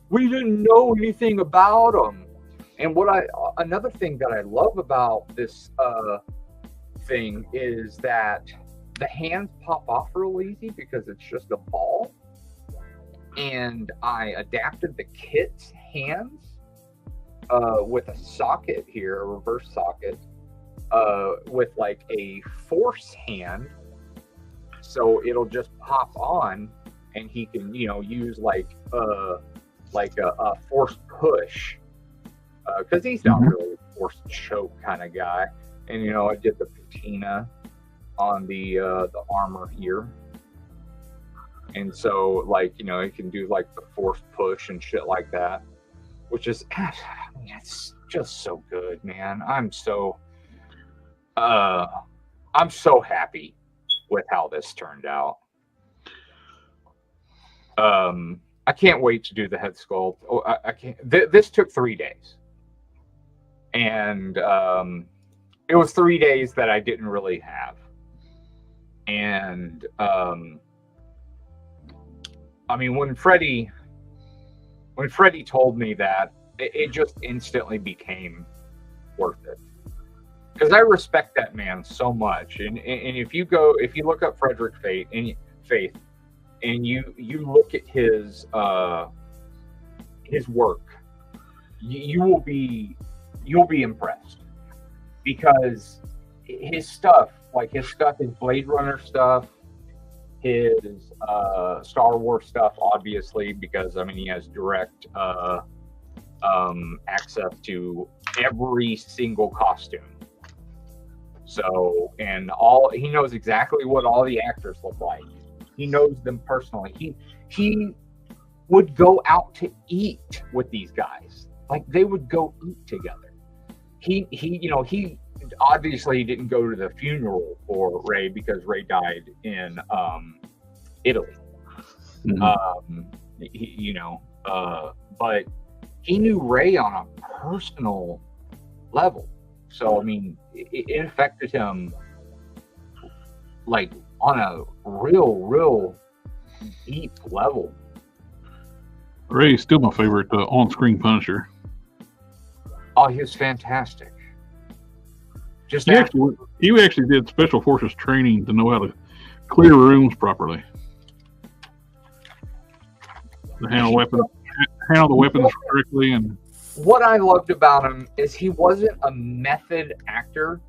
we didn't know anything about them. And another thing that I love about this thing is that the hands pop off real easy because it's just a ball. And I adapted the kit's hands with a socket here, a reverse socket, with like a force hand. So it'll just pop on, and he can, use like a force push, because he's not really a force choke kind of guy. And I did the patina on the armor here, and so he can do like the force push and shit like that, which is it's just so good, man. I'm so happy with how this turned out. I can't wait to do the head sculpt. I can't. This took 3 days, and it was 3 days that I didn't really have. And when Freddie told me that, it just instantly became worth it. Because I respect that man so much, and if you look up Frederick Faith, and you look at his work, you'll be impressed, because his stuff, his Blade Runner stuff, his Star Wars stuff, obviously, because he has direct access to every single costume. So, and he knows exactly what all the actors look like. He knows them personally. He would go out to eat with these guys. Like they would go eat together. He obviously didn't go to the funeral for Ray because Ray died in Italy. But he knew Ray on a personal level. So, I mean, it affected him like on a real deep level. Ray's still my favorite on-screen Punisher. Oh, he was fantastic. Just he actually did Special Forces training to know how to clear rooms properly. To handle the weapons correctly. And what I loved about him is he wasn't a method actor,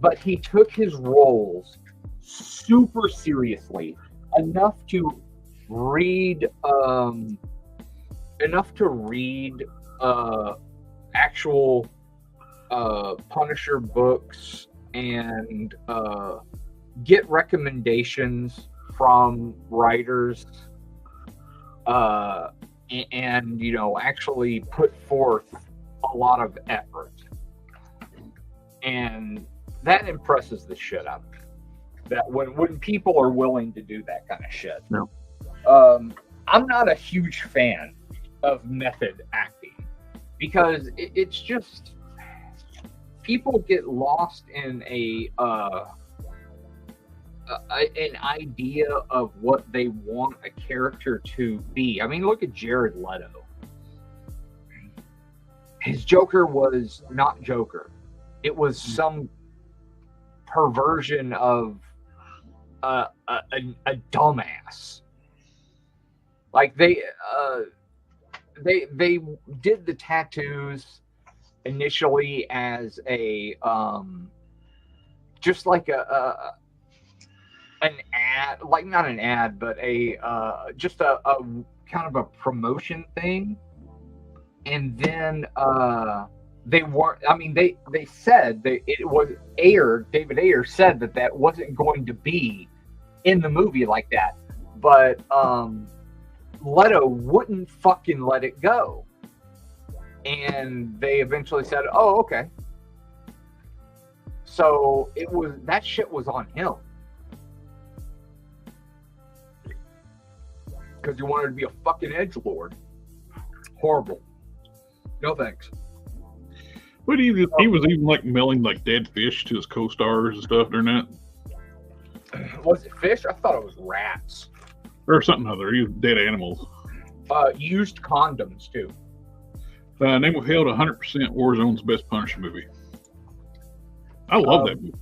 but he took his roles super seriously enough to read actual Punisher books and get recommendations from writers and actually put forth a lot of effort, and that impresses the shit out of me. That when people are willing to do that kind of shit. No. I'm not a huge fan of method acting because it's just people get lost in an idea of what they want a character to be. I mean, look at Jared Leto. His Joker was not Joker. It was some perversion of a dumbass. Like they did the tattoos initially as a just like an ad, like not an ad, but just a kind of a promotion thing. And then they weren't. I mean, they said that it was Ayer. David Ayer said that wasn't going to be in the movie like that, but Leto wouldn't fucking let it go, and they eventually said, "Oh, okay." So that shit was on him because he wanted to be a fucking edgelord. Horrible. No thanks. But he was even like mailing like dead fish to his co-stars and stuff during that. Was it fish? I thought it was rats. Or something other. He was dead animals. Used condoms too. Name withheld 100% Warzone's best Punisher movie. I love that movie.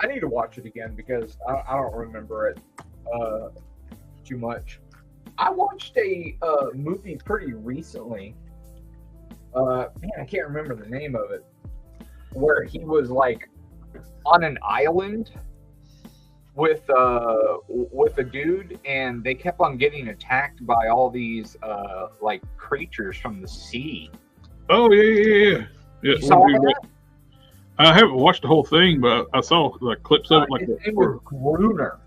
I need to watch it again because I don't remember it too much. I watched a movie pretty recently. Man, I can't remember the name of it. Where he was like on an island with a dude, and they kept on getting attacked by all these like creatures from the sea. Oh yeah. You saw that? I haven't watched the whole thing, but I saw like clips of it. Like it was Gruner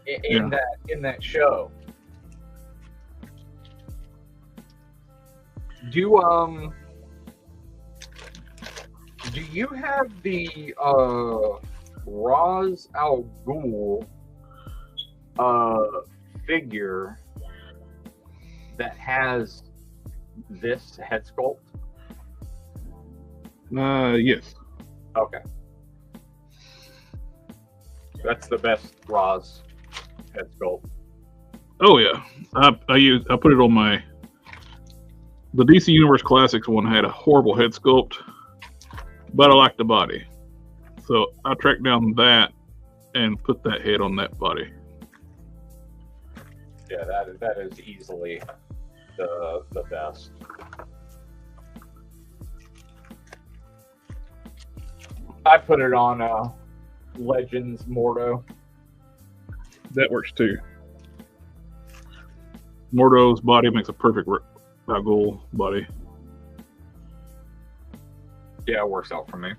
in that show. Do you have the Ra's al Ghul figure that has this head sculpt? Yes. Okay. That's the best Ra's head sculpt. Oh yeah. I put it on the DC Universe Classics one had a horrible head sculpt, but I liked the body. So I tracked down that and put that head on that body. Yeah, that is easily the best. I put it on Legends Mordo. That works too. Mordo's body makes a perfect Al body. Yeah, it works out for me.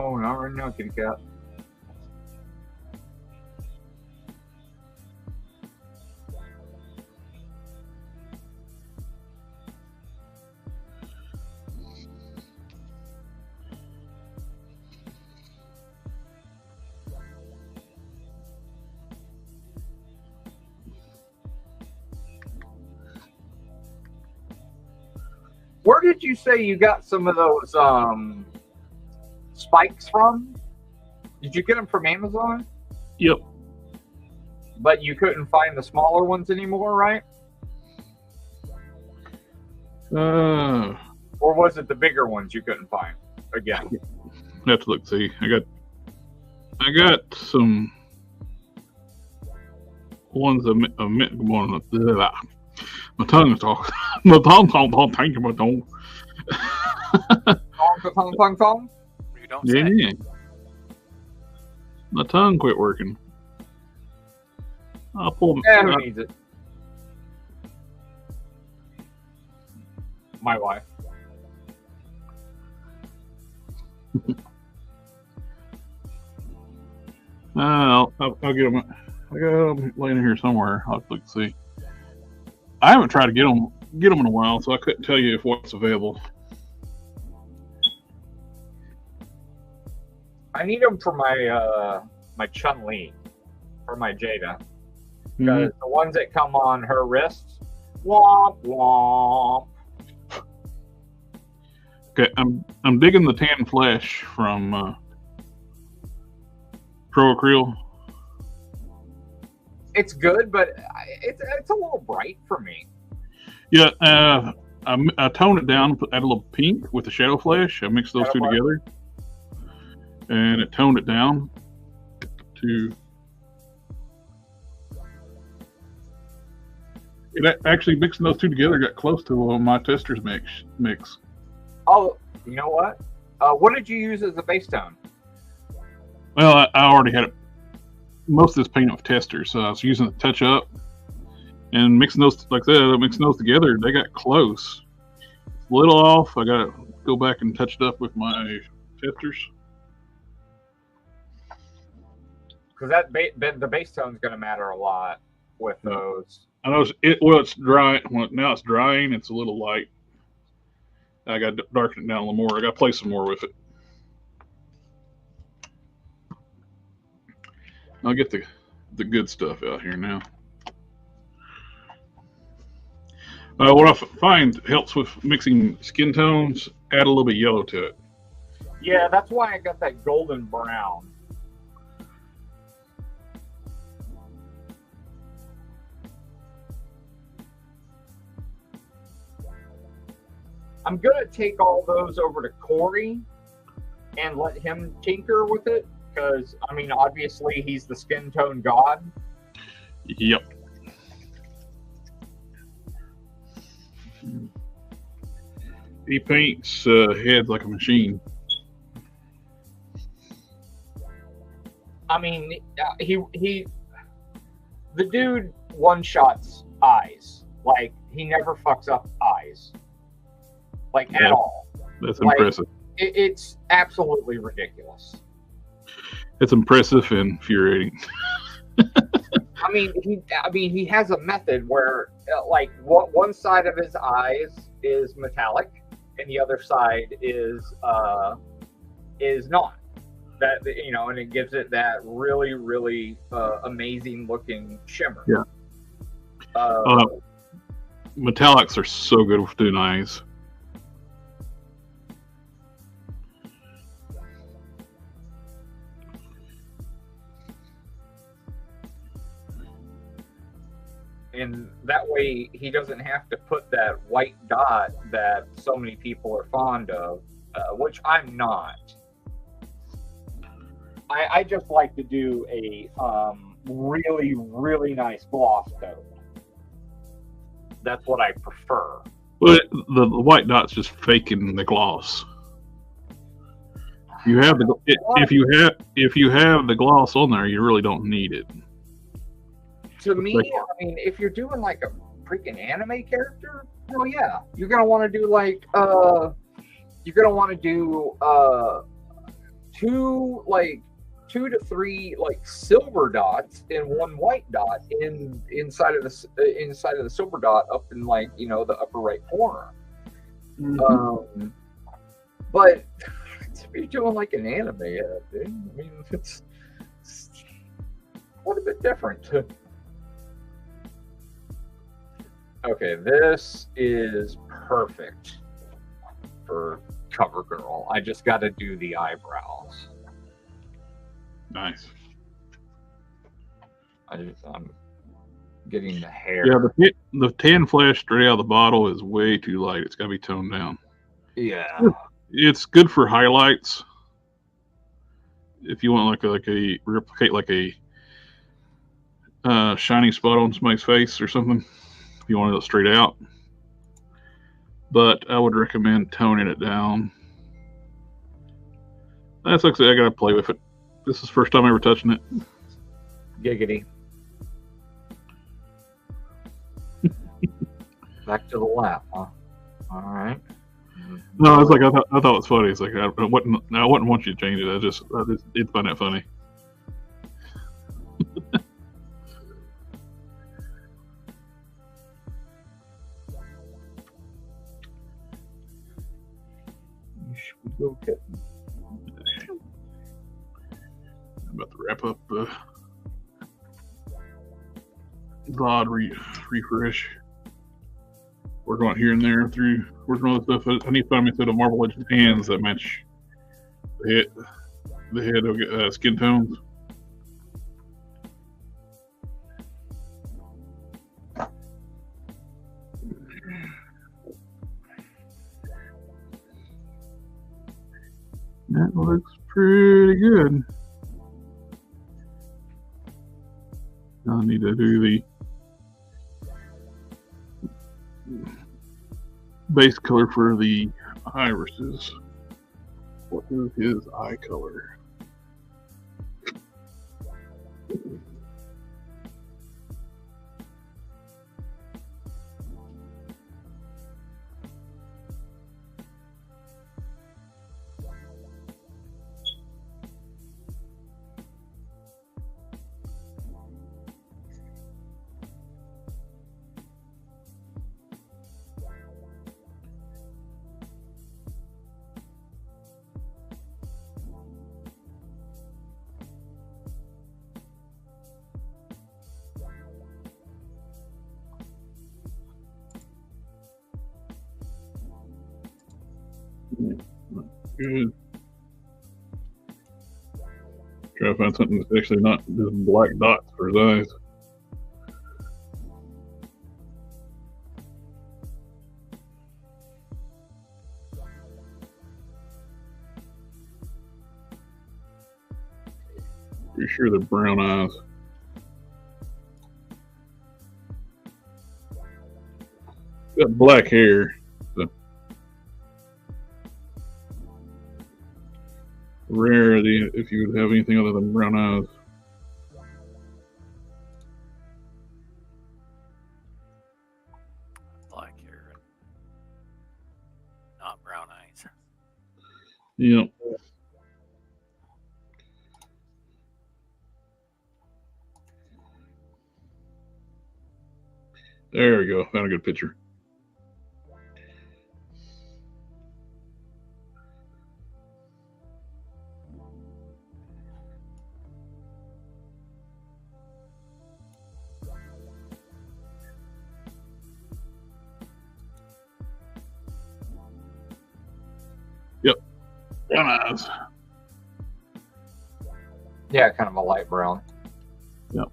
No, not right now, kitty cat. Where did you say you got some of those spikes from? Did you get them from Amazon? Yep. But you couldn't find the smaller ones anymore, right? Or was it the bigger ones you couldn't find again? Have to look. See, I got some ones that my tongue is talking. My tongue. Thank you, my tongue. Tong. You don't say. Yeah. My tongue quit working. I'll pull them. Yeah, who needs it? My wife. I'll get them. I got them laying here somewhere. I'll have to look see. I haven't tried to get them in a while, so I couldn't tell you if what's available. I need them for my my Chun-Li or my Jada. Because the ones that come on her wrists, womp womp. Okay, I'm digging the tan flesh from Pro Acryl. It's good, but it's a little bright for me. Yeah, I toned it down, add a little pink with the shadow flesh. I mixed those two together, and it toned it down to. It actually mixing those two together got close to my tester's mix. Oh, you know what? What did you use as a base tone? Well, I already had it. Most of this paint with testers, so I was using the touch up and mixing those like that. Mixing those together, they got close. A little off. I got to go back and touch it up with my testers. Because the base tone is going to matter a lot with those. I know it's dry. Well, now it's drying. It's a little light. I got to darken it down a little more. I got to play some more with it. I'll get the good stuff out here now. What I find helps with mixing skin tones, add a little bit of yellow to it. Yeah, that's why I got that golden brown. I'm going to take all those over to Corey and let him tinker with it. Because, I mean, obviously he's the skin tone god. Yep. He paints heads like a machine. I mean, the dude one-shots eyes. Like, he never fucks up eyes. Like, at all. That's impressive. It's absolutely ridiculous. It's impressive and infuriating. I mean, he has a method where, like, one side of his eyes is metallic, and the other side is not. That, you know, and it gives it that really, really amazing looking shimmer. Yeah. Metallics are so good with doing eyes. And that way he doesn't have to put that white dot that so many people are fond of, which I'm not. I just like to do a really, really nice gloss tone. That's what I prefer. Well, the white dot's just faking the gloss. You have if you have the gloss on there, you really don't need it. To me, I mean, if you're doing like a freaking anime character, well, yeah, you're gonna want to do like 2 to 3 like silver dots and 1 white dot inside of the silver dot up in like, you know, the upper right corner. But to be doing like an anime thing, I mean, it's quite a bit different. Okay, this is perfect for CoverGirl. I just got to do the eyebrows. Nice. I'm getting the hair. Yeah, the tan flash straight out of the bottle is way too light. It's got to be toned down. Yeah. It's good for highlights. If you want like a replicate like a shiny spot on somebody's face or something, if you want it straight out. But I would recommend toning it down. That's like I said, I gotta play with it. This is the first time ever touching it. Giggity. Back to the lap, huh? All right. No, it's like I thought it was funny. It's like I wouldn't want you to change it. I just find that funny. Should we go get? I'm about to wrap up VOD refresh. We're going here and there through working on the stuff. I need to find me a set of marble edged hands that match the head of skin tones. That looks pretty good. I need to do the base color for the irises. What is his eye color? Good. Try to find something that's actually not just black dots for his eyes. Pretty sure they're brown eyes. Got black hair. So. Rarity if you would have anything other than brown eyes. Black hair, not brown eyes. Yep. There we go. Found a good picture. Yep. Brown eyes. Yeah, kind of a light brown. Yep.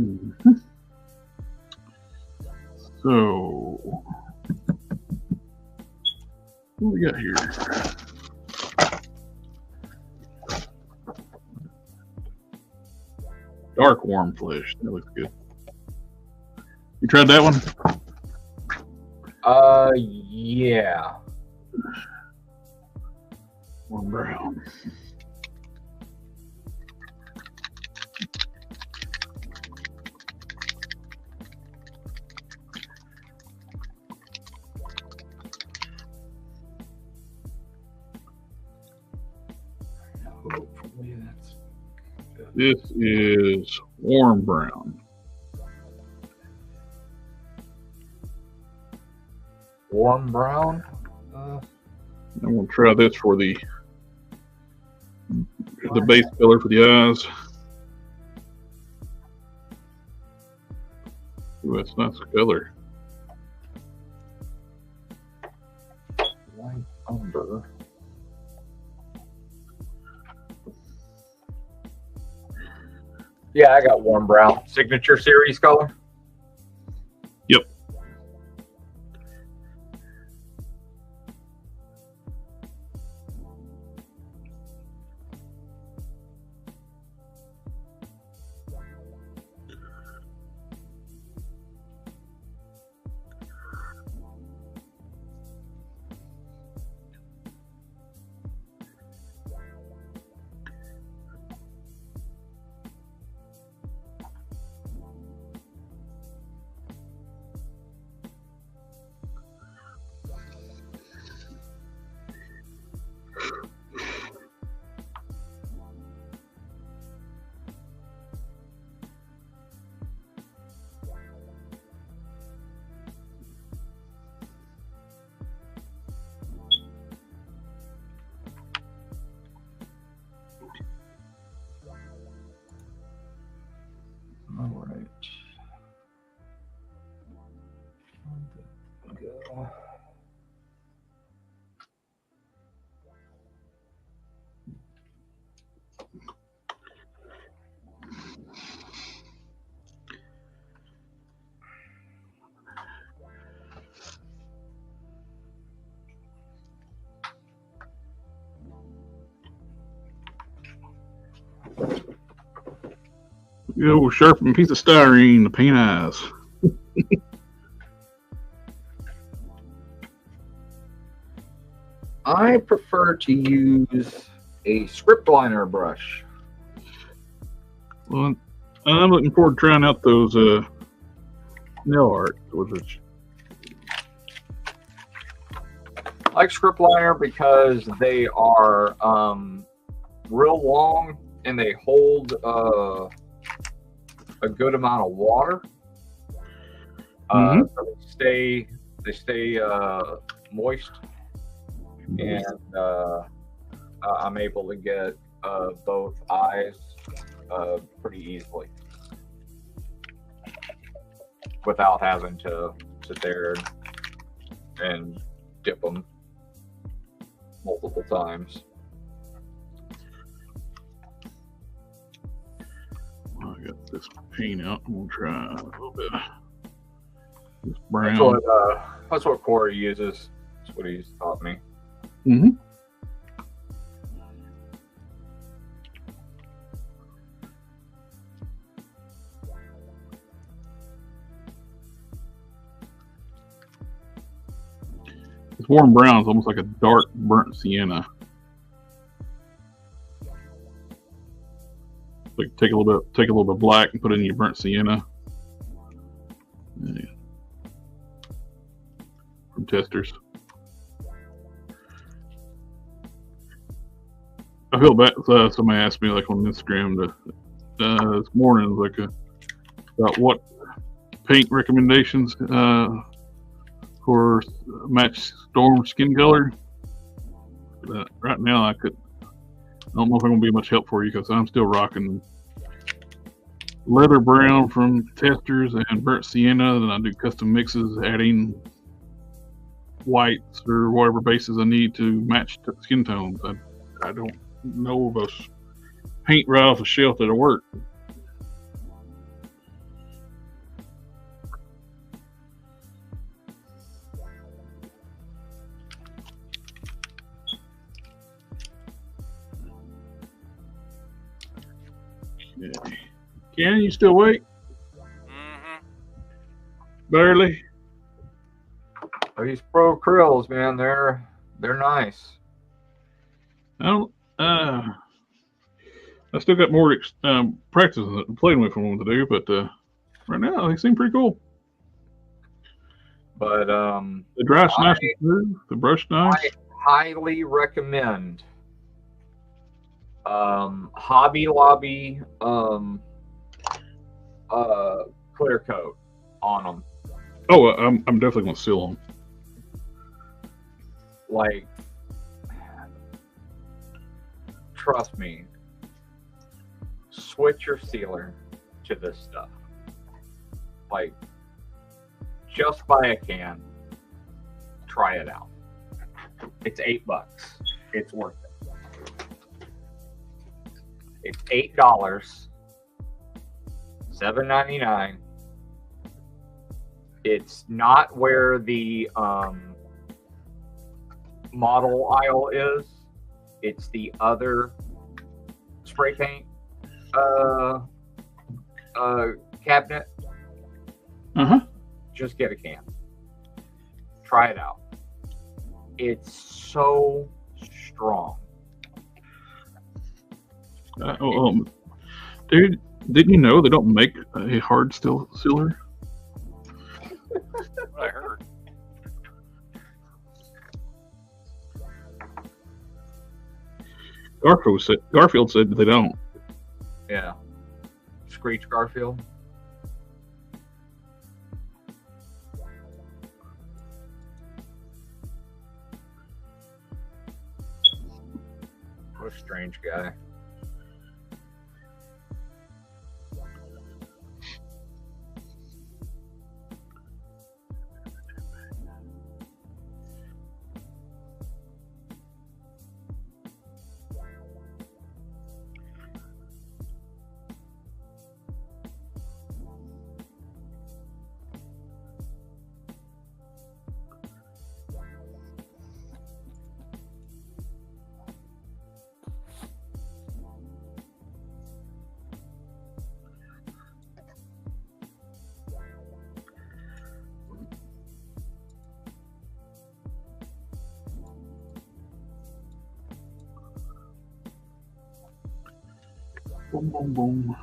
Mm-hmm. So, what we got here? Dark warm flesh. That looks good. You tried that one? Yeah. Warm brown. Hopefully that's good. This is warm brown. Warm brown. I'm gonna try this for the base color for the eyes. Ooh, that's a nice color. Light umber. Yeah, I got warm brown. Signature series color. Yep. All right. Go. Good old sharpened piece of styrene to paint eyes. I prefer to use a script liner brush. Well, I'm looking forward to trying out those nail art, which I like script liner because they are real long and they hold a good amount of water. So they stay moist, and I'm able to get both eyes pretty easily without having to sit there and dip them multiple times. I got this paint out. I'm gonna try a little bit of this brown. That's what Corey uses. That's what he's taught me. Mm-hmm. This warm brown is almost like a dark burnt sienna. Like take a little bit of black and put it in your burnt sienna. Yeah. From Testers. I feel bad. Somebody asked me like on Instagram this morning, like about what paint recommendations for match storm skin color. Right now, I don't know if I'm gonna be much help for you because I'm still rocking leather brown from Testers and burnt sienna. Then I do custom mixes, adding whites or whatever bases I need to match skin tones. I don't know of a paint right off the shelf that'll work. Okay. Ken, you still awake? Mm-hmm. Barely. These pro krills, man, they're nice. I still got more practice playing with them to do, but right now they seem pretty cool. But the dry's nice and smooth, the brush nice. I highly recommend Hobby Lobby clear coat on them. Oh, I'm definitely gonna seal them. Like, trust me, switch your sealer to this stuff. Like, just buy a can, try it out. It's $8. It's worth it. It's $8, $7.99. It's not where the model aisle is. It's the other spray paint cabinet. Just get a can. Try it out. It's so strong. Dude, didn't you know they don't make a hard steel sealer? I heard. Garfield said they don't. Yeah. Screech Garfield. What a strange guy. Boom, boom, boom.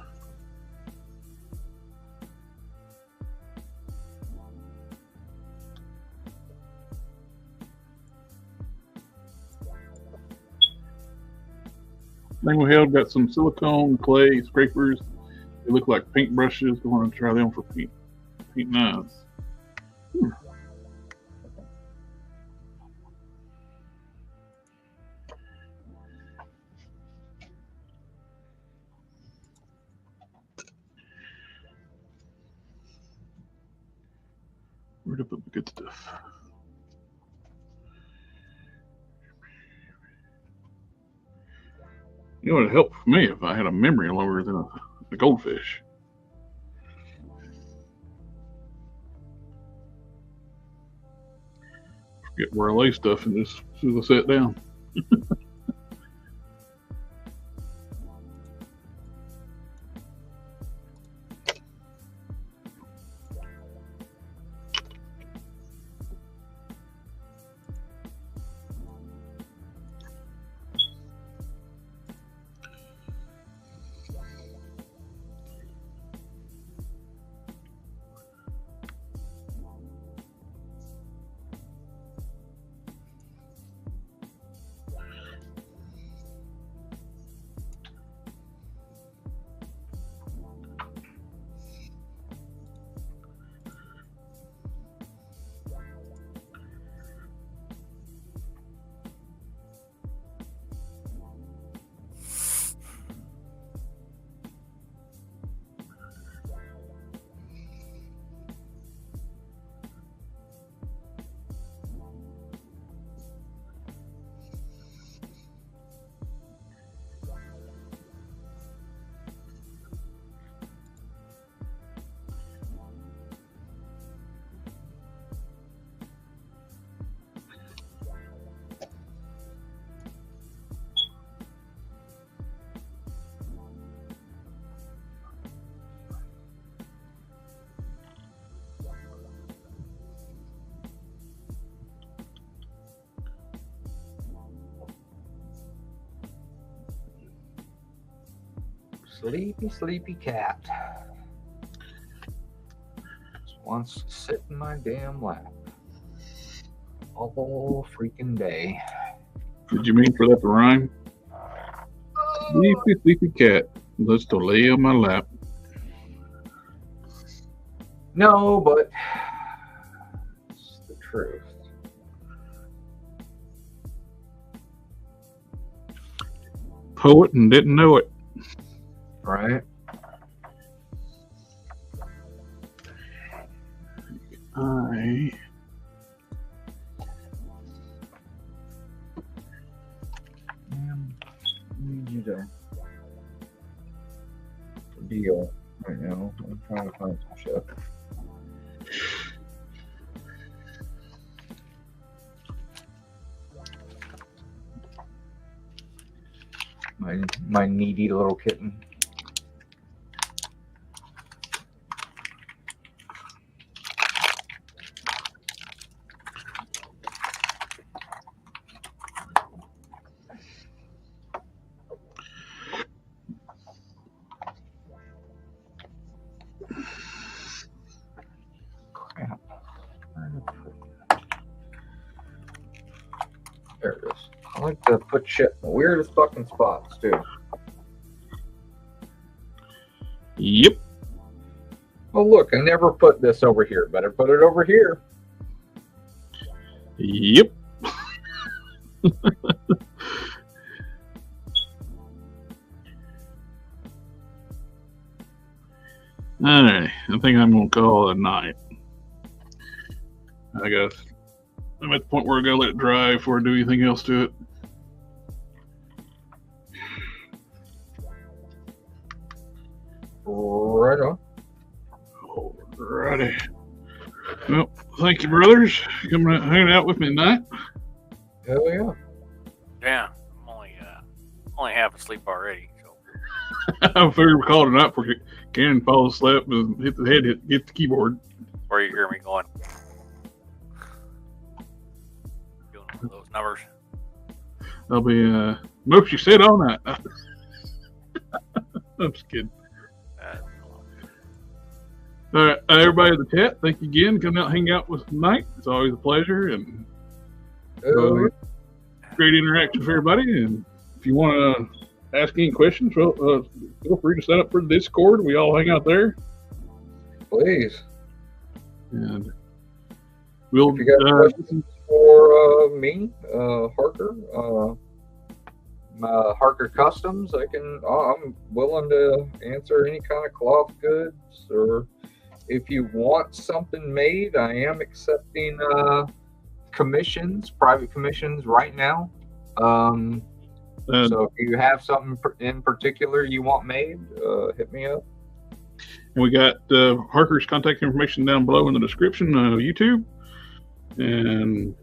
Thing we held got some silicone, clay, scrapers. They look like paint brushes. We want to try them for paint knives. Where to put the good stuff? You know, it'd help for me if I had a memory longer than a goldfish. Forget where I lay stuff and just as soon as I sit down. Sleepy, sleepy cat. Just wants to sit in my damn lap all freaking day. Did you mean for that to rhyme? Sleepy, sleepy cat. Let's to lay on my lap. No, but it's the truth. Poet and didn't know it. Right? I Need you to deal right now. I'm trying to find some shit. My needy little kitten. Crap. There it is. I like to put shit in the weirdest fucking spots too. Yep. Oh look, I never put this over here. Better put it over here. Yep. All right. I think I'm gonna call it a night. I guess I'm at the point where I gotta let it dry before I do anything else to it. Right on. Alrighty. Well, thank you, brothers, coming out hanging out with me tonight. Hell yeah. Yeah, I'm only half asleep already. So I figured we called it a night before Cannon falls asleep and hit the head, hit the keyboard. or you hear me going, doing one of those numbers. I'll be most you said all night. I'm just kidding. All right, everybody in the chat, thank you again. Coming out, hang out with tonight. It's always a pleasure and great interaction with everybody. And if you want to ask any questions, feel free to sign up for the Discord. We all hang out there. Please. And we'll. If you got questions for me, Harker, Harker Customs, I'm willing to answer any kind of cloth goods, or if you want something made, I am accepting commissions, private commissions right now. So if you have something in particular you want made, hit me up. And we got Harker's contact information down below in the description of YouTube. And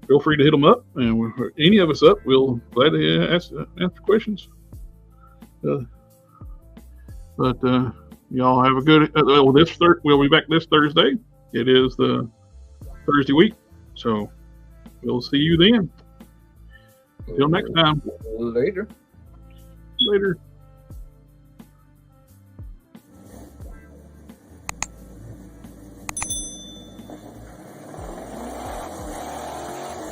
feel free to hit them up. And any of us up, we'll gladly answer questions. But y'all have a good. We'll be back this Thursday. It is the Thursday week, so we'll see you then. Till next time. Later. Later.